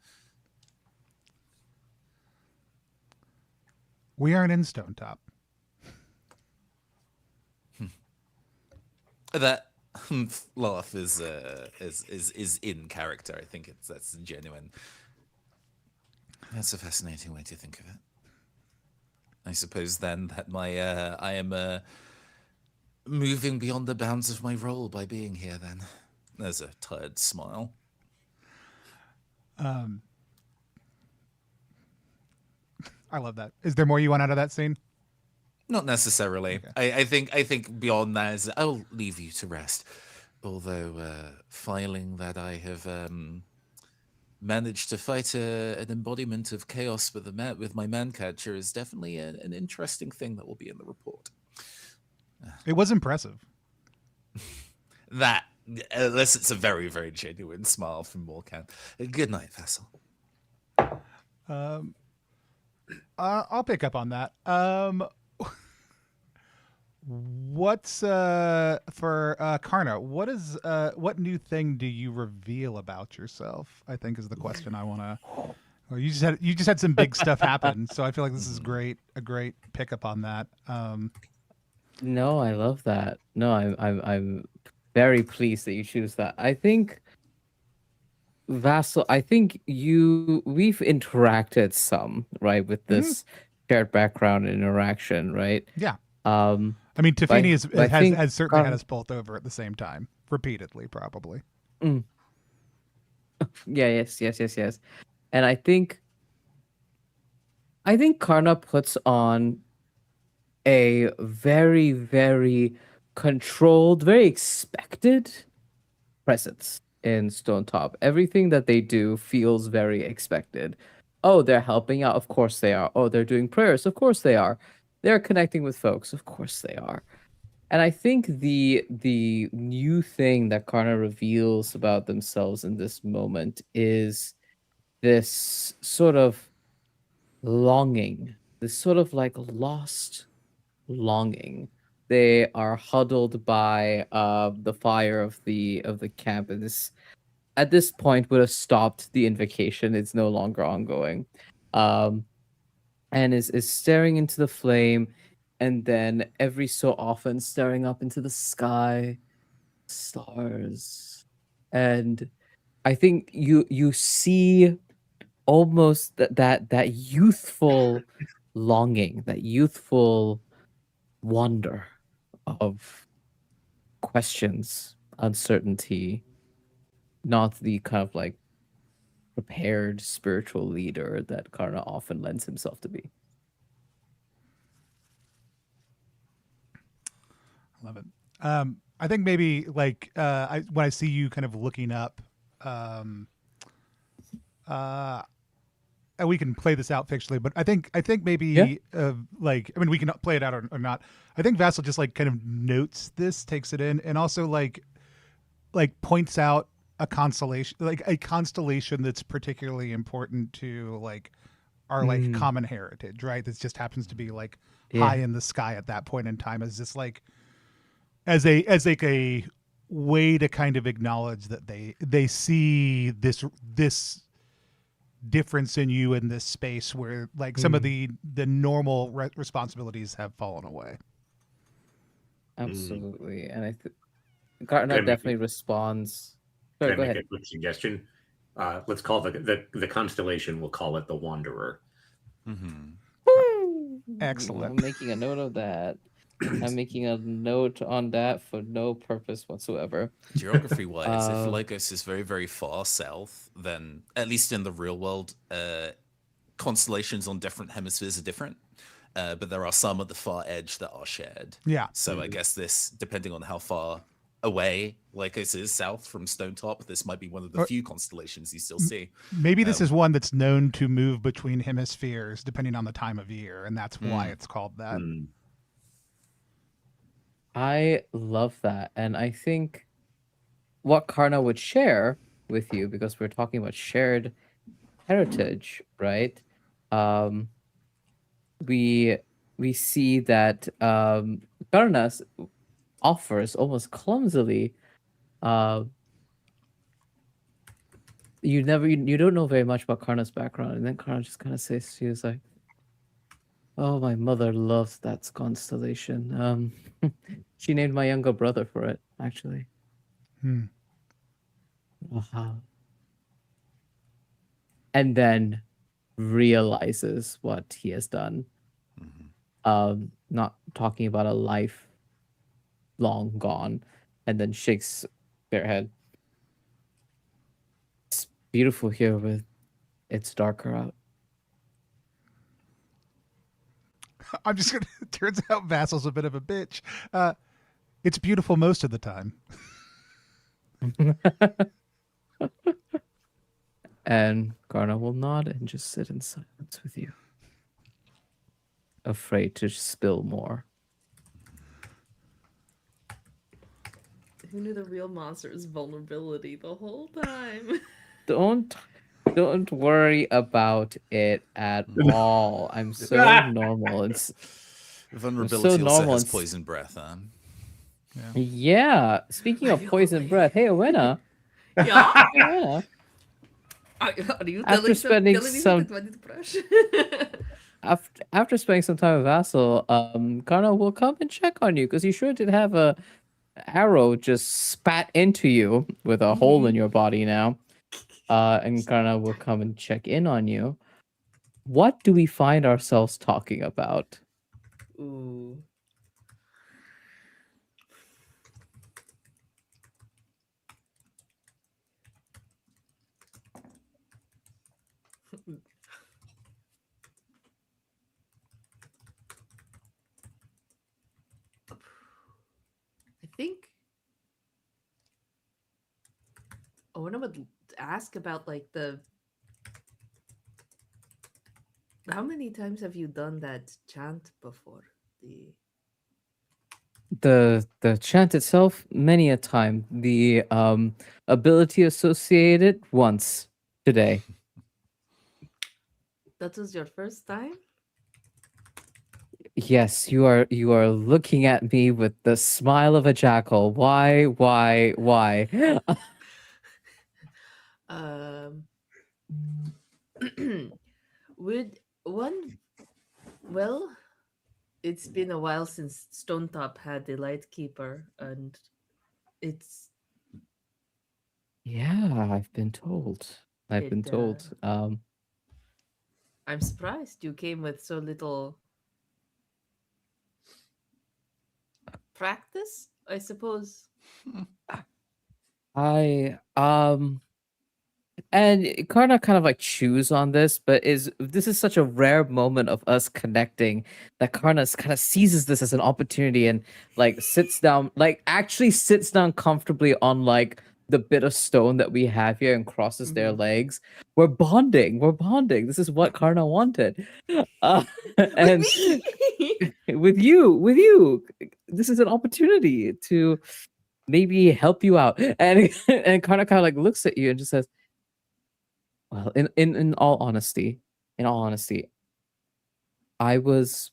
We aren't in Stonetop. That laugh is in character. I think that's genuine. That's a fascinating way to think of it. I suppose then that I am moving beyond the bounds of my role by being here. Then there's a tired smile. I love that. Is there more you want out of that scene? Not necessarily. Okay. I think beyond that is I'll leave you to rest. Although filing that I have managed to fight an embodiment of chaos with my man catcher is definitely an interesting thing that will be in the report. It was impressive. That, unless it's a very, very genuine smile from Morkan. Good night, Vassal. I'll pick up on that. What's for Karna? What new thing do you reveal about yourself? I think is the question I want to. Well, you just had some big stuff happen, so I feel like this is great. A great pickup on that. No, I love that. No, I'm very pleased that you choose that. I think Vassal, I think we've interacted some, right, with this shared background and interaction, right? Yeah. Um I mean, Tafini has certainly had Karna- us both over at the same time, repeatedly, probably. yeah, yes. And I think Karna puts on a very, very controlled, very expected presence in Stonetop. Everything that they do feels very expected. Oh, they're helping out. Of course they are. Oh, they're doing prayers. Of course they are. They're connecting with folks. Of course they are. And I think the new thing that Karna reveals about themselves in this moment is this sort of longing, this sort of like lost longing. They are huddled by the fire of the camp, and this at this point would have stopped the invocation. It's no longer ongoing, and is staring into the flame, and then every so often staring up into the sky, stars, and I think you see almost that youthful longing, that youthful wonder of questions, uncertainty, not the kind of like prepared spiritual leader that Karna often lends himself to be. Love it. I think maybe like when I see you kind of looking up, uh, and we can play this out fictionally, but I think maybe Yeah. like I mean we can play it out or not. I think Vassal just like kind of notes this, takes it in, and also like points out a constellation that's particularly important to like our like common heritage, right? This just happens to be like high Yeah. in the sky at that point in time as this like as like a way to kind of acknowledge that they see this difference in you in this space where like some of the normal responsibilities have fallen away. Absolutely. And I think Can I Karna make definitely responds. Can Sorry, I go make ahead. a quick suggestion? Let's call the constellation. We'll call it the Wanderer. Excellent. I'm making a note of that. I'm making a note on that for no purpose whatsoever. Geography wise, if Uh, Lagos is very, very far south, then at least in the real world, constellations on different hemispheres are different. But there are some at the far edge that are shared. Yeah. So I guess this, depending on how far away Lagos is south from Stonetop, this might be one of the Or- few constellations you still see. Maybe this is one that's known to move between hemispheres depending on the time of year, and that's why it's called that. I love that. And I think what Karna would share with you, because we're talking about shared heritage, right? Um, we see that Karna offers almost clumsily. You don't know very much about Karna's background, and then Karna just kind of says to you, "Is like, oh, my mother loves that constellation. She named my younger brother for it, actually." Uh-huh. And then realizes what he has done. Not talking about a life long gone, and then shakes their head. It's beautiful here, but it's darker out. I'm just gonna. Turns out Vassal's a bit of a bitch. It's beautiful most of the time. And Karna will nod and just sit in silence with you, afraid to spill more. Who knew the real monster is vulnerability the whole time? Don't worry about it at all. I'm so normal. It's Vulnerability also normal has and poison breath, yeah. Speaking of poison breath, hey Owena, Yeah? hey Owena. Are you After spending telling me some- something I need to brush? After spending some time with Vassal, Karna will come and check on you because you sure did have a arrow just spat into you with a hole in your body now. And Karna will come and check in on you. What do we find ourselves talking about? Ooh. I think Owen would ask about like how many times have you done that chant before? The chant itself, many a time. The ability associated once today. That was your first time? Yes, you are looking at me with the smile of a jackal. Why? Um would one well it's been a while since Stonetop had the Lightkeeper, and it's Yeah, I've been told. I've It, been told. I'm surprised you came with so little practice, I suppose. I and Karna kind of like chews on this, but this is such a rare moment of us connecting that Karna kind of seizes this as an opportunity and like sits down, like actually sits down comfortably on like the bit of stone that we have here and crosses their legs. We're bonding. We're bonding. This is what Karna wanted. And With me! with you, this is an opportunity to maybe help you out. And and Karna kind of like looks at you and just says, well, in all honesty, I was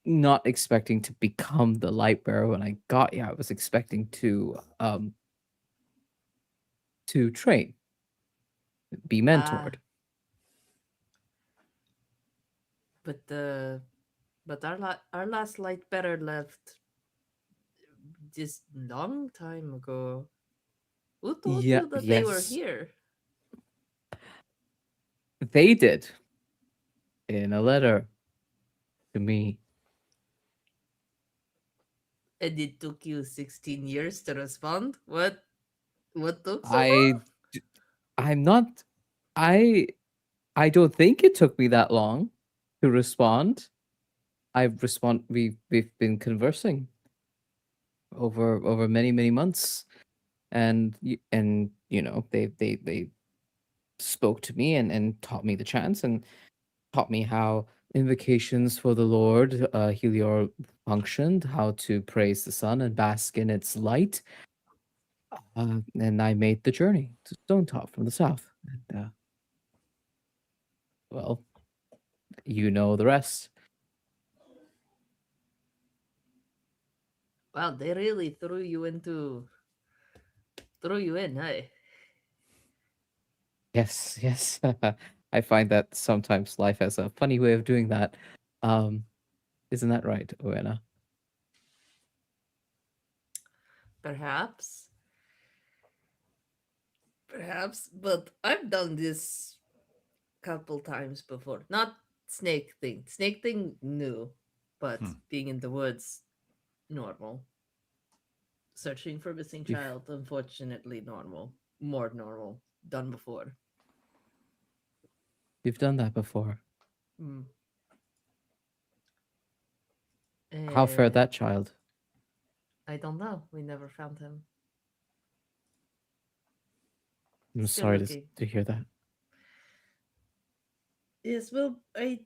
not expecting to become the light bearer when I got here. I was expecting to train, be mentored. But our last light bearer left just long time ago. Who told Yeah, you that they were yes, here? they did in a letter to me. And it took you 16 years to respond? What took so I long? d- I'm not I I don't think it took me that long to respond. We've been conversing over many months, and you know they spoke to me and taught me the chants and taught me how invocations for the Lord Helior functioned, how to praise the sun and bask in its light. And I made the journey to Stonetop from the south. And, well, you know the rest. Wow, they really threw you in, hey? Yes, yes. I find that sometimes life has a funny way of doing that. Isn't that right, Oena? Perhaps. Perhaps, but I've done this couple times before. Not snake thing. Snake thing new, but being in the woods normal. Searching for missing You've child, unfortunately normal. More normal. Done before. you've done that before. Hmm. How fared And that child? I don't know. We never found him. I'm Still sorry looking. to hear that. Yes, well, I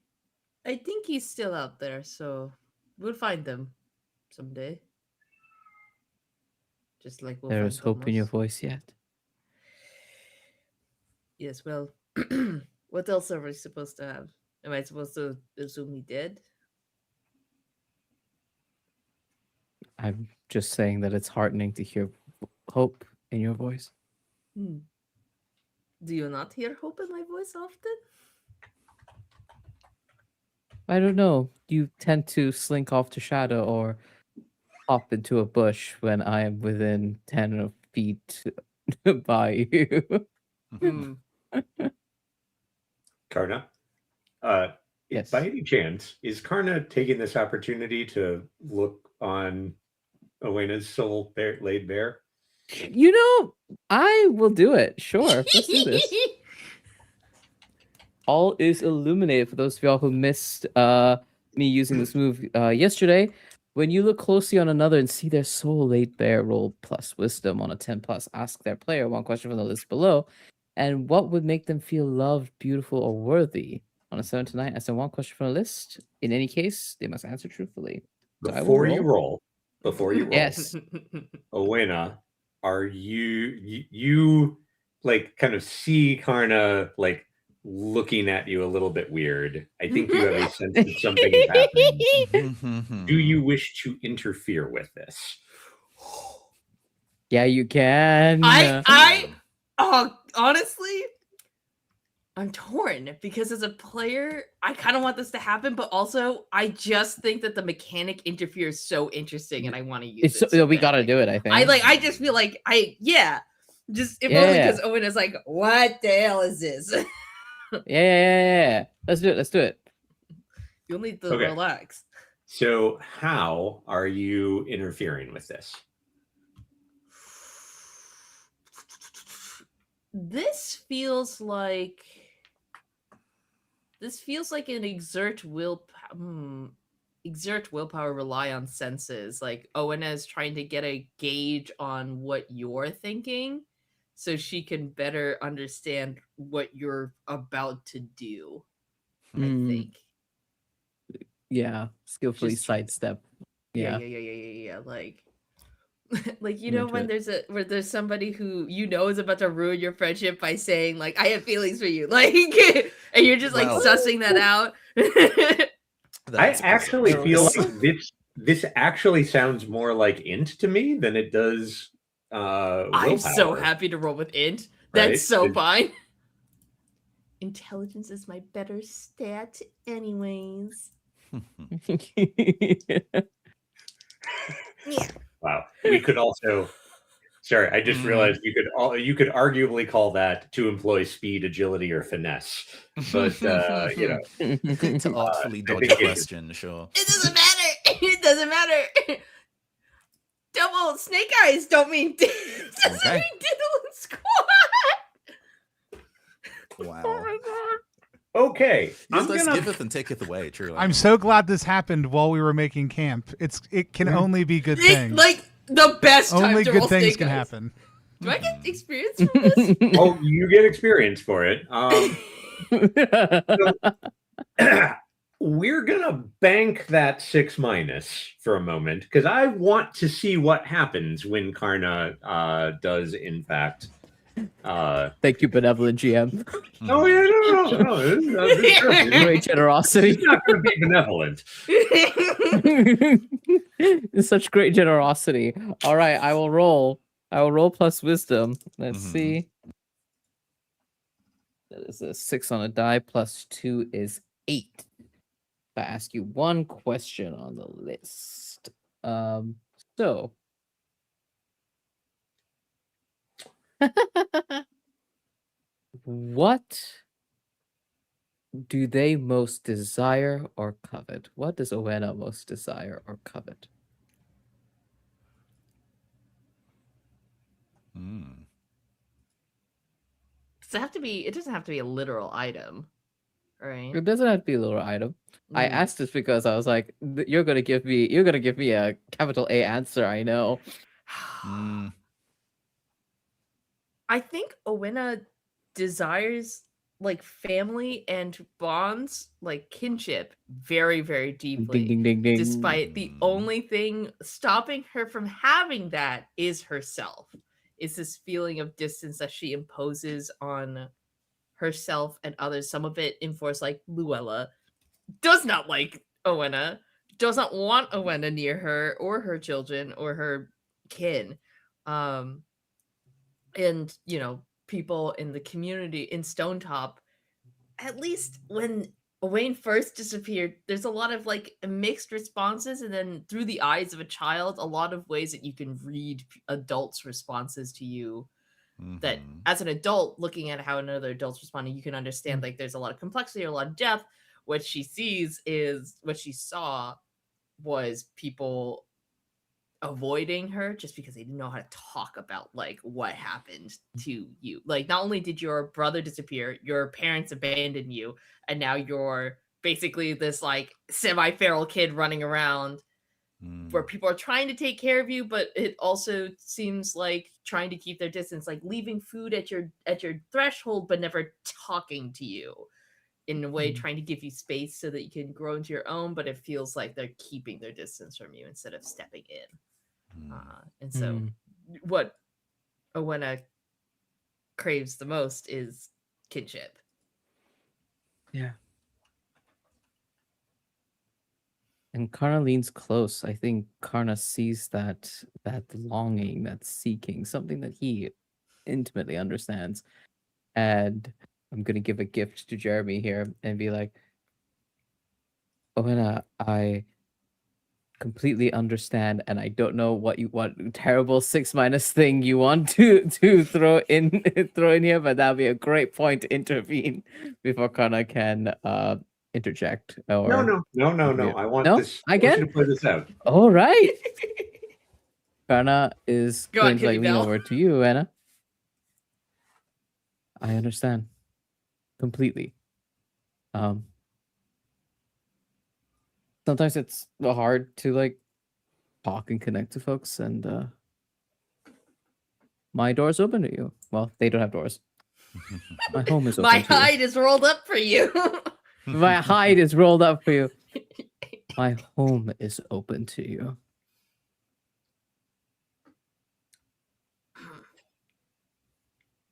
think he's still out there, so we'll find him someday. Just like we'll There find is hope in your Thomas. voice yet. Yes, well, what else are we supposed to have? Am I supposed to assume he did? I'm just saying that it's heartening to hear hope in your voice. Hmm. Do you not hear hope in my voice often? I don't know. You tend to slink off to shadow or hop into a bush when I am within 10 feet by you. Hmm. Karna, Yes. by any chance, is Karna taking this opportunity to look on Owena's soul laid bare? You know, I will do it. Sure. Let's do this. All is illuminated for those of y'all who missed me using this move yesterday. When you look closely on another and see their soul laid bare, roll plus wisdom on a 10 plus. Ask their player one question from the list below. And what would make them feel loved, beautiful, or worthy? On a 7 to 9, ask them one question from the list. In any case, they must answer truthfully. So I will Before you roll, Yes. Owena, are you like kind of see Karna like looking at you a little bit weird? I think you have a sense that something is happening. Do you wish to interfere with this? Yeah, you can. Honestly, I'm torn because as a player, I kind of want this to happen, but also I just think that the mechanic interfere is so interesting, and I want to use it. So we gotta badly. do it. I think. I just feel like just if only because Owen is like, what the hell is this? Yeah. Let's do it. Let's do it. You'll need to Okay. relax. So how are you interfering with this? This feels like an exert willpower, rely on senses. Like Owena is trying to get a gauge on what you're thinking, so she can better understand what you're about to do. I Mm, think. yeah, skillfully Just- sidestep. Yeah. Yeah. Like, like I'm into when it. there's somebody who is about to ruin your friendship by saying like I have feelings for you, like, and you're just like Well- sussing that out. I That's actually bizarre. feel like this actually sounds more like int to me than it does I'm so willpower, happy to roll with int. That's right? so fine. Intelligence is my better stat, anyways. Wow. We could also. Sorry, I just realized you could arguably call that to employ speed, agility, or finesse. But you know, to artfully I dodge think a it- question, sure. It doesn't matter. It doesn't matter. Double snake eyes don't mean doesn't Okay. mean diddle and squat. Wow. Oh my god. okay, I'm This gonna. giveth and taketh away, truly. I'm so glad this happened while we were making camp. It can only be good things. Like the best time Only to good roll things snake can eyes. happen. Do I get experience from this? Oh, you get experience for it. We're gonna bank that 6- for a moment because I want to see what happens when Karna does in fact. Thank you, benevolent GM. Oh yeah, no. This Great generosity. is not going to be benevolent. Such great generosity. All right, I will roll. I will roll plus wisdom. Let's Mhm. see. That is a 6 on a die. Plus 2 is 8. I ask you one question on the list. So what do they most desire or covet? What does Owena most desire or covet? Mm. Does it have to be? It doesn't have to be a literal item, right? It doesn't have to be a little item. I Mm. asked this because I was like, you're gonna give me a capital A answer, I know. Mm. I think Owena desires like family and bonds, like kinship, very, very deeply. Ding ding ding ding. Despite the only thing stopping her from having that is herself. Is this feeling of distance that she imposes on herself and others. Some of it enforced, like Luella does not like Owena, does not want Owena near her or her children or her kin. And people in the community in Stonetop, at least when Wayne first disappeared, there's a lot of like mixed responses, and then through the eyes of a child, a lot of ways that you can read adults' responses to you. That Mhm. as an adult looking at how another adult's responding, you can understand like there's a lot of complexity or a lot of depth. What she saw was people avoiding her just because they didn't know how to talk about like what happened to you. Like not only did your brother disappear, your parents abandoned you, and now you're basically this like semi-feral kid running around where Mm. people are trying to take care of you, but it also seems like trying to keep their distance, like leaving food at your threshold but never talking to you, in a way trying to give you space so that you can grow into your own, but it feels like they're keeping their distance from you instead of stepping in. And so what Owena craves the most is kinship. Yeah. And Karna leans close. I think Karna sees that longing, that seeking, something that he intimately understands. And I'm gonna give a gift to Jeremy here and be like, Owena, I completely understand, and I don't know what terrible 6- thing you want to throw in here, but that'll be a great point to intervene before Kana can interject. Or No. I want No? this. I I want you can? to play this out. All right. Kana is Go on, going to Kitty lean Bell. over to you, Anna. I understand completely. Sometimes it's hard to like talk and connect to folks, and my door's open to you. Well, they don't have doors. My home is open My to you. hide is rolled up for you. My hide is rolled up for you. My home is open to you.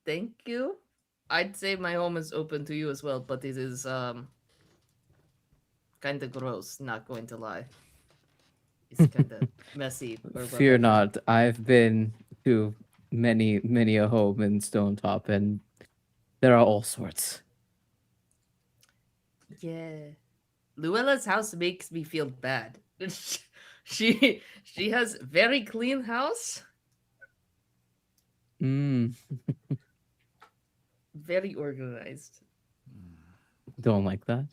Thank you. I'd say my home is open to you as well, but it is kind of gross, not going to lie. It's kind of messy. Or Fear whatever. not. I've been to many a home in Stonetop, and there are all sorts. Yeah. Luella's house makes me feel bad. she has very clean house, Mm, very organized. don't like that.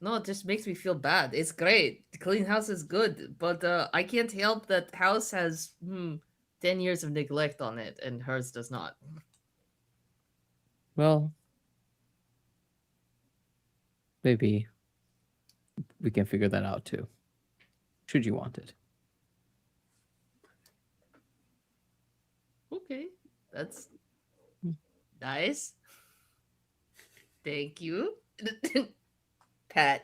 No, it just makes me feel bad. It's great. The clean house is good, but I can't help that house has 10 years of neglect on it, and hers does not. Well, maybe we can figure that out too. Should you want it? Okay, that's nice. Thank you. Pat.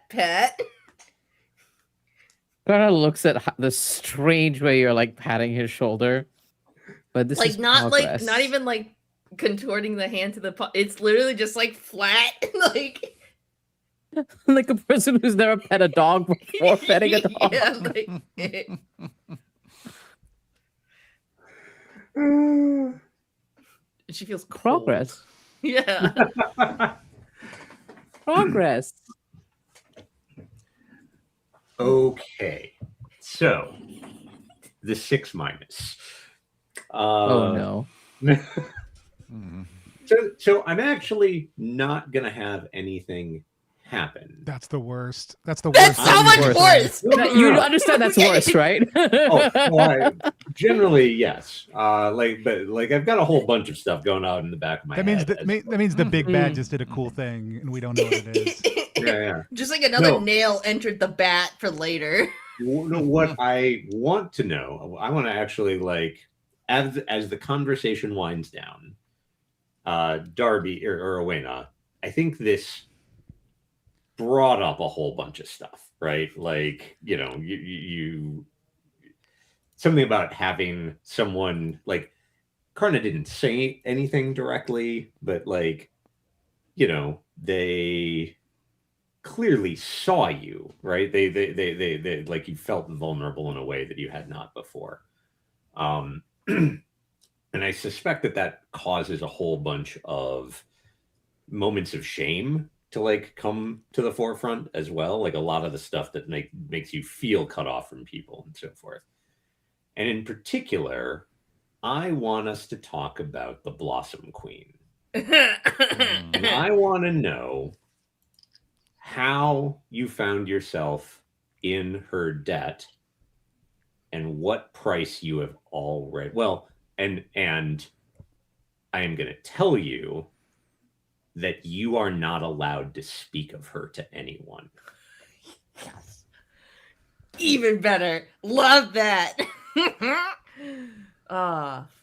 Kind of looks at the strange way you're like patting his shoulder, but this is progress. not even like contorting the hand to the it's literally just like flat, like like a person who's never pet a dog before petting a dog. Yeah, like, she feels cold. Progress. Yeah. Progress. Okay, so the 6-. Oh no. So I'm actually not gonna have anything happen. That's the worst. That's the worst. That's so much worse. You understand that's worse, right? Generally, yes. But I've got a whole bunch of stuff going on in the back of my That means head. that means the big bad just did a cool thing, and we don't know what it is. Yeah. Just like another nail entered the bat for later. What I want to know, I want to actually as the conversation winds down, Darby or Owena, I think this brought up a whole bunch of stuff, right? Like, you something about having someone like Karna didn't say anything directly, but they clearly saw you, right? They like you felt vulnerable in a way that you had not before. And I suspect that causes a whole bunch of moments of shame to come to the forefront as well. Like a lot of the stuff that makes you feel cut off from people and so forth. And in particular, I want us to talk about the Blossom Queen. And I want to know how you found yourself in her debt and what price you have already and I am going to tell you that you are not allowed to speak of her to anyone. Yes. Even better. Love that.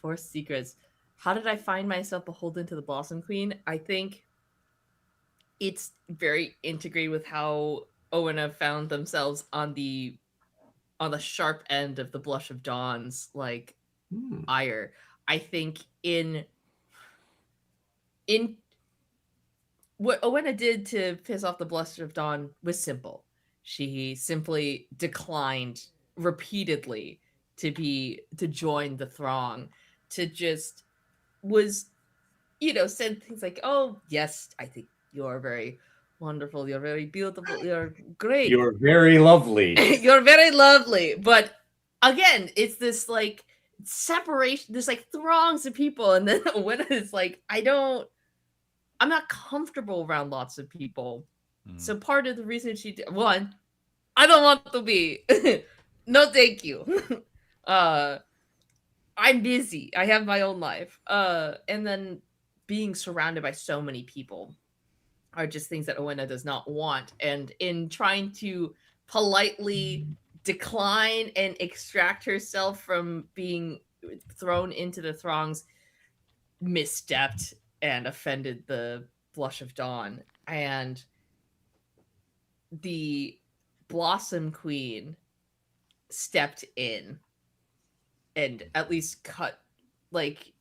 Forced secrets. How did I find myself beholden to the Blossom Queen? I think it's very integrated with how Owena found themselves on the sharp end of the Blush of Dawn's ire. I think in what Owena did to piss off the Blush of Dawn was simple. She simply declined repeatedly to join the throng, to just said things like, "Oh, yes, I think you're very wonderful. You're very beautiful. You're great. You're very lovely. You're very lovely. But again, it's this like separation. There's like throngs of people, and then when it's like I'm not comfortable around lots of people. So part of the reason she did one, I don't want to be. No, thank you. I'm busy. I have my own life. And then being surrounded by so many people are just things that Owena does not want. And in trying to politely decline and extract herself from being thrown into the throngs, misstepped and offended the Blush of Dawn. And the Blossom Queen stepped in and at least cut, like,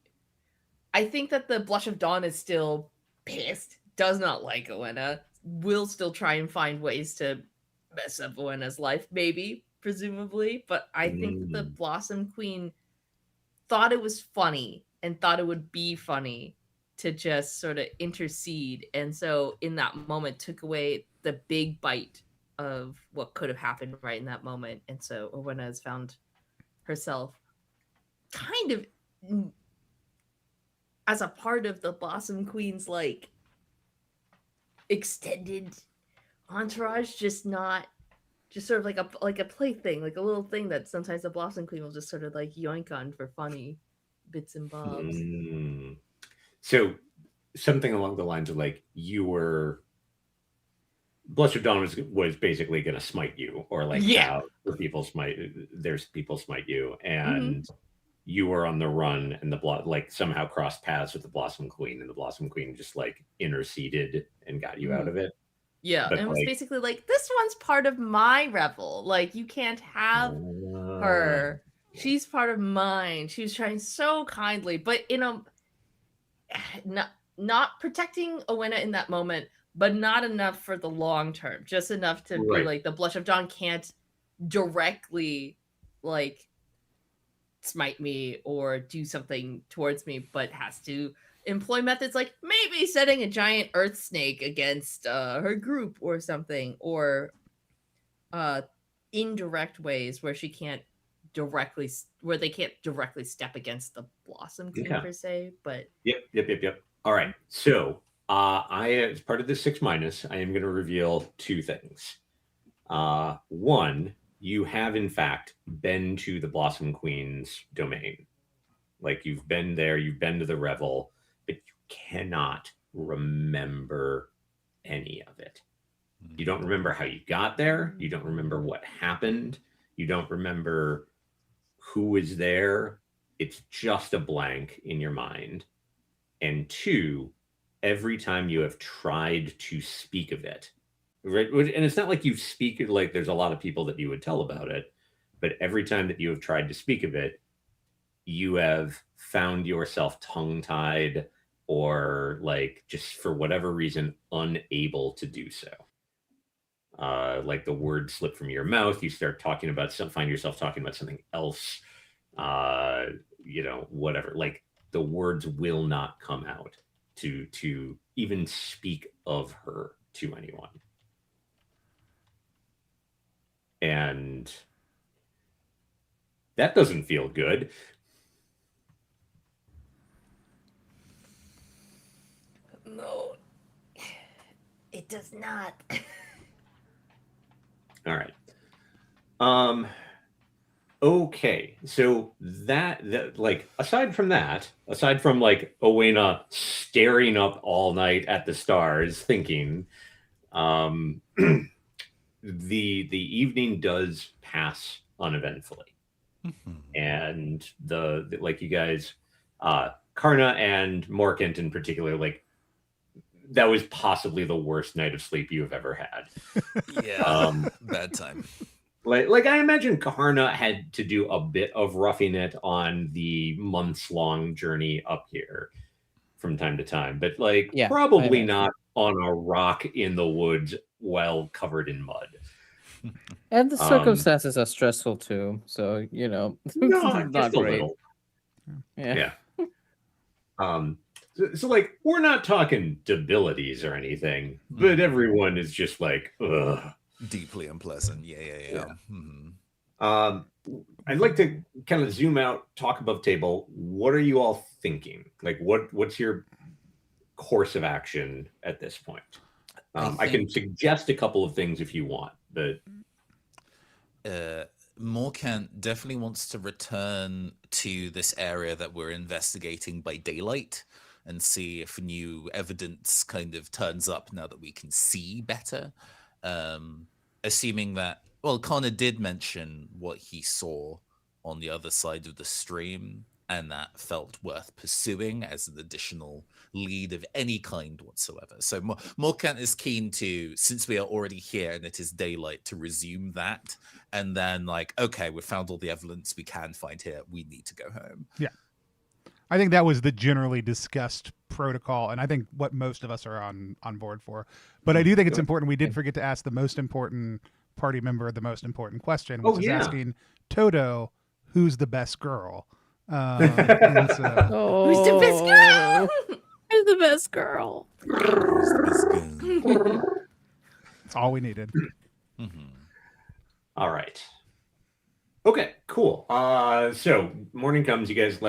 I think that the Blush of Dawn is still pissed, does not like Owena, will still try and find ways to mess up Owena's life, maybe, presumably, but I think that the Blossom Queen thought it was funny and thought it would be funny to just sort of intercede, and so in that moment took away the big bite of what could have happened right in that moment. And so Owena has found herself kind of as a part of the Blossom Queen's like extended entourage, just sort of like a plaything, like a little thing that sometimes the Blossom Queen will just sort of like yoink on for funny bits and bobs. So something along the lines of like you were Blush of Dawn was basically going to smite you, or like how people smite you, and you were on the run, and like somehow crossed paths with the Blossom Queen, and the Blossom Queen just like interceded and got you out of it. Yeah, But and it was basically like, this one's part of my revel. Like, you can't have her. She's part of mine. She was trying so kindly, but not protecting Owena in that moment, but not enough for the long term. Just enough to be like, the Blush of Dawn can't directly like smite me or do something towards me, but has to employ methods like maybe setting a giant earth snake against her group or something, or indirect ways where they can't directly step against the Blossom Queen per se. But yep. All right, so I, as part of the 6-, I am going to reveal 2 things. One, you have in fact been to the Blossom Queen's domain. Like, you've been there, you've been to the revel, but you cannot remember any of it. You don't remember how you got there. You don't remember what happened. You don't remember who was there. It's just a blank in your mind. And 2, every time you have tried to speak of it, right? And it's not like you speak, like there's a lot of people that you would tell about it, but every time that you have tried to speak of it, you have found yourself tongue-tied or like just for whatever reason unable to do so. Like the words slip from your mouth, you start talking about find yourself talking about something else, whatever. Like the words will not come out to even speak of her to anyone. And that doesn't feel good. No, it does not. All right. Okay, so that like aside from like Owena staring up all night at the stars thinking, the evening does pass uneventfully. And the like you guys, Karna and Morkant in particular, like that was possibly the worst night of sleep you have ever had. Yeah, bad time. Like I imagine Karna had to do a bit of roughing it on the months-long journey up here from time to time, but like probably not on a rock in the woods while covered in mud. And the circumstances are stressful too, so not great. a little. Yeah. So like, we're not talking debilities or anything, but everyone is just like, ugh. Deeply unpleasant. Yeah. I'd like to kind of zoom out, talk above table. What are you all thinking? Like, what's your course of action at this point? I can suggest a couple of things if you want, but Morkant definitely wants to return to this area that we're investigating by daylight and see if new evidence kind of turns up now that we can see better. Assuming that, well, Connor did mention what he saw on the other side of the stream, and that felt worth pursuing as an additional lead of any kind whatsoever. So Morkant is keen to, since we are already here and it is daylight, to resume that. And then like, okay, we've found all the evidence we can find here. We need to go home. Yeah. I think that was the generally discussed protocol, and I think what most of us are on board for. But I do think it's important. We did forget to ask the most important party member the most important question, which is asking Toto, who's the best girl? Who's the best girl? Who's the best girl? That's all we needed. All right. Okay, cool. So morning comes, you guys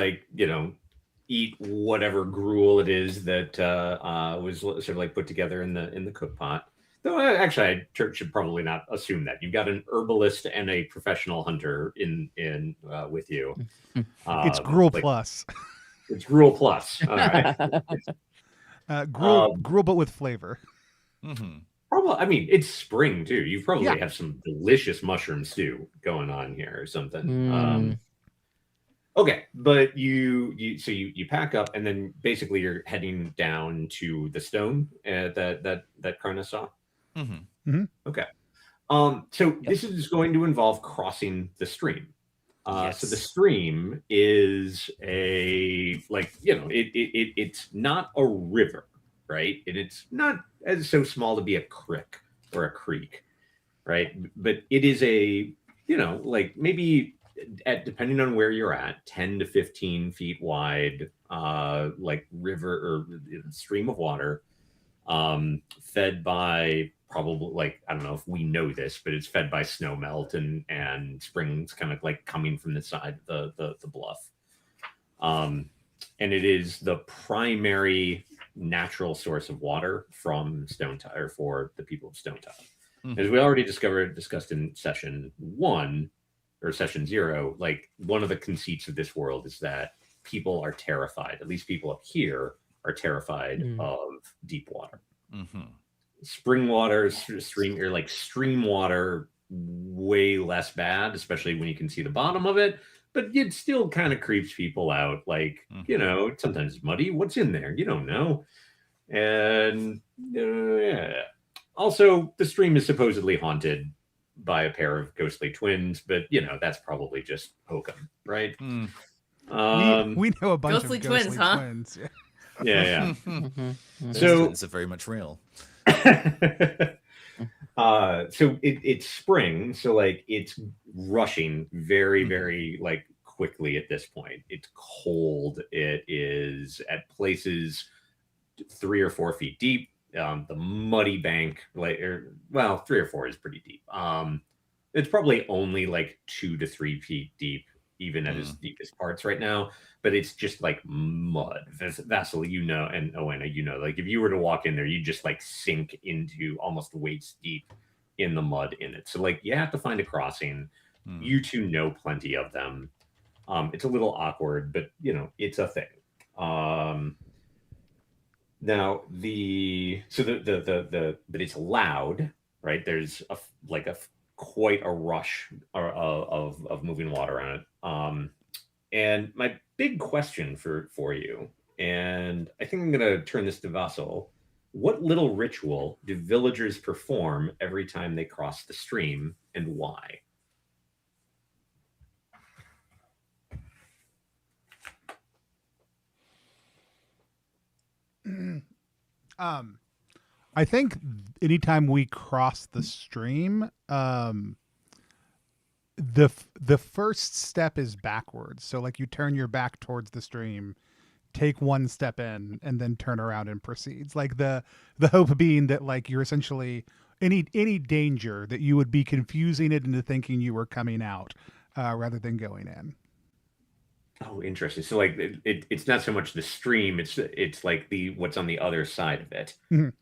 eat whatever gruel it is that was sort of like put together in the cook pot. Though actually, I should probably not assume that. You've got an herbalist and a professional hunter in with you. It's gruel plus. It's gruel plus. All right. Gruel, but with flavor. Probably. I mean, it's spring too. You probably have some delicious mushroom stew going on here or something. Okay, but you pack up and then basically you're heading down to the stone that Karna saw. Okay. So this is going to involve crossing the stream. So the stream is it's not a river, right? And it's not as so small to be a creek or a creek, right? But it is maybe depending on where you're at, 10 to 15 feet wide, river or stream of water, fed by probably I don't know if we know this, but it's fed by snow melt and springs kind of like coming from the side of the bluff. And it is the primary natural source of water from Stonetop, or for the people of Stonetop. As we already discussed in session 1 or session 0, one of the conceits of this world is that people are terrified, at least people up here are terrified of deep water. Spring water, stream water, way less bad, especially when you can see the bottom of it, but it still kind of creeps people out. Sometimes it's muddy. What's in there? You don't know. And also the stream is supposedly haunted by a pair of ghostly twins, but that's probably just hokum, right? We know a bunch ghostly of ghostly twins, huh? Yeah. So it's very much real. So it's spring, so it's rushing very, very quickly at this point. It's cold. It is at places 3 or 4 feet deep. The muddy bank, 3 or 4 is pretty deep. It's probably only 2 to 3 feet deep, even at its deepest parts right now. But it's just mud. Vassal, and Oena, if you were to walk in there, you just sink into almost waist deep in the mud in it. So you have to find a crossing. You two know plenty of them. It's a little awkward, but it's a thing. Now but it's loud, right? There's quite a rush of moving water on it. And my big question for you, and I think I'm going to turn this to Vassal. What little ritual do villagers perform every time they cross the stream, and why? I think anytime we cross the stream, the first step is backwards. So you turn your back towards the stream, take one step in and then turn around and proceeds. Like the hope being that like you're essentially any danger that you would be confusing it into thinking you were coming out rather than going in. Oh, interesting. So like it's not so much the stream, it's like the what's on the other side of it. Mhm.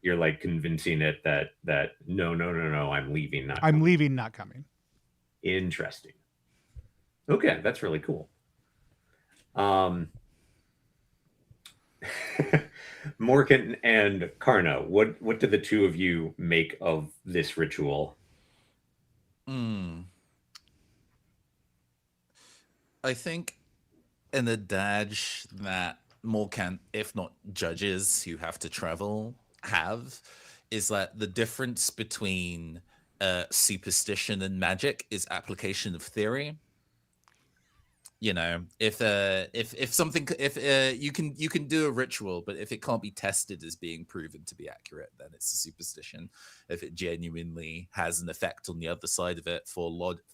You're like convincing it that no, I'm leaving, not I'm coming. leaving, not coming. Interesting. Okay, that's really cool. Morgan and Karna, what do the two of you make of this ritual? I think an adage that more if not judges who have to travel, have is that the difference between superstition and magic is application of theory. You know, if something, you can do a ritual, but if it can't be tested as being proven to be accurate, then it's a superstition. If it genuinely has an effect on the other side of it,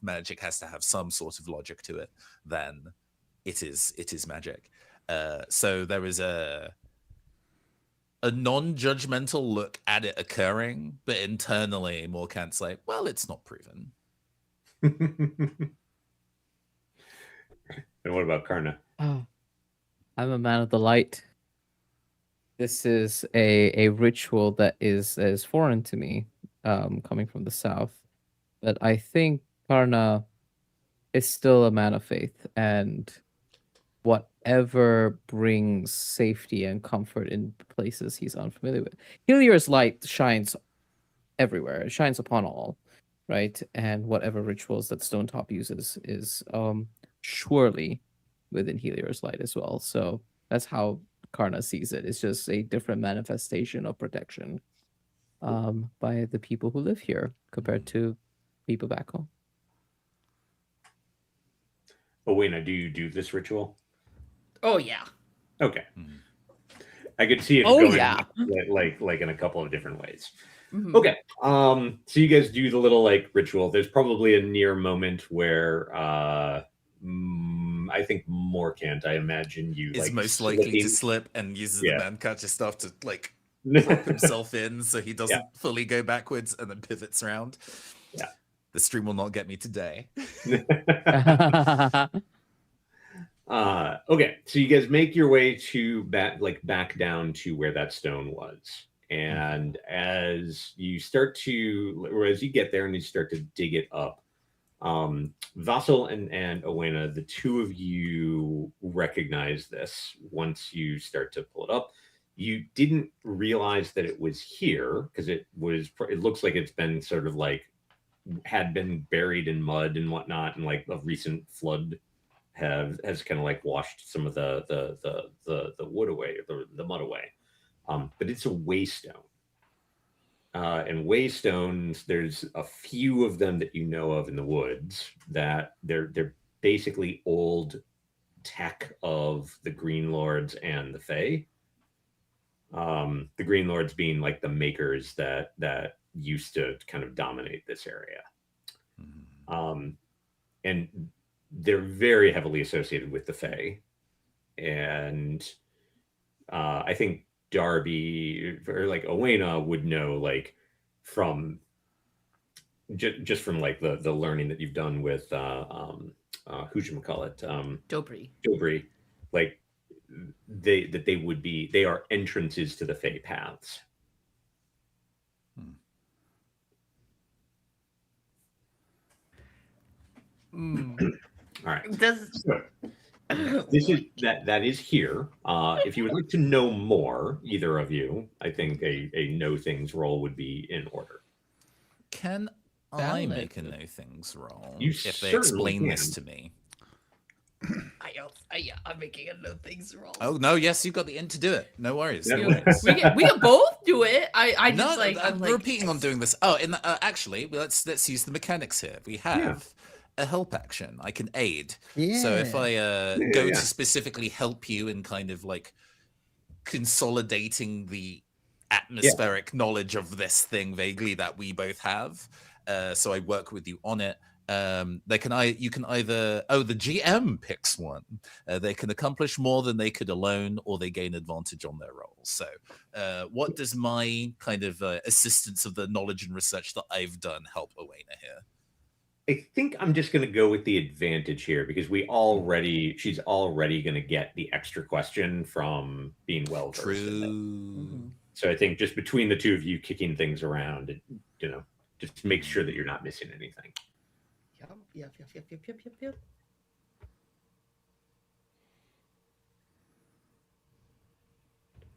magic has to have some sort of logic to it, then it is magic. So there is a non-judgmental look at it occurring, but internally Morkant's like, well, it's not proven. And what about Karna? Oh, I'm a man of the light. This is a ritual that is foreign to me, coming from the south. But I think Karna is still a man of faith, and whatever brings safety and comfort in places he's unfamiliar with. Helior's light shines everywhere. It shines upon all, right? And whatever rituals that Stonetop uses is surely within Helior's light as well. So that's how Karna sees it. It's just a different manifestation of protection by the people who live here compared to people back home. Oh, wait, now do you do this ritual? Oh yeah. Okay. I could see it Oh, going yeah. like in a couple of different ways. Mhm. Okay. So you guys do the little like ritual. There's probably a near moment where I think Morkant, I imagine you Is like most likely to slipping- slip and uses Yeah. the man catcher stuff to like prop himself in so he doesn't fully go backwards and then pivots around. Yeah. The stream will not get me today. Okay, so you guys make your way to back down to where that stone was, and as you get there and you start to dig it up, Vassal and Owena, the two of you recognize this once you start to pull it up. You didn't realize that it was here because it looks like it's been sort of like had been buried in mud and whatnot, and like a recent flood has kind of like washed some of the wood away, the mud away. But it's a waystone. And waystones, there's a few of them that you know of in the woods that they're basically old tech of the Green Lords and the Fae. The Green Lords being like the makers that used to kind of dominate this area. And they're very heavily associated with the Fae. And I think Darby or like Owena would know like from just from like the learning that you've done with Dobry, like they are entrances to the Fae paths. All right. This is that is here. If you would like to know more, either of you, I think a know things roll would be in order. Can I make a know things roll You if they certainly explain can. this to me? I'm making a no things wrong. Oh no, yes, you got the int to do it. No worries. Yeah. No worries. We can both do it. I'm repeating on doing this. Oh, actually, let's use the mechanics here. We have a help action. I can aid. So if I go to specifically help you in kind of like consolidating the atmospheric knowledge of this thing vaguely that we both have, so I work with you on it. they can you can either the GM picks one. They can accomplish more than they could alone, or they gain advantage on their rolls. So what does my kind of assistance of the knowledge and research that I've done help Owena here? I think I'm just going to go with the advantage here because she's already going to get the extra question from being well versed in it. Mm-hmm. So I think just between the two of you kicking things around, just make sure that you're not missing anything. Yep.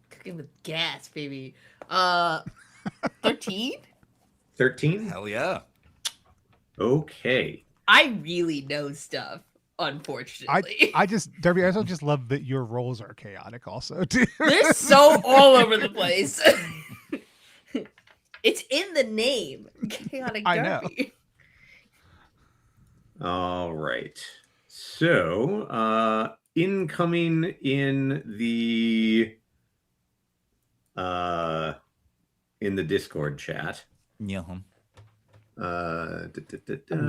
Cooking with gas, baby. 13? 13? Hell yeah. Okay. I really know stuff, unfortunately. I just, Derby, I also just love that your rolls are chaotic also, too. They're so all over the place. It's in the name. Chaotic I know. Derby. All right. So, incoming in the Discord chat. Yeah. I'm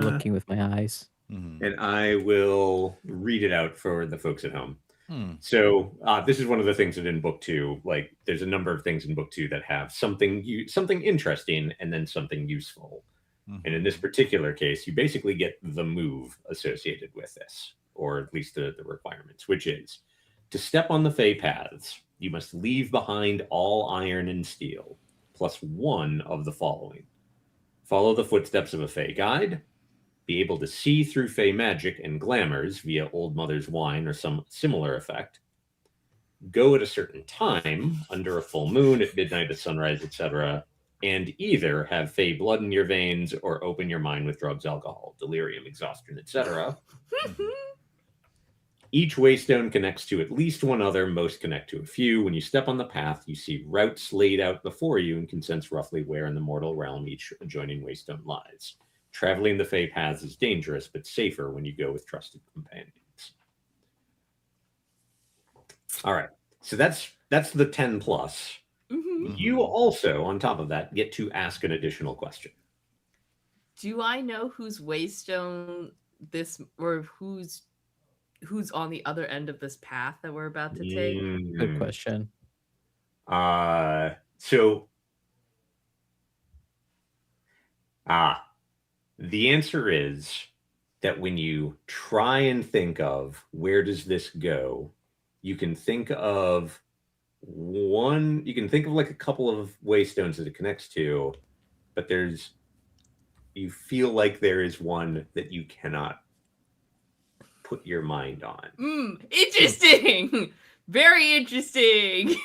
looking with my eyes. And I will read it out for the folks at home. Hmm. So this is one of the things that in book 2, like there's a number of things in book 2 that have something interesting and then something useful. And in this particular case, you basically get the move associated with this, or at least the requirements, which is to step on the Fey paths, you must leave behind all iron and steel, plus 1 of the following. Follow the footsteps of a Fey guide, be able to see through Fey magic and glamours via Old Mother's wine or some similar effect, go at a certain time, under a full moon, at midnight, at sunrise, etc., and either have Fey blood in your veins or open your mind with drugs, alcohol, delirium, exhaustion, etc. Each waystone connects to at least one other, most connect to a few. When you step on the path, you see routes laid out before you and can sense roughly where in the mortal realm each adjoining waystone lies. Traveling the Fey paths is dangerous, but safer when you go with trusted companions. All right, so that's the 10 plus. Mm-hmm. You also, on top of that, get to ask an additional question. Do I know whose waystone this, or who's on the other end of this path that we're about to take? Good question. The answer is that when you try and think of where does this go, you can think of like a couple of waystones that it connects to, but you feel like there is one that you cannot put your mind on. Interesting. Very interesting.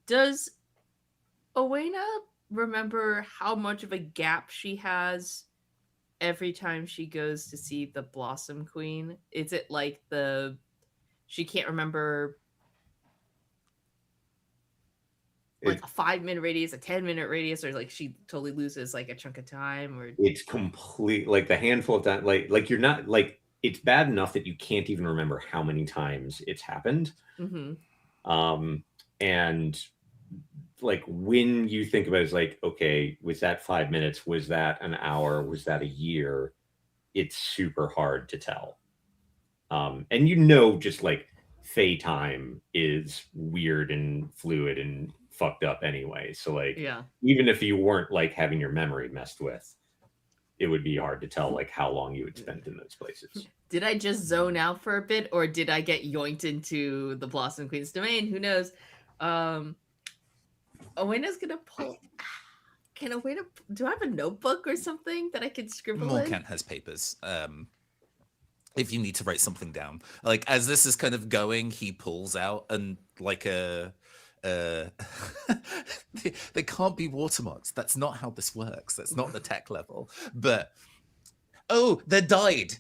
Does Owena remember how much of a gap she has every time she goes to see the Blossom Queen? Is it like she can't remember like a 5-minute radius, a 10-minute radius, or like she totally loses like a chunk of time? Or it's complete, like the handful of time, like you're not, like it's bad enough that you can't even remember how many times it's happened. And like when you think about it, it's like, okay, was that 5 minutes? Was that an hour? Was that a year? It's super hard to tell. And just like Fey time is weird and fluid and fucked up anyway. So like, even if you weren't like having your memory messed with, it would be hard to tell like how long you would spend in those places. Did I just zone out for a bit, or did I get yoinked into the Blossom Queen's domain? Who knows? Owena's gonna pull. Can Owena? Do I have a notebook or something that I could scribble in? Morkant has papers. If you need to write something down, like as this is kind of going, he pulls out and like they can't be watermarks. That's not how this works. That's not the tech level. But they're dyed.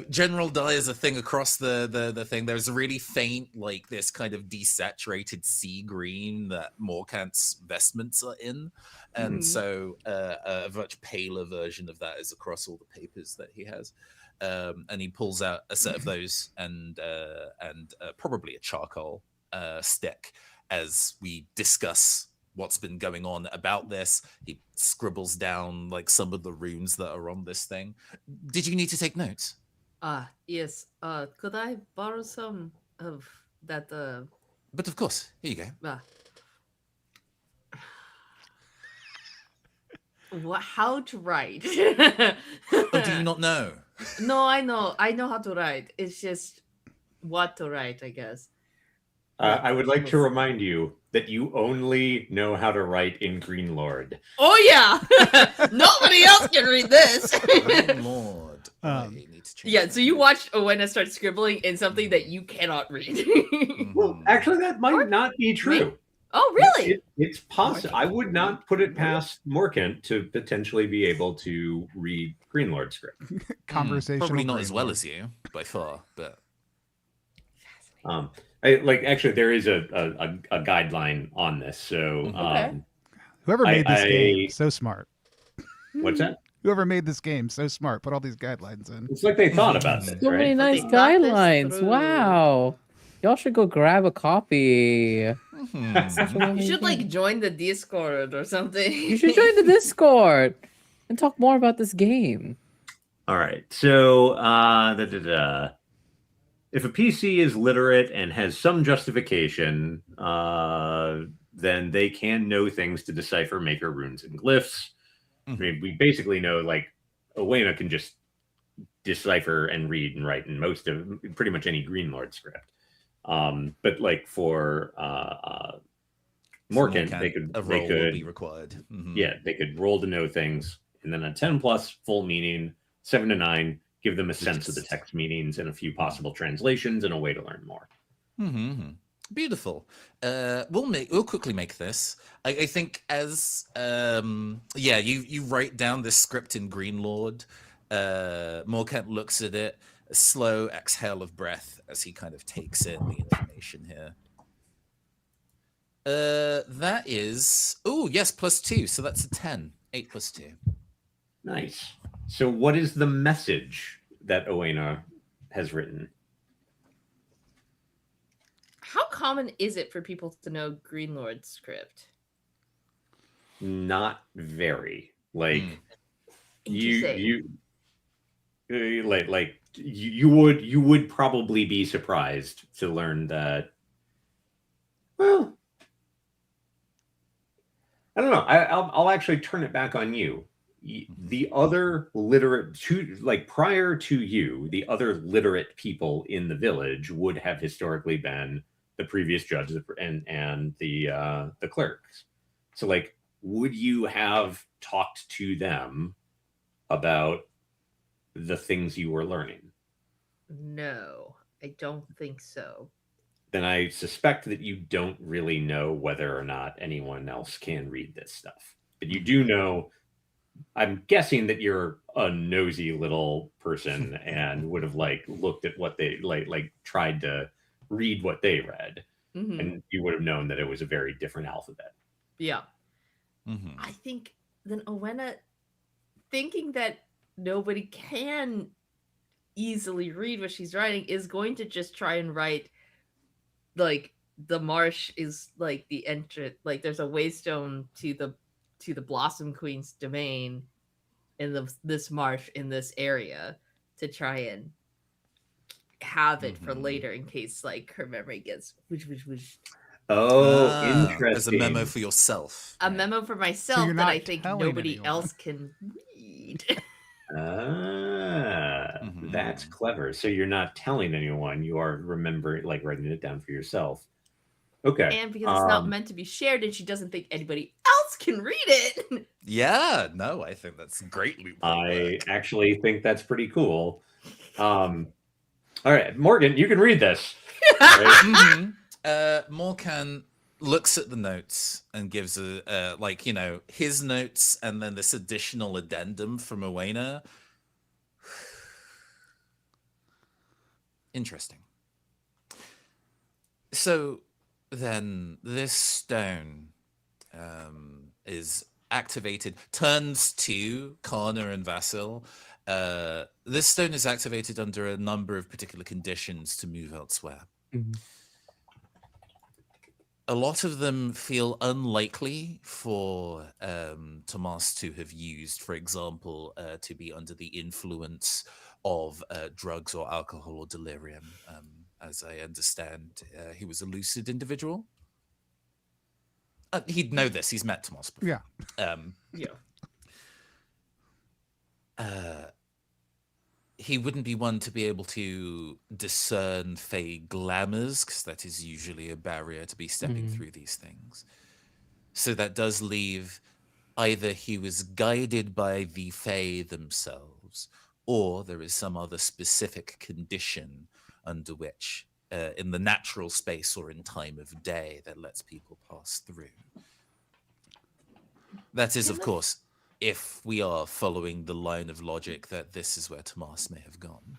General dye is a thing across the thing. There's a really faint, like this kind of desaturated sea green that Morkant's vestments are in, and so a much paler version of that is across all the papers that he has. And he pulls out a set of those and probably a charcoal stick as we discuss what's been going on about this. He scribbles down like some of the runes that are on this thing. Did you need to take notes? Yes. Could I borrow some of that? But of course, here you go. How to write? Oh, do you not know? No, I know how to write. It's just what to write, I guess. I would like to remind you that you only know how to write in Green Lord. Oh yeah, nobody else can read this. Good Lord. I need to change Yeah, that. so you watched Owena start scribbling in something that you cannot read. Well, actually, that might not be true. Oh, really? It's possible. I would not put it past Morkant to potentially be able to read Green Lord script. Conversation. Probably not as well as you, by far, but actually, there is a guideline on this. So, Okay. Whoever made this game, so smart. What's that? Whoever made this game, so smart. Put all these guidlines in. It's like they thought about this, So many right? nice They thought this guidelines. through. Wow. Y'all should go grab a copy. You should like join the Discord or something. You should join the Discord and talk more about this game. All right. So, if a PC is literate and has some justification, then they can know things to decipher maker runes and glyphs. I mean, we basically know like Owena can just decipher and read and write in pretty much any Green Lord script. But like for Morkant, they could be required. Yeah, they could roll to know things, and then a 10 plus full meaning, 7 to 9, give them a sense of the text meanings and a few possible translations and a way to learn more. Beautiful. We'll quickly make this. I think as you write down this script in Green Lord. Morkant looks at it, a slow exhale of breath as he kind of takes in the information here. That is yes, +2, so that's a 10. 8 + 2. Nice. So what is the message that Owena has written? How common is it for people to know Green Lord script? Not very. Like Interesting. you would probably be surprised to learn that. Well, I don't know. I'll actually turn it back on you. The other literate, prior to you, the other literate people in the village would have historically been the previous judges and the clerks. So, like, would you have talked to them about the things you were learning? No, I don't think so. Then I suspect that you don't really know whether or not anyone else can read this stuff. But you do know, I'm guessing that you're a nosy little person and would have looked at what they tried to read what they read. And you would have known that it was a very different alphabet. Yeah. I think then Owena, thinking that nobody can easily read what she's writing, is going to just try and write like the marsh is like the entrance, like there's a waystone to the Blossom Queen's domain in this marsh in this area, to try and have it for later in case like her memory gets whoosh. Oh, interesting. As a memo for yourself. A memo for myself you're that not I think telling nobody anyone. else can read. That's clever. So you're not telling anyone, you are remembering, writing it down for yourself. Okay. And because it's not meant to be shared and she doesn't think anybody else can read it. Yeah, no, I think that's great loophole I work. actually think that's pretty cool. All right, Morgan, you can read this. Right? Morkan looks at the notes and gives his notes and then this additional addendum from Owena. Interesting. So then this stone is activated, turns to Kana and Vasil. This stone is activated under a number of particular conditions to move elsewhere. a lot of them feel unlikely for Tomas to have used, for example, to be under the influence of drugs or alcohol or delirium. As I understand, he was a lucid individual. He'd know this. He's met Tomas before. Yeah. Yeah. He wouldn't be one to be able to discern Fey glamours, because that is usually a barrier to be stepping through these things. So that does leave either he was guided by the Fey themselves, or there is some other specific condition under which, in the natural space or in time of day, that lets people pass through. That is, of course, if we are following the line of logic that this is where Tomas may have gone.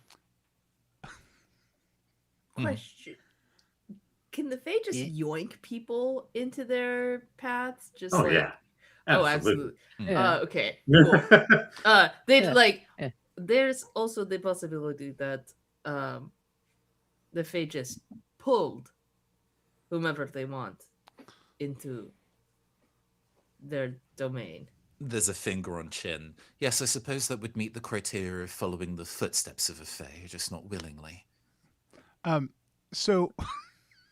Question. Can the Fae just yoink people into their paths? Just Oh like, yeah. oh, Absolutely. absolutely. Yeah. Okay, cool. They Yeah. like. Yeah. There's also the possibility that the Fae just pulled whomever they want into their domain. There's a finger on chin. Yes, I suppose that would meet the criteria of following the footsteps of a Fae, just not willingly. So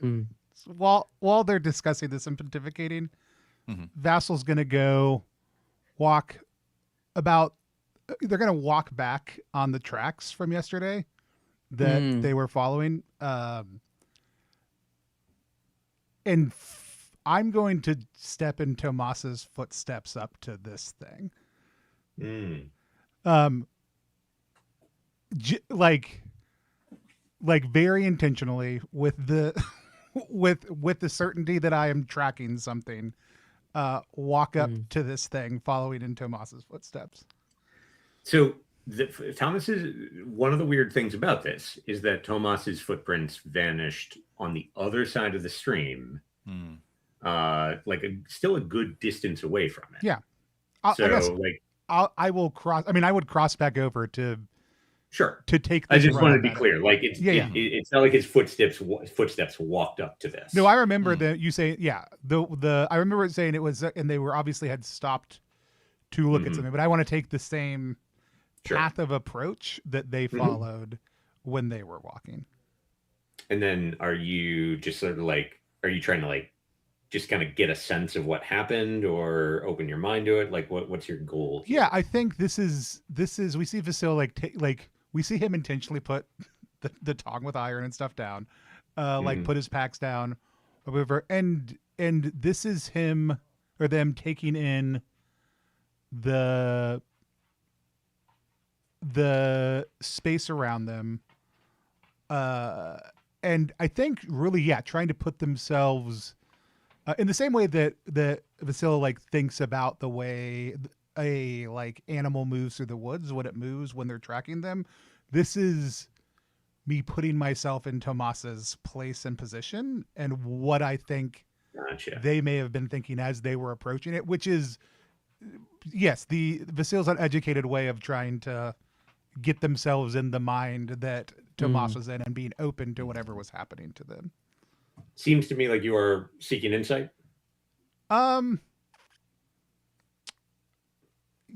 Mm. while they're discussing this and pontificating, Vassal's gonna go walk about. They're gonna walk back on the tracks from yesterday that they were following, and I'm going to step in Tomas's footsteps up to this thing. Like very intentionally with the with the certainty that I am tracking something, walk up to this thing following in Tomas's footsteps. So Thomas's one of the weird things about this is that Tomas's footprints vanished on the other side of the stream, still a good distance away from it. Yeah. I guess I will cross. I mean, I would cross back over to take. This I just run want to up be at it. clear. Like it's not like his footsteps walked up to this. No, I remember that you say I remember it saying it was, and they were obviously had stopped to look at something. But I want to take the same path of approach that they followed when they were walking. And then, are you just sort of like, are you trying to like just kind of get a sense of what happened or open your mind to it? Like, what's your goal here? Yeah, I think this is we see Vasil we see him intentionally put the tong with iron and stuff down, put his packs down, or whatever, and this is him or them taking in the space around them, and I think really trying to put themselves in the same way that Vasil thinks about the way a animal moves through the woods when it moves when they're tracking them. This is me putting myself in Tomas's place and position and what I think they may have been thinking as they were approaching it, which is the Vasil's uneducated way of trying to get themselves in the mind that Tomas was in and being open to whatever was happening to them. Seems to me like you are seeking insight.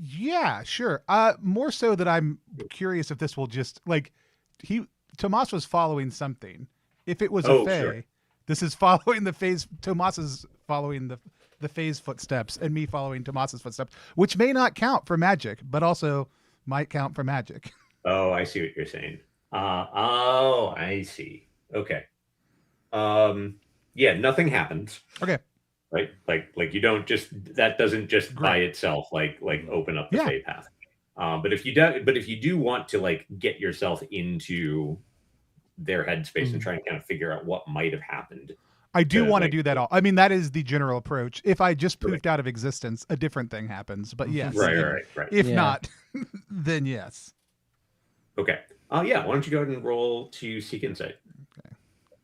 Yeah, sure. More so that I'm curious if this will just Tomas was following something. If it was a Fae, this is following the Fae's. Tomas is following the Fae's footsteps, and me following Tomas's footsteps, which may not count for magic, but also might count for magic. Oh, I see what you're saying. I see. Okay. Nothing happens. Okay. Right? Like you don't just, that doesn't just by itself open up the Fae path. But if you do want to get yourself into their headspace and try and kind of figure out what might have happened. I do want to do that. I mean, that is the general approach. If I just poofed out of existence, a different thing happens. But yes. Right. If not, then yes. Okay. Why don't you go ahead and roll to seek insight? Okay.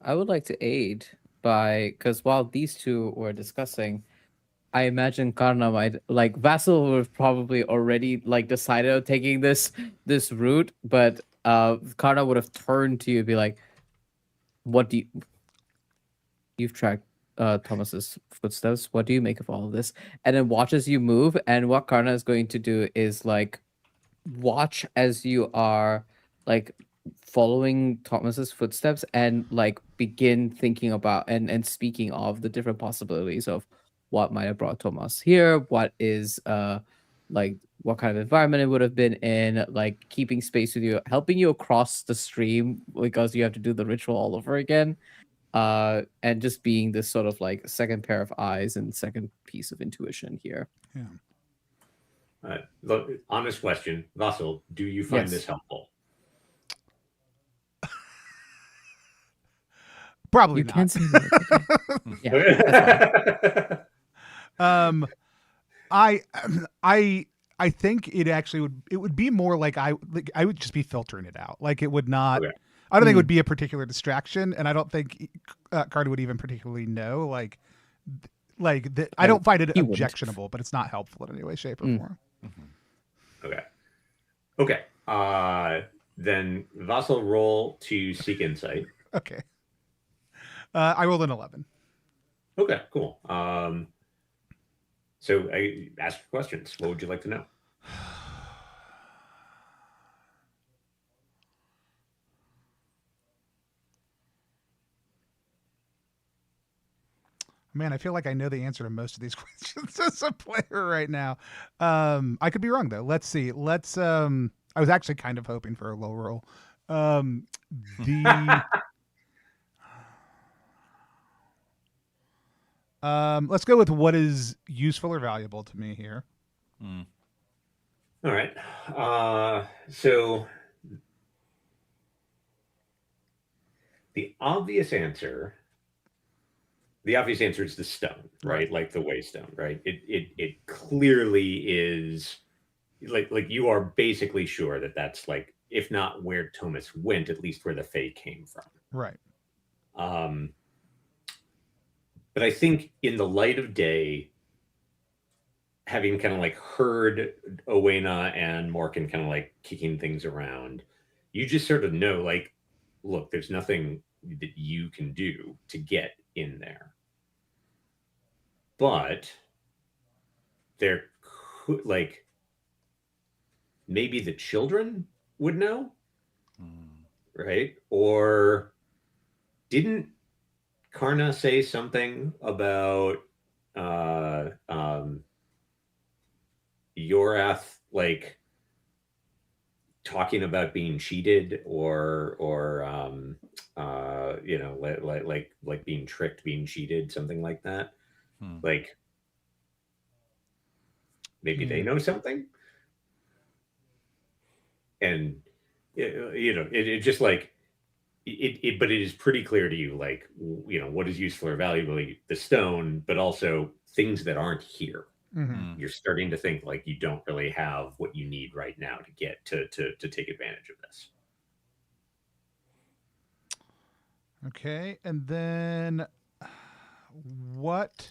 I would like to aid because while these two were discussing, I imagine Karna might Vasil would have probably already decided on taking this route, but Karna would have turned to you and be like, "What do you've tracked Thomas's footsteps. What do you make of all of this? And then watches you move. And what Karna is going to do is like watch as you are like following Thomas's footsteps and like begin thinking about and speaking of the different possibilities of what might have brought Thomas here, what is like what kind of environment it would have been in, like keeping space with you, helping you across the stream because you have to do the ritual all over again. And just being this sort of like second pair of eyes and second piece of intuition here. Look, honest question, Vassal, do you find Yes. this helpful? Probably You not. can say no. It's okay. Yeah, that's fine. I think it actually would be more like I would just be filtering it out. Like it would not. Okay. I don't think it would be a particular distraction, and I don't think Carter would even particularly know. I don't find it he wouldn't. objectionable, but it's not helpful in any way, shape, or form. Okay. Then Vassal, roll to seek insight. Okay. I rolled an 11. Okay, cool. So I ask questions. What would you like to know? Man, I feel like I know the answer to most of these questions as a player right now. I could be wrong though. Let's see. I was actually kind of hoping for a low roll. Let's go with what is useful or valuable to me here. All right. So the obvious answer is the stone, right? Like the waystone, right? It clearly is like you are basically sure that that's like, if not where Thomas went, at least where the Fae came from. Right. But I think in the light of day, having kind of like heard Owena and Morkan kind of like kicking things around, you just sort of know, like, look, there's nothing that you can do to get in there. But there could, like, maybe the children would know, right? Or didn't Karna say something about Yorath, like talking about being cheated or you know, like being tricked, being cheated, something like that? Like maybe they know something, and you know, it just like it but it is pretty clear to you, like, you know, what is useful or valuable, the stone, but also things that aren't here. You're starting to think like you don't really have what you need right now to get to take advantage of this. Okay, and then what?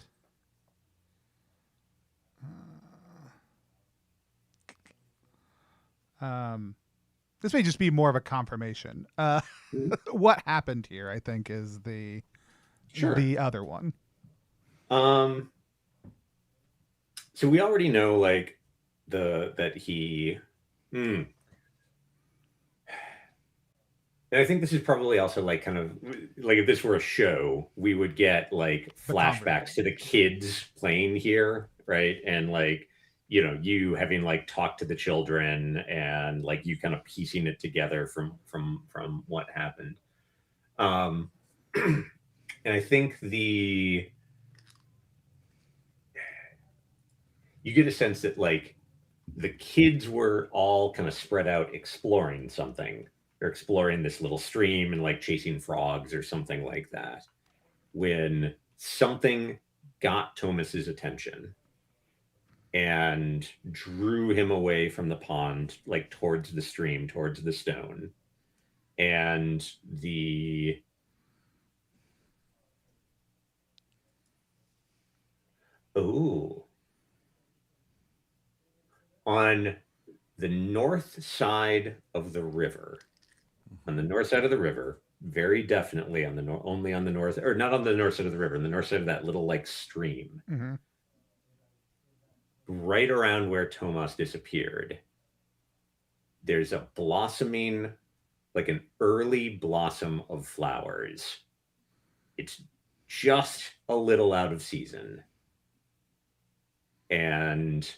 This may just be more of a confirmation. What happened here, I think, is the other one. So we already know, like, that he. And I think this is probably also like kind of like, if this were a show, we would get like flashbacks to the kids playing here, right? And like, you know, you having like talked to the children and like you kind of piecing it together from what happened. And I think you get a sense that like the kids were all kind of spread out exploring something. They're exploring this little stream and like chasing frogs or something like that, when something got Thomas's attention and drew him away from the pond, like towards the stream, towards the stone. And on the north side of the river, very definitely on the only on the north, or not on the north side of the river, on the north side of that little like stream, right around where Tomas disappeared. There's a blossoming, like an early blossom of flowers. It's just a little out of season. And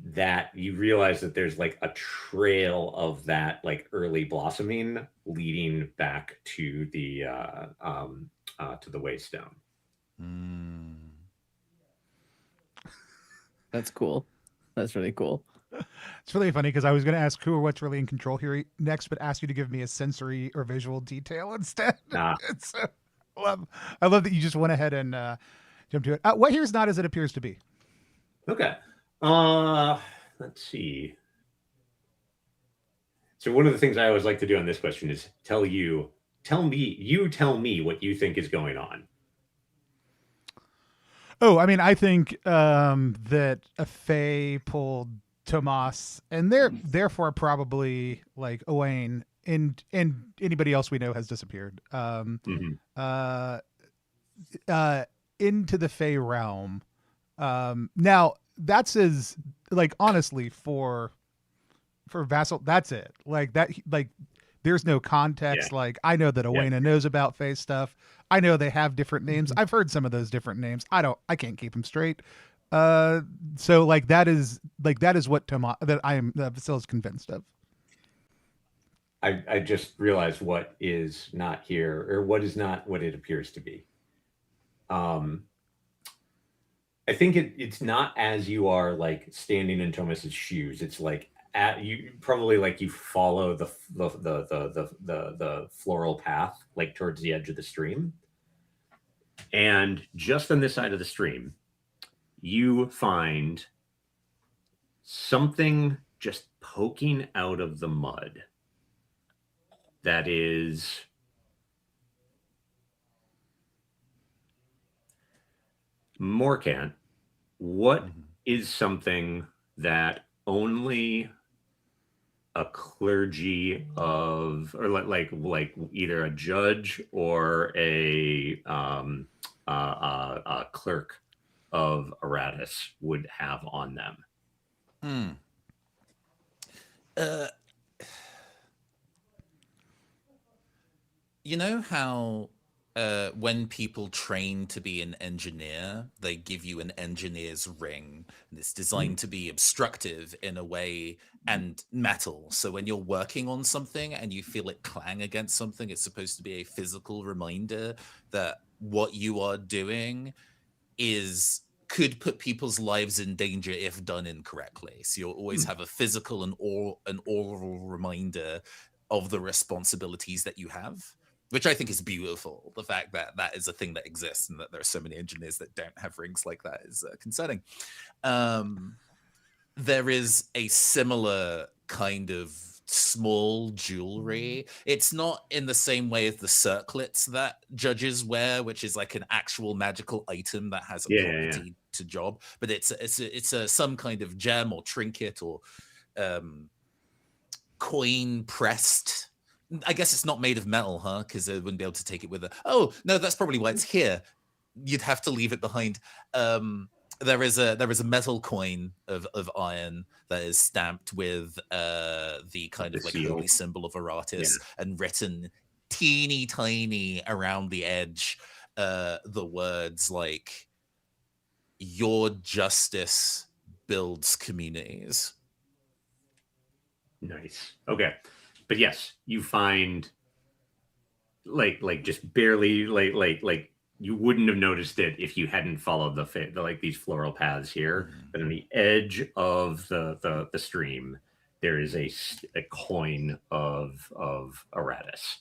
that you realize that there's like a trail of that like early blossoming leading back to the Waystone. That's cool. That's really cool. It's really funny because I was going to ask who or what's really in control here next, but ask you to give me a sensory or visual detail instead. So, I love that you just went ahead and jumped to it. What here's not as it appears to be. Okay. Let's see. So one of the things I always like to do on this question is tell me what you think is going on. Oh, I mean, I think that a Fae pulled Tomas, and they're therefore probably like Owain and anybody else we know has disappeared. Into the Fae realm. Now that's as like honestly for Vassal, that's it. Like that, like there's no context. Yeah. Like I know that Owain knows about Fae stuff. I know they have different names. I've heard some of those different names. I can't keep them straight. So like that is what Tomas that I am still is convinced of. I just realized what is not here, or what is not what it appears to be. I think it's not as you are like standing in Thomas's shoes. It's like you probably like you follow the floral path like towards the edge of the stream, and just on this side of the stream, you find something just poking out of the mud. That is Morkant, what is something that only a clergy of, or like either a judge or a clerk of Aratus would have on them? You know how when people train to be an engineer, they give you an engineer's ring, and it's designed to be obstructive in a way and metal. So when you're working on something and you feel it clang against something, it's supposed to be a physical reminder that what you are doing could put people's lives in danger if done incorrectly. So you'll always have a physical and an oral reminder of the responsibilities that you have, which I think is beautiful. The fact that that is a thing that exists and that there are so many engineers that don't have rings like that is concerning. There is a similar kind of small jewelry. It's not in the same way as the circlets that judges wear, which is like an actual magical item that has a property to job, but it's some kind of gem or trinket or coin pressed. I guess it's not made of metal, huh? Because they wouldn't be able to take it with it. Oh no, that's probably why it's here. You'd have to leave it behind. There is a metal coin of iron that is stamped with the kind of like holy symbol of Aratus and written teeny tiny around the edge the words like "Your justice builds communities." Nice. Okay. But yes, you find like just barely like you wouldn't have noticed it if you hadn't followed the like these floral paths here. But on the edge of the stream, there is a coin of Aratus.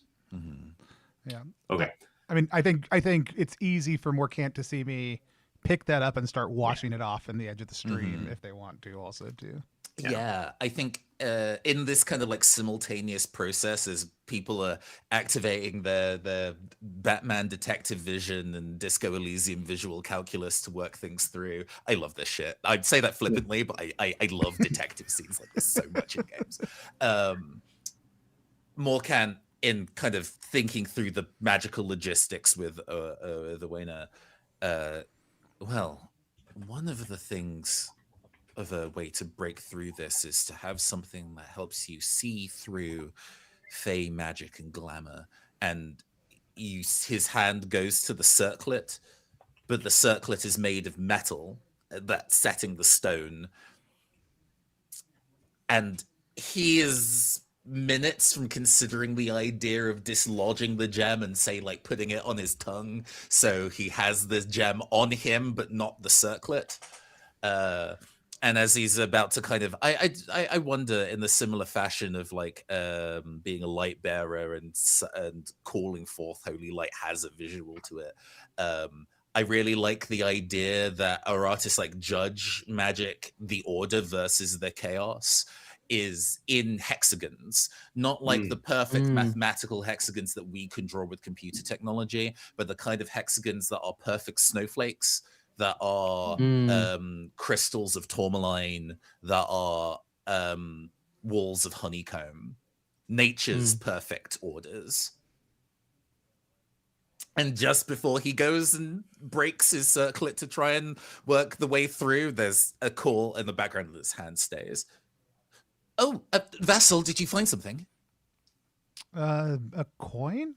Yeah. Okay. I mean, I think it's easy for Morkant to see me pick that up and start washing it off in the edge of the stream if they want to also too. Yeah, I think in this kind of like simultaneous process as people are activating their Batman detective vision and Disco Elysium visual calculus to work things through. I love this shit. I'd say that flippantly, but I love detective scenes like this so much in games. Morkant in kind of thinking through the magical logistics with the Wayne, well, one of the things of a way to break through this is to have something that helps you see through fey magic and glamour. And his hand goes to the circlet, but the circlet is made of metal that's setting the stone. And he is minutes from considering the idea of dislodging the gem and say like putting it on his tongue so he has the gem on him but not the circlet. And as he's about to kind of I wonder in the similar fashion of like being a light bearer and calling forth holy light has a visual to it. I really like the idea that our artists like judge magic, the order versus the chaos, is in hexagons, not like the perfect mathematical hexagons that we can draw with computer technology, but the kind of hexagons that are perfect snowflakes, that are crystals of tourmaline, that are walls of honeycomb, nature's perfect orders. And just before he goes and breaks his circlet to try and work the way through, there's a call in the background that his hand stays. Oh, Vassal, did you find something? A coin?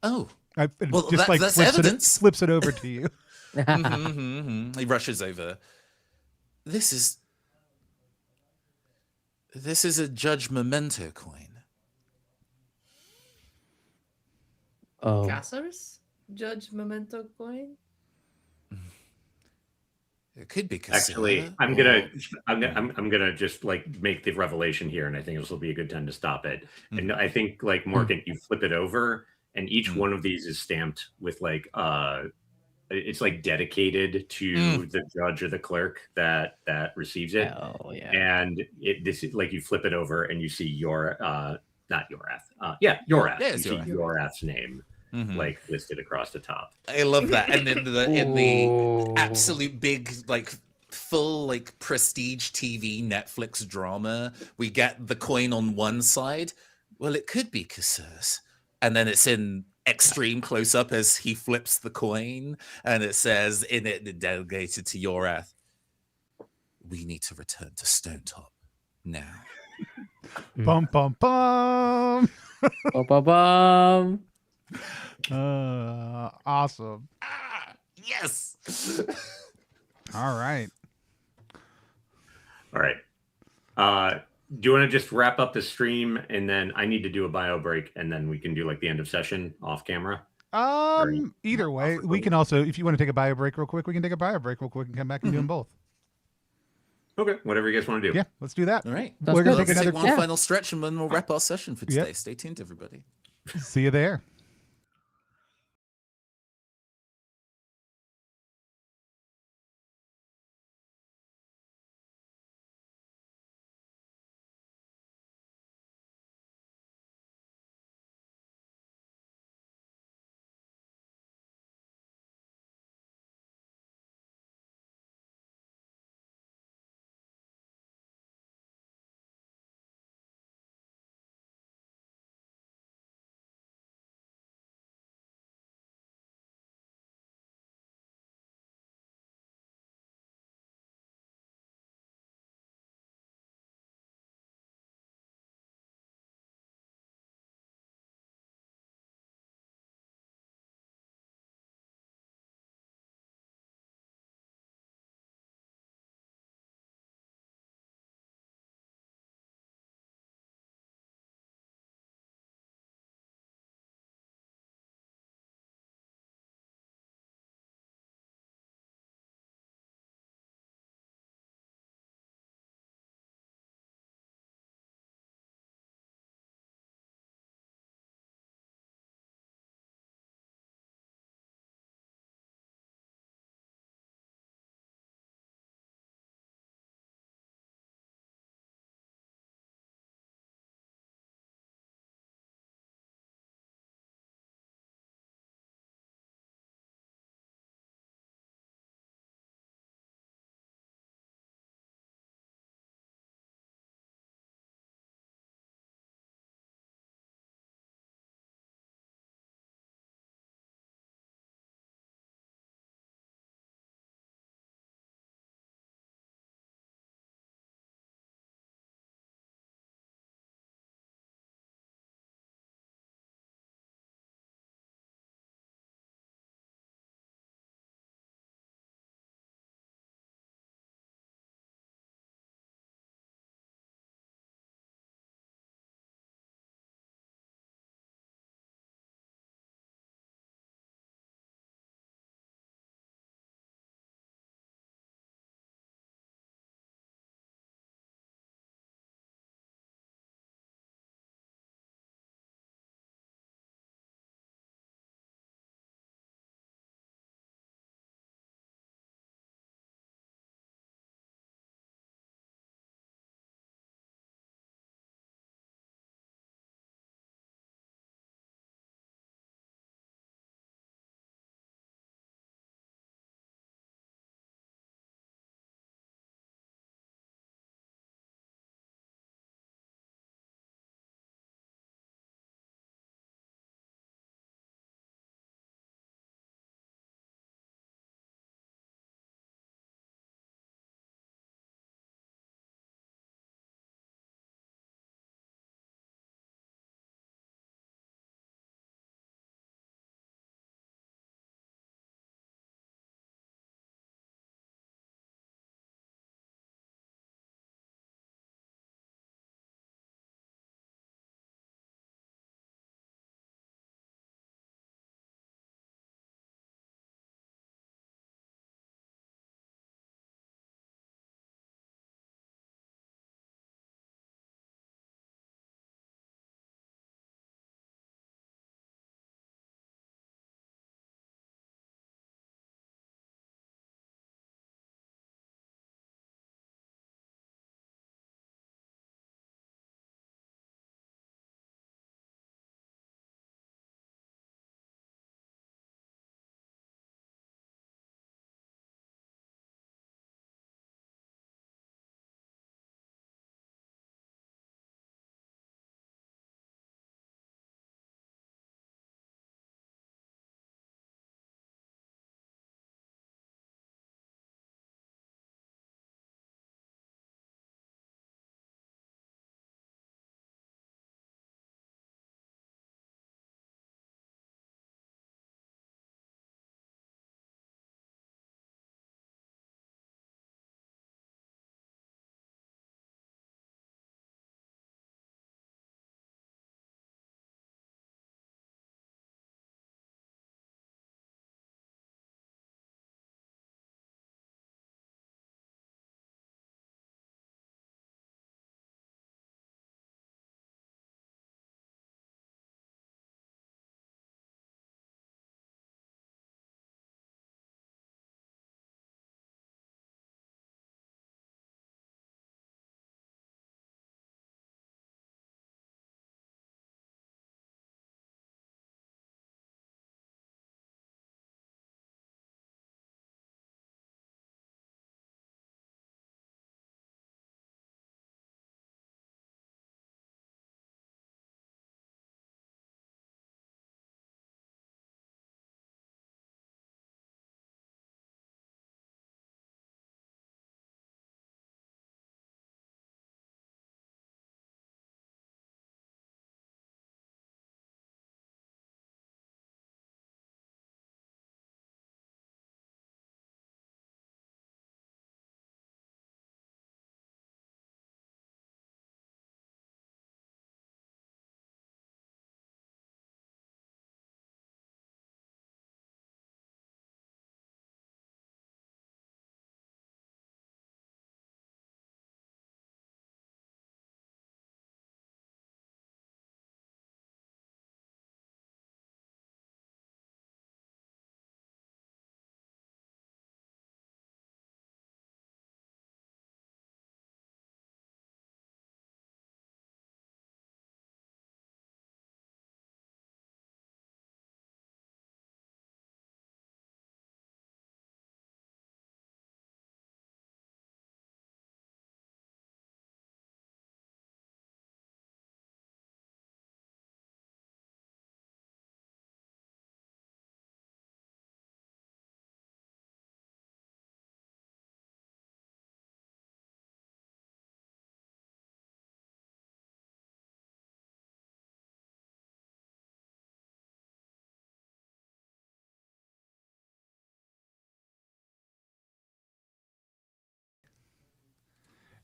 Oh, Well, just that's evidence. Flips it over to you. He rushes over. This is a Judge Memento coin. Oh, Cassars? Judge Memento coin? It could be Actually, I'm gonna just like make the revelation here, and I think this will be a good time to stop it. And I think like Morgan, you flip it over, and each one of these is stamped with like it's like dedicated to the judge or the clerk that receives it. oh yeah. And this is like you flip it over and you see your not Yorath. Yorath. Yeah, you it's see Yorath. Yorath's name like listed across the top. I love that. And in the absolute big like full like prestige TV Netflix drama, we get the coin on one side. Well, it could be Casseurs. And then it's in extreme close up as he flips the coin, and it says in it, delegated to Yorath, we need to return to Stonetop now. Bum bum bum. Ba-ba-bum. Awesome. Yes. All right. All right. Do you want to just wrap up the stream, and then I need to do a bio break, and then we can do like the end of session off camera? Either way, we can also, if you want to take a bio break real quick, we can take a bio break real quick and come back and do them both. Okay, whatever you guys want to do. Yeah, let's do that. All right. We're gonna Let's take another one final stretch, and then we'll wrap our session for today. Stay tuned, everybody. See you there.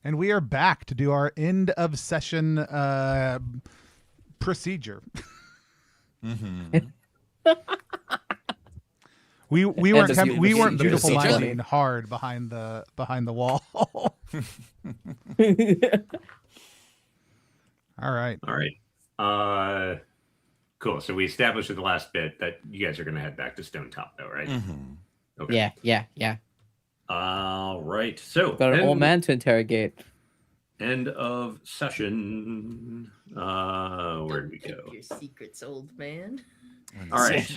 And we are back to do our end of session procedure. We weren't beautiful procedure. minding hard behind the wall. All right. All right. Cool. So we established at the last bit that you guys are going to head back to Stonetop, though, right? Okay. Yeah. All right. So Got an old man to interrogate. End of session. Where'd we Keep go? your secrets, old man. All right.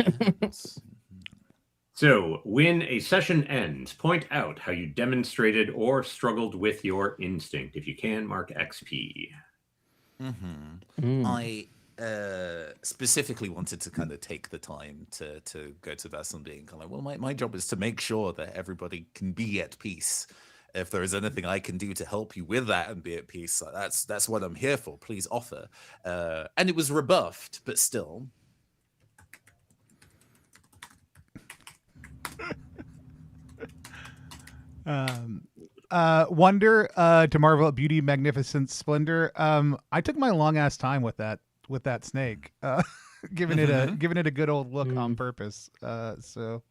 So when a session ends, point out how you demonstrated or struggled with your instinct. If you can, mark XP. I specifically wanted to kind of take the time to go to Vassal and being kind of like, well, my job is to make sure that everybody can be at peace. If there is anything I can do to help you with that and be at peace, that's what I'm here for. Please offer. And it was rebuffed, but still. Wonder to marvel at beauty, magnificence, splendor. I took my long ass time with that snake, giving it a good old look on purpose. So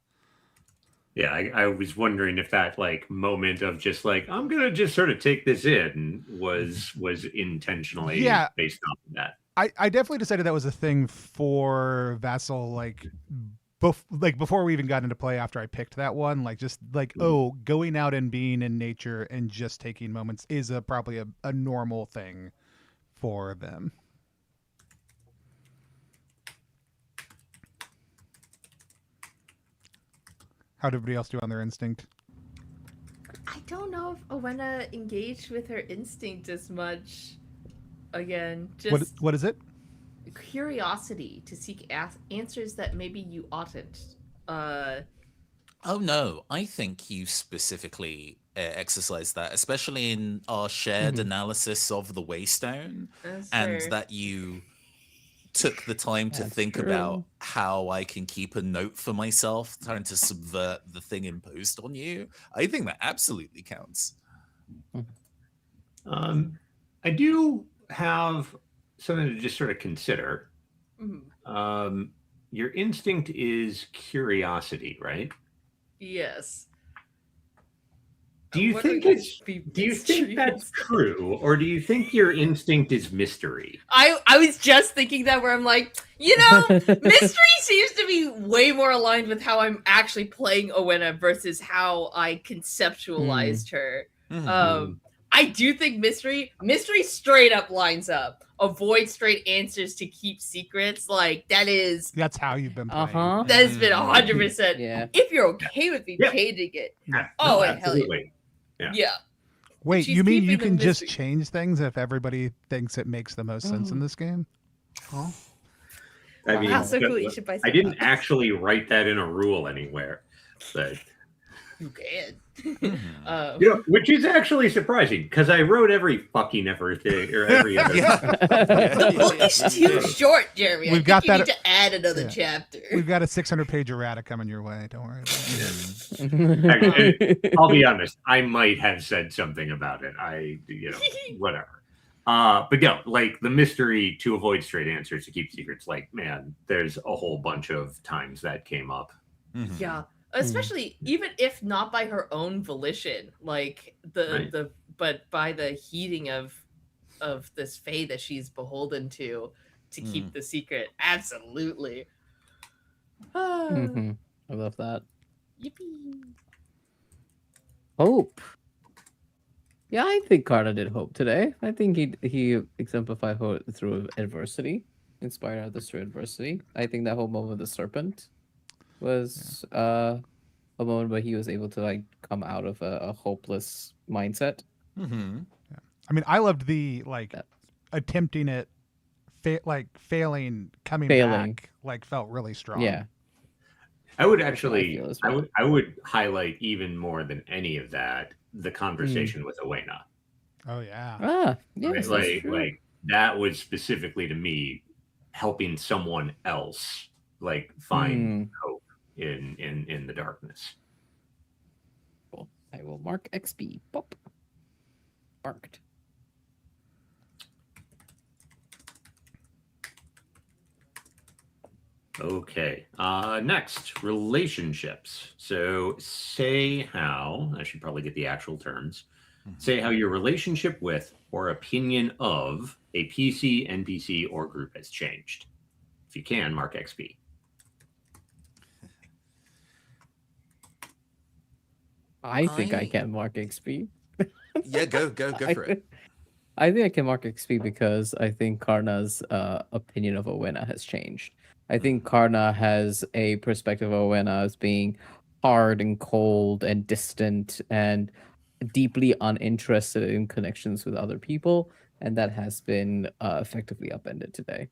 Yeah, I was wondering if that like moment of just like I'm gonna just sort of take this in was intentionally based on that. I definitely decided that was a thing for Vassal, like before we even got into play. After I picked that one, like just like going out and being in nature and just taking moments is probably a normal thing for them. How'd everybody else do on their instinct? I don't know if Owena engaged with her instinct as much. Again, just What is it? curiosity to seek answers that maybe you oughtn't. Oh no, I think you specifically exercised that, especially in our shared analysis of the Waystone, and that you took the time to think about how I can keep a note for myself, trying to subvert the thing imposed on you. I think that absolutely counts. I do have something to just sort of consider. Your instinct is curiosity, right? Yes. Do you think that's true, or do you think your instinct is mystery? I was just thinking that, where I'm like, mystery seems to be way more aligned with how I'm actually playing Owena versus how I conceptualized her. I do think mystery straight up lines up. Avoid straight answers to keep secrets. Like that's how you've been playing. That has been 100%. Yeah. If you're okay with me changing it. Yeah. Oh, absolutely. Yeah. Wait, you mean you can just change things if everybody thinks it makes the most sense in this game? I mean, I didn't actually write that in a rule anywhere, but you can. Which is actually surprising because I wrote every fucking everything or every other. The book is too short, Jeremy. We've got you need to add another chapter. We've got a 600-page errata coming your way. Don't worry about it. I'll be honest. I might have said something about it. Whatever. But no, like the mystery to avoid straight answers to keep secrets. Like, man, there's a whole bunch of times that came up. Yeah. Especially even if not by her own volition, like but by the heeding of this fae that she's beholden to keep the secret. Absolutely. I love that. Yippee. Hope. Yeah, I think Carter did hope today. I think he exemplified hope through adversity, inspired others through adversity. I think that whole moment with the serpent was a moment where he was able to like come out of a hopeless mindset. I mean, I loved the attempting it, failing, coming back, felt really strong. Yeah, I would actually, I would highlight even more than any of that the conversation with Owena. Oh yeah. Yes, like that was specifically to me helping someone else find hope in the darkness. Cool. I will mark XP. Pop. Marked. Okay. Next, relationships. So say how, I should probably get the actual terms. Say how your relationship with or opinion of a PC, NPC, or group has changed. If you can, mark XP. I think I I- can mark XP. Yeah, go for it. I think I can mark XP because I think Karna's opinion of Owena has changed. I think Karna has a perspective of Owena as being hard and cold and distant and deeply uninterested in connections with other people, and that has been effectively upended today.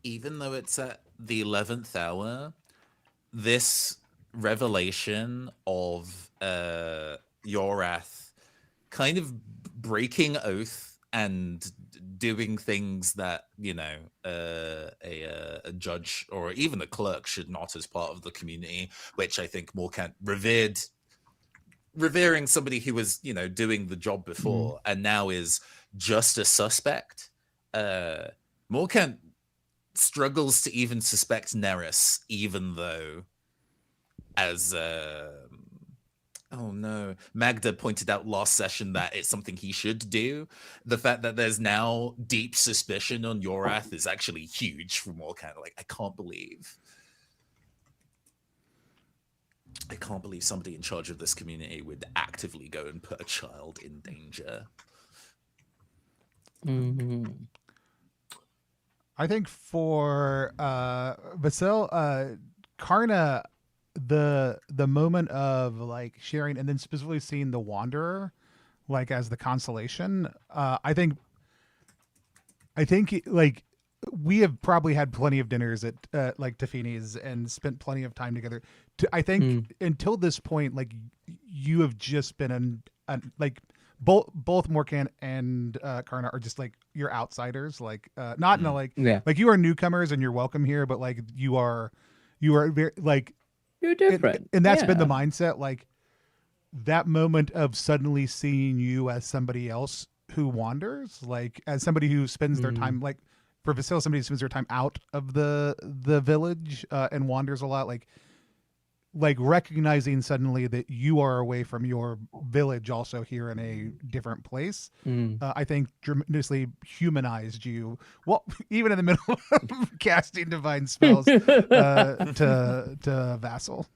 Even though it's at the 11th hour, this revelation of Yorath kind of breaking oath and doing things that a judge or even a clerk should not as part of the community, which I think Morkant revering somebody who was doing the job before and now is just a suspect. Morkant struggles to even suspect Neris, even though, as oh no, Magda pointed out last session that it's something he should do. The fact that there's now deep suspicion on Yorath is actually huge for Morkant. Like, I can't believe somebody in charge of this community would actively go and put a child in danger. Mm-hmm. I think for Vasil, Karna, the moment of like sharing and then specifically seeing the Wanderer like as the consolation, I think like we have probably had plenty of dinners at like Tafini's and spent plenty of time together. I think until this point, like you have just been like both Morkan and Karna are just like you're outsiders, like not in a like you are newcomers and you're welcome here, but like you are very like you're different, and that's been the mindset. Like that moment of suddenly seeing you as somebody else who wanders, like as somebody who spends their time, like for Vasil, somebody who spends their time out of the village and wanders a lot, like recognizing suddenly that you are away from your village, also here in a different place. I think tremendously humanized you. Well, even in the middle of casting divine spells to Vassal.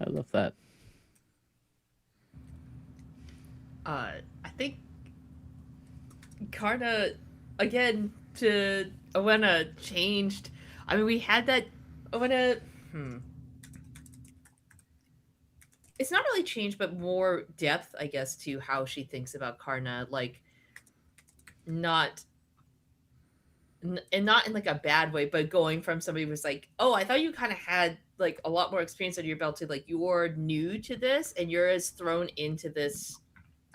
I love that. I think Karna, again, to Owena changed. I mean, we had that Owena. It's not really changed, but more depth, I guess, to how she thinks about Karna. Like, not in like a bad way, but going from somebody who's like, oh, I thought you kind of had like a lot more experience under your belt to like you're new to this and you're as thrown into this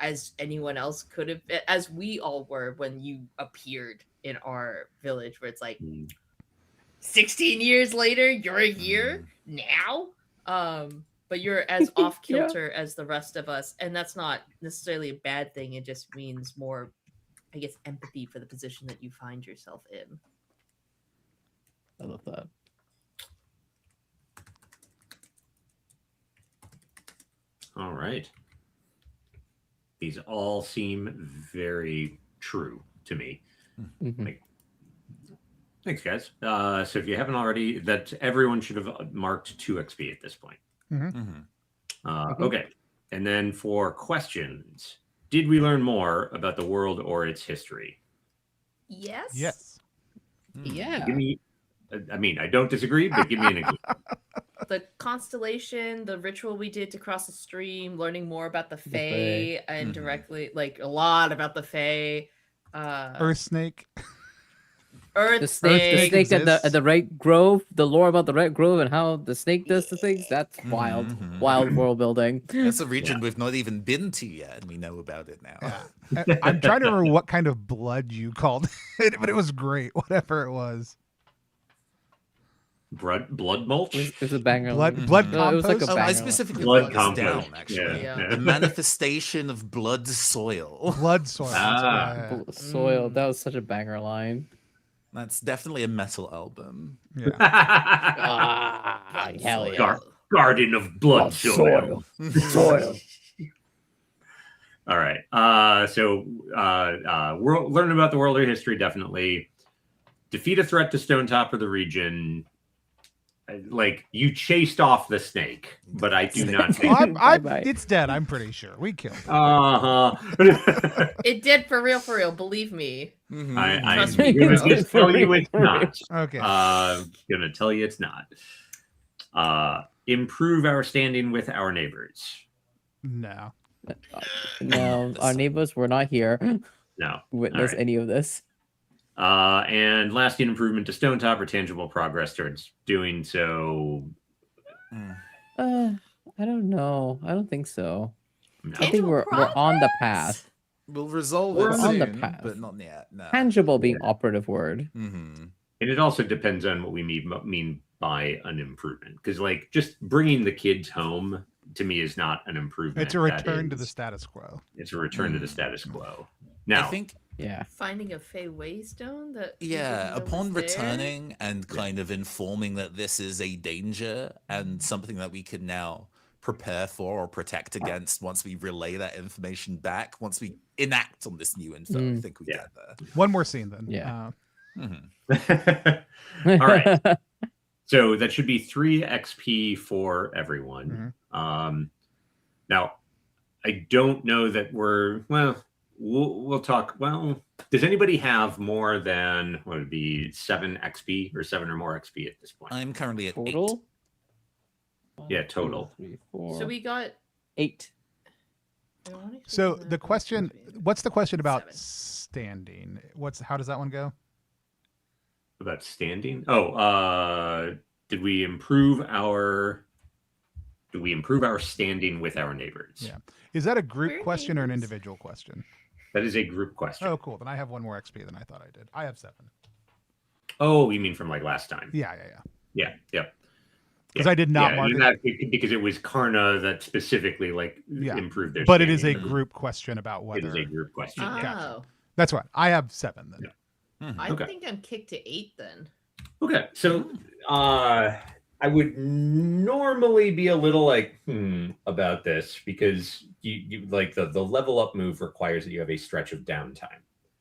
as anyone else could have been, as we all were when you appeared in our village, where it's like 16 years later you're here now, but you're as off kilter as the rest of us, and that's not necessarily a bad thing. It just means more, I guess, empathy for the position that you find yourself in. I love that. All right. These all seem very true to me. Like, thanks, guys. So if you haven't already, that everyone should have marked 2 XP at this point. Okay. And then for questions, did we learn more about the world or its history? Yes. Yes. Yeah. Give me, I mean, I don't disagree, but give me an example. The constellation, the ritual we did to cross the stream, learning more about the The Fae and directly, like a lot about the Fae. Earth Snake. Earth The snake at the Red Grove, the lore about the Red Grove and how the snake does the things. That's wild world building. That's a region we've not even been to yet, and we know about it now. Yeah. I'm trying to remember what kind of blood you called it, but it was great, whatever it was. blood mulch. It was a banger. Blood line. blood No, it was like a compost. Oh, I banger. specifically Blood wrote this compost. down, actually. Yeah. The manifestation of blood soil. Blood soil. Ah. Soil. That was such a banger line. That's definitely a metal album. Yeah. Ah, hell yeah. Garden of blood soil. Soil. All right. Learn about the world or history, definitely. Defeat a threat to Stonetop or the region. Like, you chased off the snake, but I do not think. Bye-bye. It's dead. I'm pretty sure we killed it. It did for real. Believe me. Mhm. I'm Trust me, going bro. to just tell you it's not. Okay. Gonna tell you it's not. Improve our standing with our neighbors. No. No, our neighbors were not here. No. Witness All right. any of this. And lasting improvement to Stonetop or tangible progress towards doing so. I don't know. I don't think so. No. I think we're on the path. We'll resolve We're it on the soon, path. but not yet. No. Tangible being operative word. Mm-hmm. And it also depends on what we mean by an improvement. Because, like, just bringing the kids home to me is not an improvement. It's a return to the status quo. It's a return to the status quo. Now, I think, Yeah. Finding a Fey Waystone that we yeah, didn't know upon was there? returning and kind of informing that this is a danger and something that we can now prepare for or protect against once we relay that information back, once we enact on this new info, I think we Yeah. get there. One more scene then. Yeah. all right. So that should be 3 XP for everyone. Now, I don't know that we'll talk. Well, does anybody have more than what would be 7 XP or 7 or more XP at this point? I'm currently at 8. Total? Yeah, total. 2, 3, 4, So we got 8. So the question, what's the question about 7. standing? How does that one go? About standing? Oh, did we improve our standing with our neighbors? Yeah. Is that a group We're question or an neighbors. individual question? That is a group question. Oh, cool. Then I have one more XP than I thought I did. I have 7. Oh, you mean from like last time? Yeah. Yeah. Yep. Because I did not mark it. Because it was Karna that specifically Yeah. improved their. But it is a standing. group question about It whether. is a group question. Oh, yeah. That's right. I have 7 then. Yeah. I Okay. think I'm kicked to 8 then. Okay, so I would normally be a little like about this because you like the level up move requires that you have a stretch of downtime.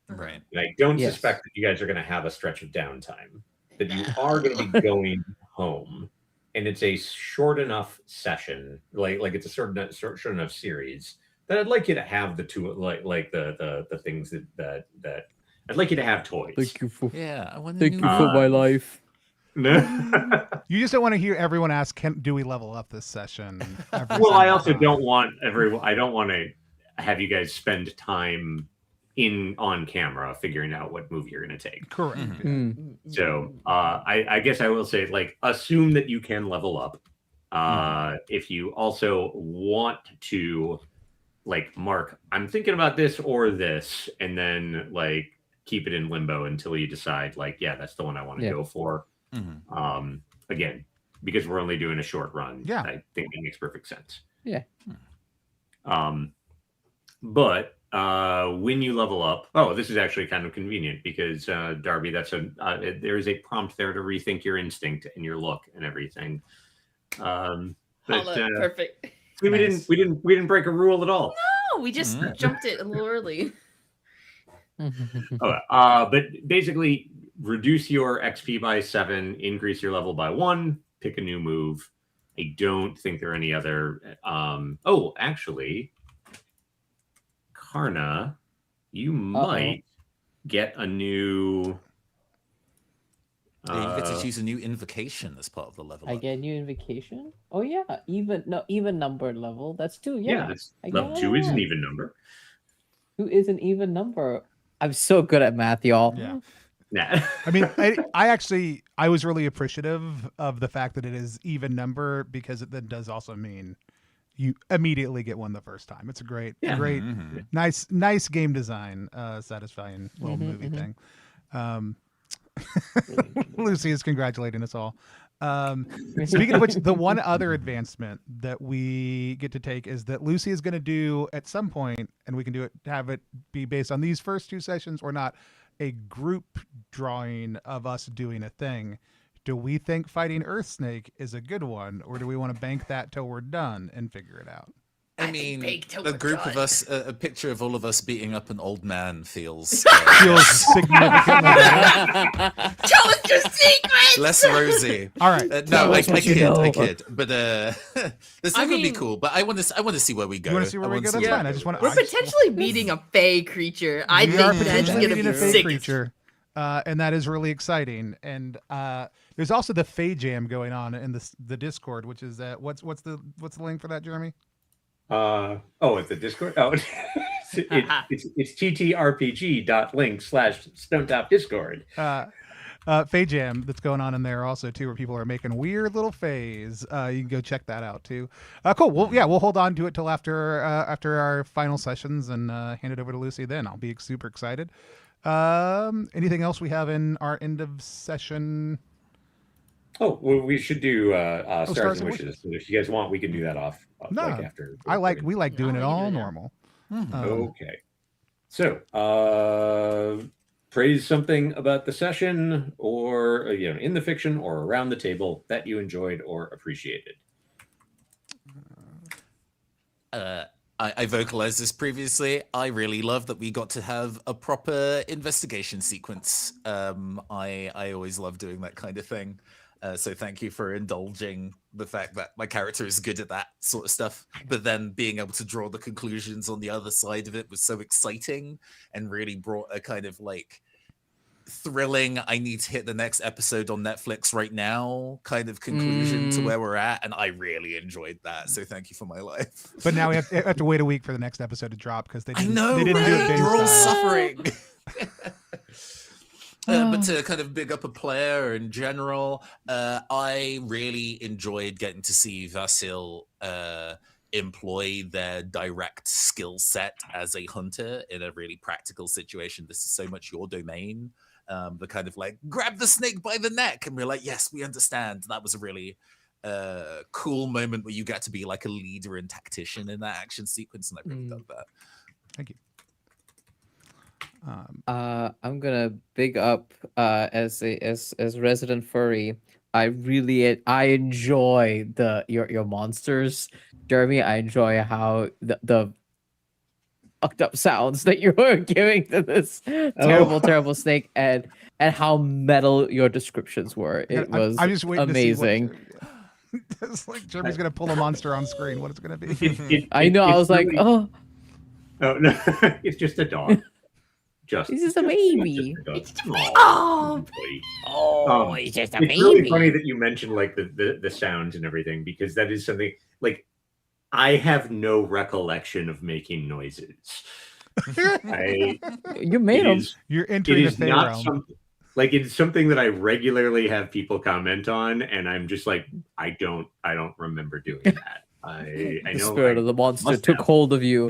Right. And I don't Yes. suspect that you guys are going to have a stretch of downtime. That you are going to be going home, and it's a short enough session, like it's a short enough series that I'd like you to have the two like the things that I'd like you to have toys. Thank you for Yeah. I want thank you for my life. You just don't want to hear everyone ask, do we level up this session? every Well, I single also time. don't want I don't want to have you guys spend time on camera figuring out what movie you're going to take. Correct. Mm. So I guess I will say, like, assume that you can level up. If you also want to, like, mark, I'm thinking about this or this, and then like keep it in limbo until you decide, like, yeah, that's the one I want to go for. Again, because we're only doing a short run. Yeah. I think it makes perfect sense. Yeah. But when you level up, this is actually kind of convenient because Darby, there is a prompt there to rethink your instinct and your look and everything. But Perfect. we didn't break a rule at all. No, we just jumped it a little early. But basically, reduce your XP by 7, increase your level by 1, pick a new move. I don't think there are any other. Actually, Karna, you might get a new. Yeah, you get to choose a new invocation as part of the level I up. get a new invocation. Oh yeah, even numbered level. That's 2. Yeah, Yeah, that's I level get 2 is an it. even number. 2 is an even number. I'm so good at math, y'all. Yeah. Nah. I mean, I was really appreciative of the fact that it is even number because it then does also mean you immediately get one the first time. It's a great, nice game design, satisfying little movie thing. Lucy is congratulating us all. Speaking of which, the one other advancement that we get to take is that Lucy is going to do at some point, and we can do it, have it be based on these first 2 sessions or not, a group drawing of us doing a thing. Do we think fighting Earth Snake is a good one, or do we want to bank that till we're done and figure it out? I mean, baked till a we're group of done. us, a picture of all of us beating up an old man feels Feels significantly better. Tell us your secrets. less rosy. All right. Tell I us what you know. kid. But this thing would be cool. But I want to see where we go. You want to see where we go? That's Yeah. fine. I just want to. We're potentially meeting a fey creature. I We think are that's potentially gonna meeting be a fey sick. creature, and that is really exciting. And there's also the Fey Jam going on in the Discord, which is what's the link for that, Jeremy? At the Discord. Oh, it's ttrpg.link/Stonetop Discord. Fey Jam that's going on in there also too, where people are making weird little fays. You can go check that out too. Cool. Well, yeah, we'll hold on to it till after our final sessions and hand it over to Lucy. Then I'll be super excited. Anything else we have in our end of session? Oh, well, we should do stars Stars and and wishes. So if you guys want, we can do that off No, like after. we like doing No, it we can all do it now. normal. Okay. So, praise something about the session, or in the fiction or around the table that you enjoyed or appreciated. I vocalized this previously. I really love that we got to have a proper investigation sequence. I always love doing that kind of thing. So thank you for indulging the fact that my character is good at that sort of stuff. But then being able to draw the conclusions on the other side of it was so exciting and really brought a kind of like thrilling, I need to hit the next episode on Netflix right now kind of conclusion to where we're at. And I really enjoyed that. So thank you for my life. But now we have to wait a week for the next episode to drop because they I didn't. know, They didn't do it right? binge We're all style. suffering. But to kind of big up a player in general, I really enjoyed getting to see Vasil employ their direct skill set as a hunter in a really practical situation. This is so much your domain. The kind of like, grab the snake by the neck. And we're like, yes, we understand. That was a really cool moment where you get to be like a leader and tactician in that action sequence. And I really love that. Thank you. I'm gonna big up as resident furry. I enjoy your monsters, Jeremy. I enjoy how the fucked up sounds that you were giving to this terrible snake, and how metal your descriptions were. It was I'm just waiting amazing. To see what it's like Jeremy's gonna pull a monster on screen. What it's gonna be? I know. I was like, really- oh, Oh no, it's just a dog. this is a baby. It's just oh, Oh, it's just a It's baby. really funny that you mentioned like the sounds and everything, because that is something like I have no recollection of making noises. You made them. You're It entering the is Fey not realm. something like it's something that I regularly have people comment on, and I'm just like, I don't remember doing that. I The know spirit I of the monster must took have. hold of you.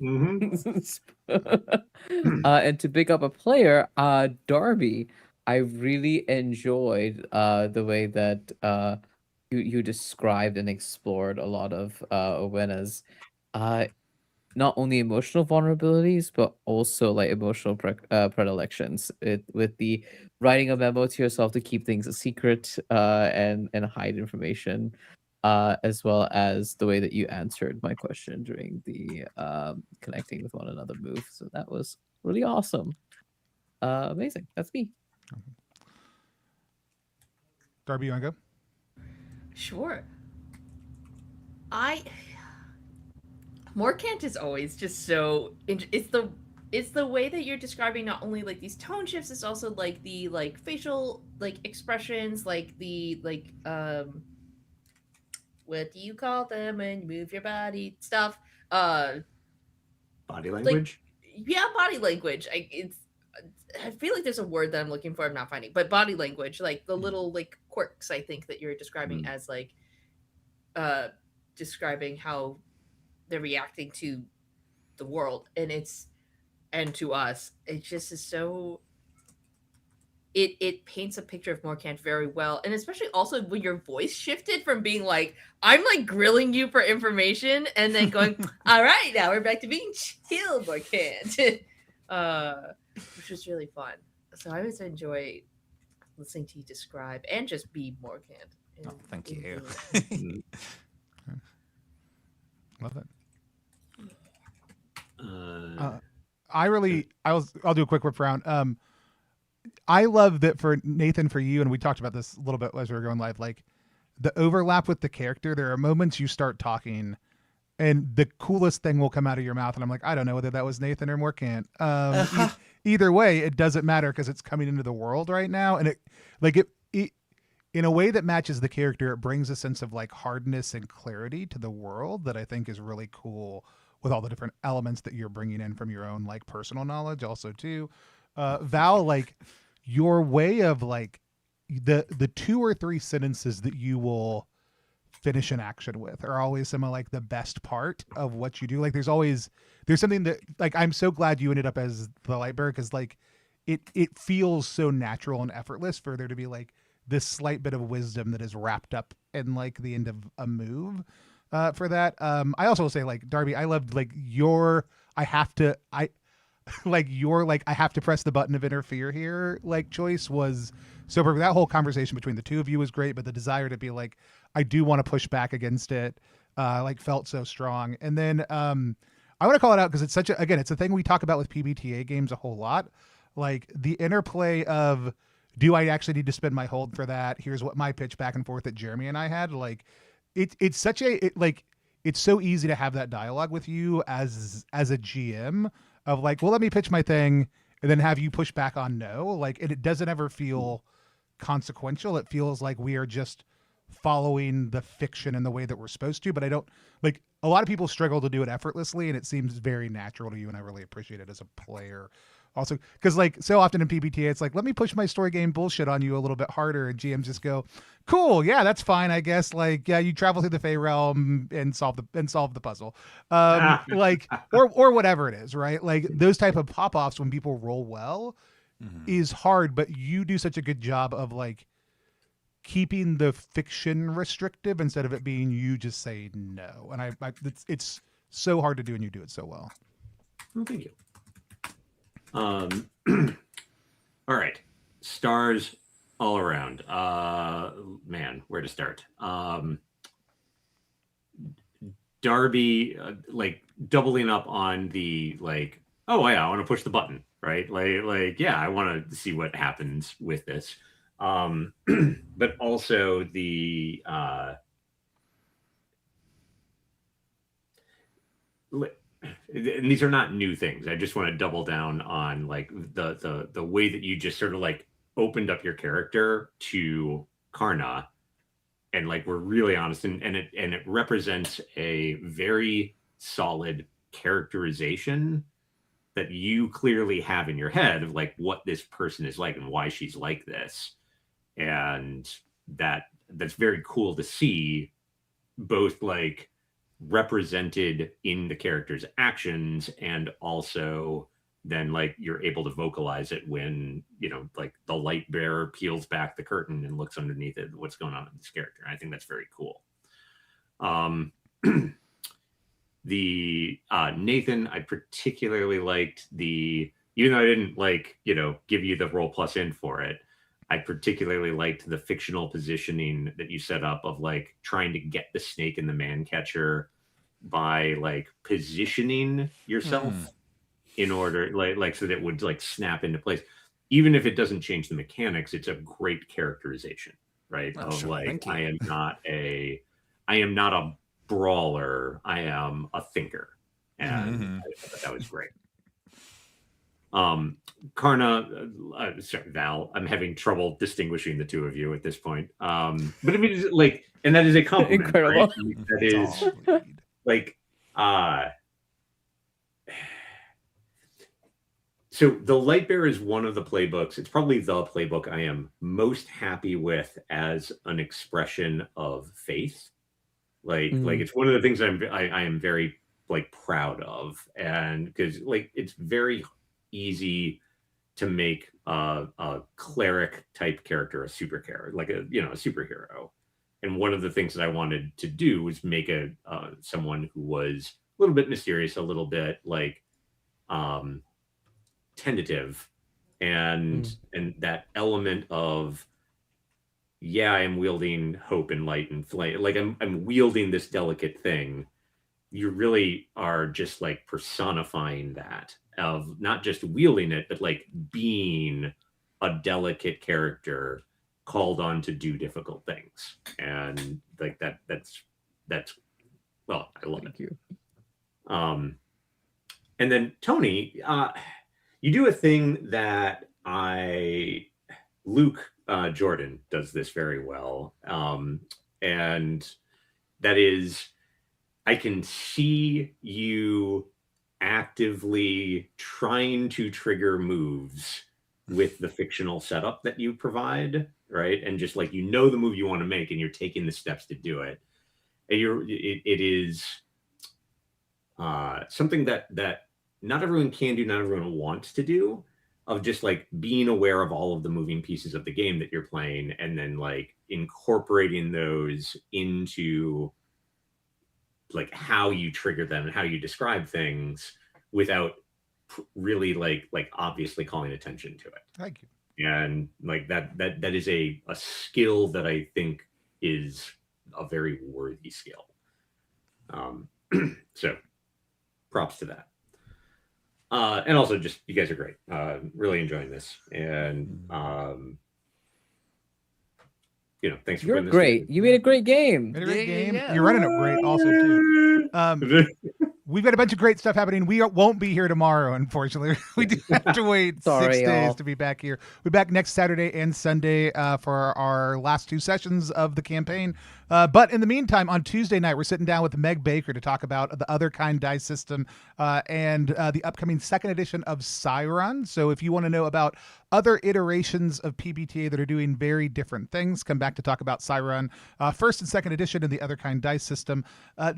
Mhm. And to pick up a player, Darby, I really enjoyed the way that you described and explored a lot of Owena's not only emotional vulnerabilities but also like emotional predilections. With the writing a memo to yourself to keep things a secret and hide information. As well as the way that you answered my question during the connecting with one another move. So that was really awesome. Amazing. That's me. Darby, you wanna go? sure. Morkant is always just so. It's the way that you're describing not only like these tone shifts, it's also like the like facial like expressions, like the like what do you call them when you move your body stuff? Body language. Yeah, body language. I feel like there's a word that I'm looking for. I'm not finding, but body language, like the little like quirks. I think that you're describing as like, describing how they're reacting to the world, and to us. It just is so. it paints a picture of Morkant very well, and especially also when your voice shifted from being like I'm like grilling you for information and then going all right, now we're back to being chill Morkant, which was really fun. So I always enjoy listening to you describe and just be Morkant. Oh, thank you. Love it. Uh, I'll do a quick whip round. I love that for Nathan, for you, and we talked about this a little bit as we were going live, like the overlap with the character. There are moments you start talking and the coolest thing will come out of your mouth. And I'm like, I don't know whether that was Nathan or Morkant. Either way, it doesn't matter because it's coming into the world right now. And it in a way that matches the character, it brings a sense of like hardness and clarity to the world that I think is really cool with all the different elements that you're bringing in from your own like personal knowledge also too. Val, like your way of like the 2 or 3 sentences that you will finish an action with are always some of like the best part of what you do. Like there's something that like, I'm so glad you ended up as the Lightbearer because like it feels so natural and effortless for there to be like this slight bit of wisdom that is wrapped up in like the end of a move for that. I also will say like Darby, I loved like I have to press the button of interfere here like choice was so perfect. That whole conversation between the two of you was great, but the desire to be like, I do want to push back against it, like felt so strong. And then I want to call it out because it's it's a thing we talk about with PBTA games a whole lot. Like the interplay of, do I actually need to spend my hold for that? Here's what my pitch back and forth that Jeremy and I had. Like it's so easy to have that dialogue with you as a GM of like, well, let me pitch my thing and then have you push back on no. Like, and it doesn't ever feel consequential. It feels like we are just following the fiction in the way that we're supposed to, but I don't like a lot of people struggle to do it effortlessly and it seems very natural to you. And I really appreciate it as a player also. Cause like so often in PBTA, it's like, let me push my story game bullshit on you a little bit harder. And GMs just go, cool. Yeah, that's fine. I guess like, yeah, you travel through the Fey realm and solve the puzzle. Like, or whatever it is, right? Like those type of pop-offs when people roll well is hard, but you do such a good job of like keeping the fiction restrictive instead of it being you just say no. And it's so hard to do and you do it so well. Well, thank you. All right. Stars all around. Man, where to start? Darby, like doubling up on the like, oh yeah, I want to push the button, right? Like yeah, I want to see what happens with this. But also the and these are not new things. I just want to double down on like the way that you just sort of like opened up your character to Karna and like we're really honest and it represents a very solid characterization that you clearly have in your head of like what this person is like and why she's like this. And that's very cool to see both like represented in the character's actions and also then like you're able to vocalize it when you know like the light bearer peels back the curtain and looks underneath it what's going on with this character. I think that's very cool. The Nathan, I particularly liked even though I didn't like give you the roll plus in for it, I particularly liked the fictional positioning that you set up of like trying to get the snake in the man catcher by like positioning yourself in order like so that it would like snap into place. Even if it doesn't change the mechanics, it's a great characterization, right? Oh, of sure. like I am not a brawler, I am a thinker. And I thought that was great. Karna, sorry, Val, I'm having trouble distinguishing the two of you at this point. But I mean, like, and that is a compliment. Incredible. Right? I mean, that is like, so the Lightbearer is one of the playbooks. It's probably the playbook I am most happy with as an expression of faith. Like it's one of the things I am very like proud of, and because like it's very easy to make a cleric type character a super character, like a superhero. And one of the things that I wanted to do was make a someone who was a little bit mysterious, a little bit like tentative, and that element of, yeah, I'm wielding hope and light and flame, like I'm wielding this delicate thing. You really are just like personifying that, of not just wielding it, but like being a delicate character called on to do difficult things. And like that's well, I love Thank it. you. And then Tony, you do a thing that Luke Jordan does this very well, and that is, I can see you actively trying to trigger moves with the fictional setup that you provide, right? And just like, the move you want to make, and you're taking the steps to do it. And it is something that not everyone can do, not everyone wants to do, of just like being aware of all of the moving pieces of the game that you're playing, and then like incorporating those into like how you trigger them and how you describe things without really like obviously calling attention to it. Thank you. And like that is a skill that I think is a very worthy skill. So props to that. And also, just, you guys are great. Really enjoying this. And thanks for You're putting this great. together. You made a great game. Made a great Yeah, yeah, game. yeah. You're running it great also too. We've got a bunch of great stuff happening. We won't be here tomorrow, unfortunately. We do have to wait Sorry, 6 days y'all. to be back here. We're back next Saturday and Sunday for our last 2 sessions of the campaign. But in the meantime, on Tuesday night, we're sitting down with Meg Baker to talk about the Other Kind dice system and the upcoming 2nd edition of Siron. So if you want to know about other iterations of PBTA that are doing very different things, come back to talk about Siron, 1st and 2nd edition in the Other Kind dice system.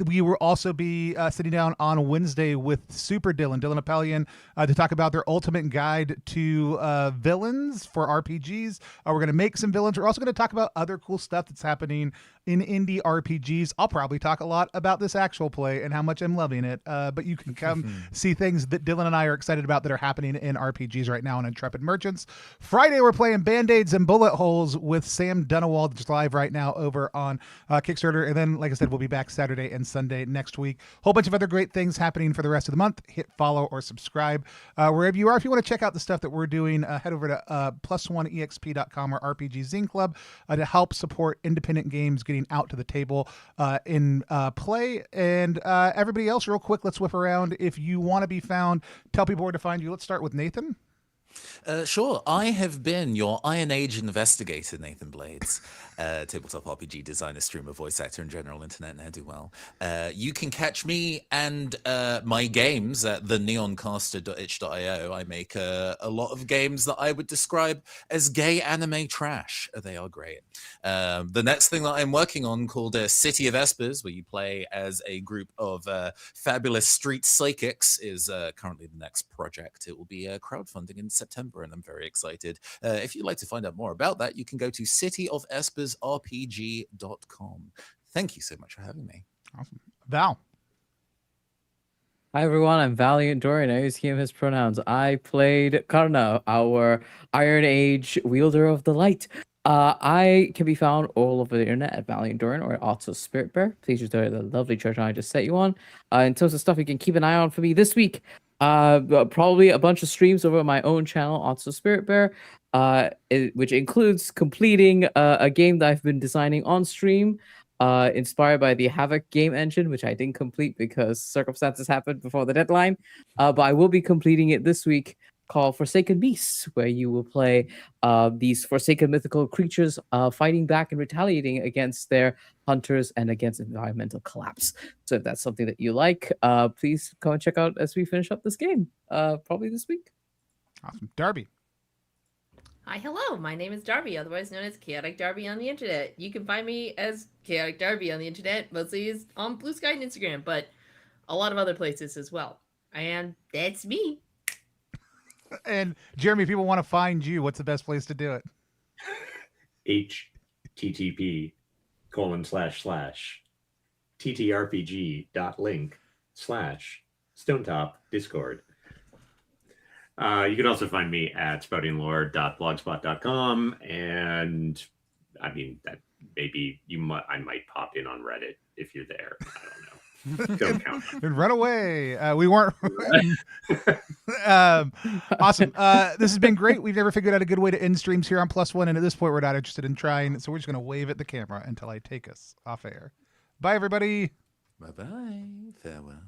We will also be sitting down on Wednesday with Super Dylan Appelian, to talk about their ultimate guide to villains for RPGs. We're going to make some villains. We're also going to talk about other cool stuff that's happening in indie RPGs. I'll probably talk a lot about this actual play and how much I'm loving it. But you can come see things that Dylan and I are excited about that are happening in RPGs right now on Intrepid Merchants. Friday, we're playing Band-Aids and Bullet Holes with Sam Dunawald, just live right now over on Kickstarter. And then, like I said, we'll be back Saturday and Sunday next week. Whole bunch of other great things happening for the rest of the month. Hit follow or subscribe wherever you are. If you want to check out the stuff that we're doing, head over to +1exp.com or RPGZine.Club to help support independent games getting out to the table in play. And everybody else, real quick, let's whip around. If you want to be found, tell people where to find you. Let's start with Nathan. Sure. I have been your Iron Age investigator, Nathan Blades, tabletop RPG designer, streamer, voice actor, and general internet ne'er-do-well. You can catch me and my games at theneoncaster.itch.io. I make a lot of games that I would describe as gay anime trash. They are great. The next thing that I'm working on, called City of Espers, where you play as a group of fabulous street psychics, is currently the next project. It will be crowdfunding in September, and I'm very excited. If you'd like to find out more about that, you can go to cityofespersrpg.com. Thank you so much for having me. Awesome. Val. Hi everyone, I'm Valiant Dorian. I use he him his pronouns. I played Karna, our Iron Age wielder of the light. I can be found all over the internet at Valiant Dorian or at Otso Spirit Bear. Please just go to the lovely church I just set you on. In terms of stuff you can keep an eye on for me this week, probably a bunch of streams over my own channel, Otso Spirit Bear, which includes completing a game that I've been designing on stream. Inspired by the Havoc game engine, which I didn't complete because circumstances happened before the deadline. But I will be completing it this week, called Forsaken Beasts, where you will play these forsaken mythical creatures fighting back and retaliating against their hunters and against environmental collapse. So if that's something that you like, please come and check out as we finish up this game, probably this week. Awesome. Darby. Hi, hello. My name is Darby, otherwise known as Chaotic Darby on the internet. You can find me as Chaotic Darby on the internet, mostly on Blue Sky and Instagram, but a lot of other places as well. And that's me. And Jeremy, if people want to find you, what's the best place to do it? http://ttrpg.link/Stonetop Discord. You can also find me at spoutinglore.blogspot.com, and I mean that maybe I might pop in on Reddit if you're there. I don't know. Don't count. And run away. We weren't. Awesome. This has been great. We've never figured out a good way to end streams here on Plus One, and at this point, we're not interested in trying. So we're just going to wave at the camera until I take us off air. Bye, everybody. Bye bye. Farewell.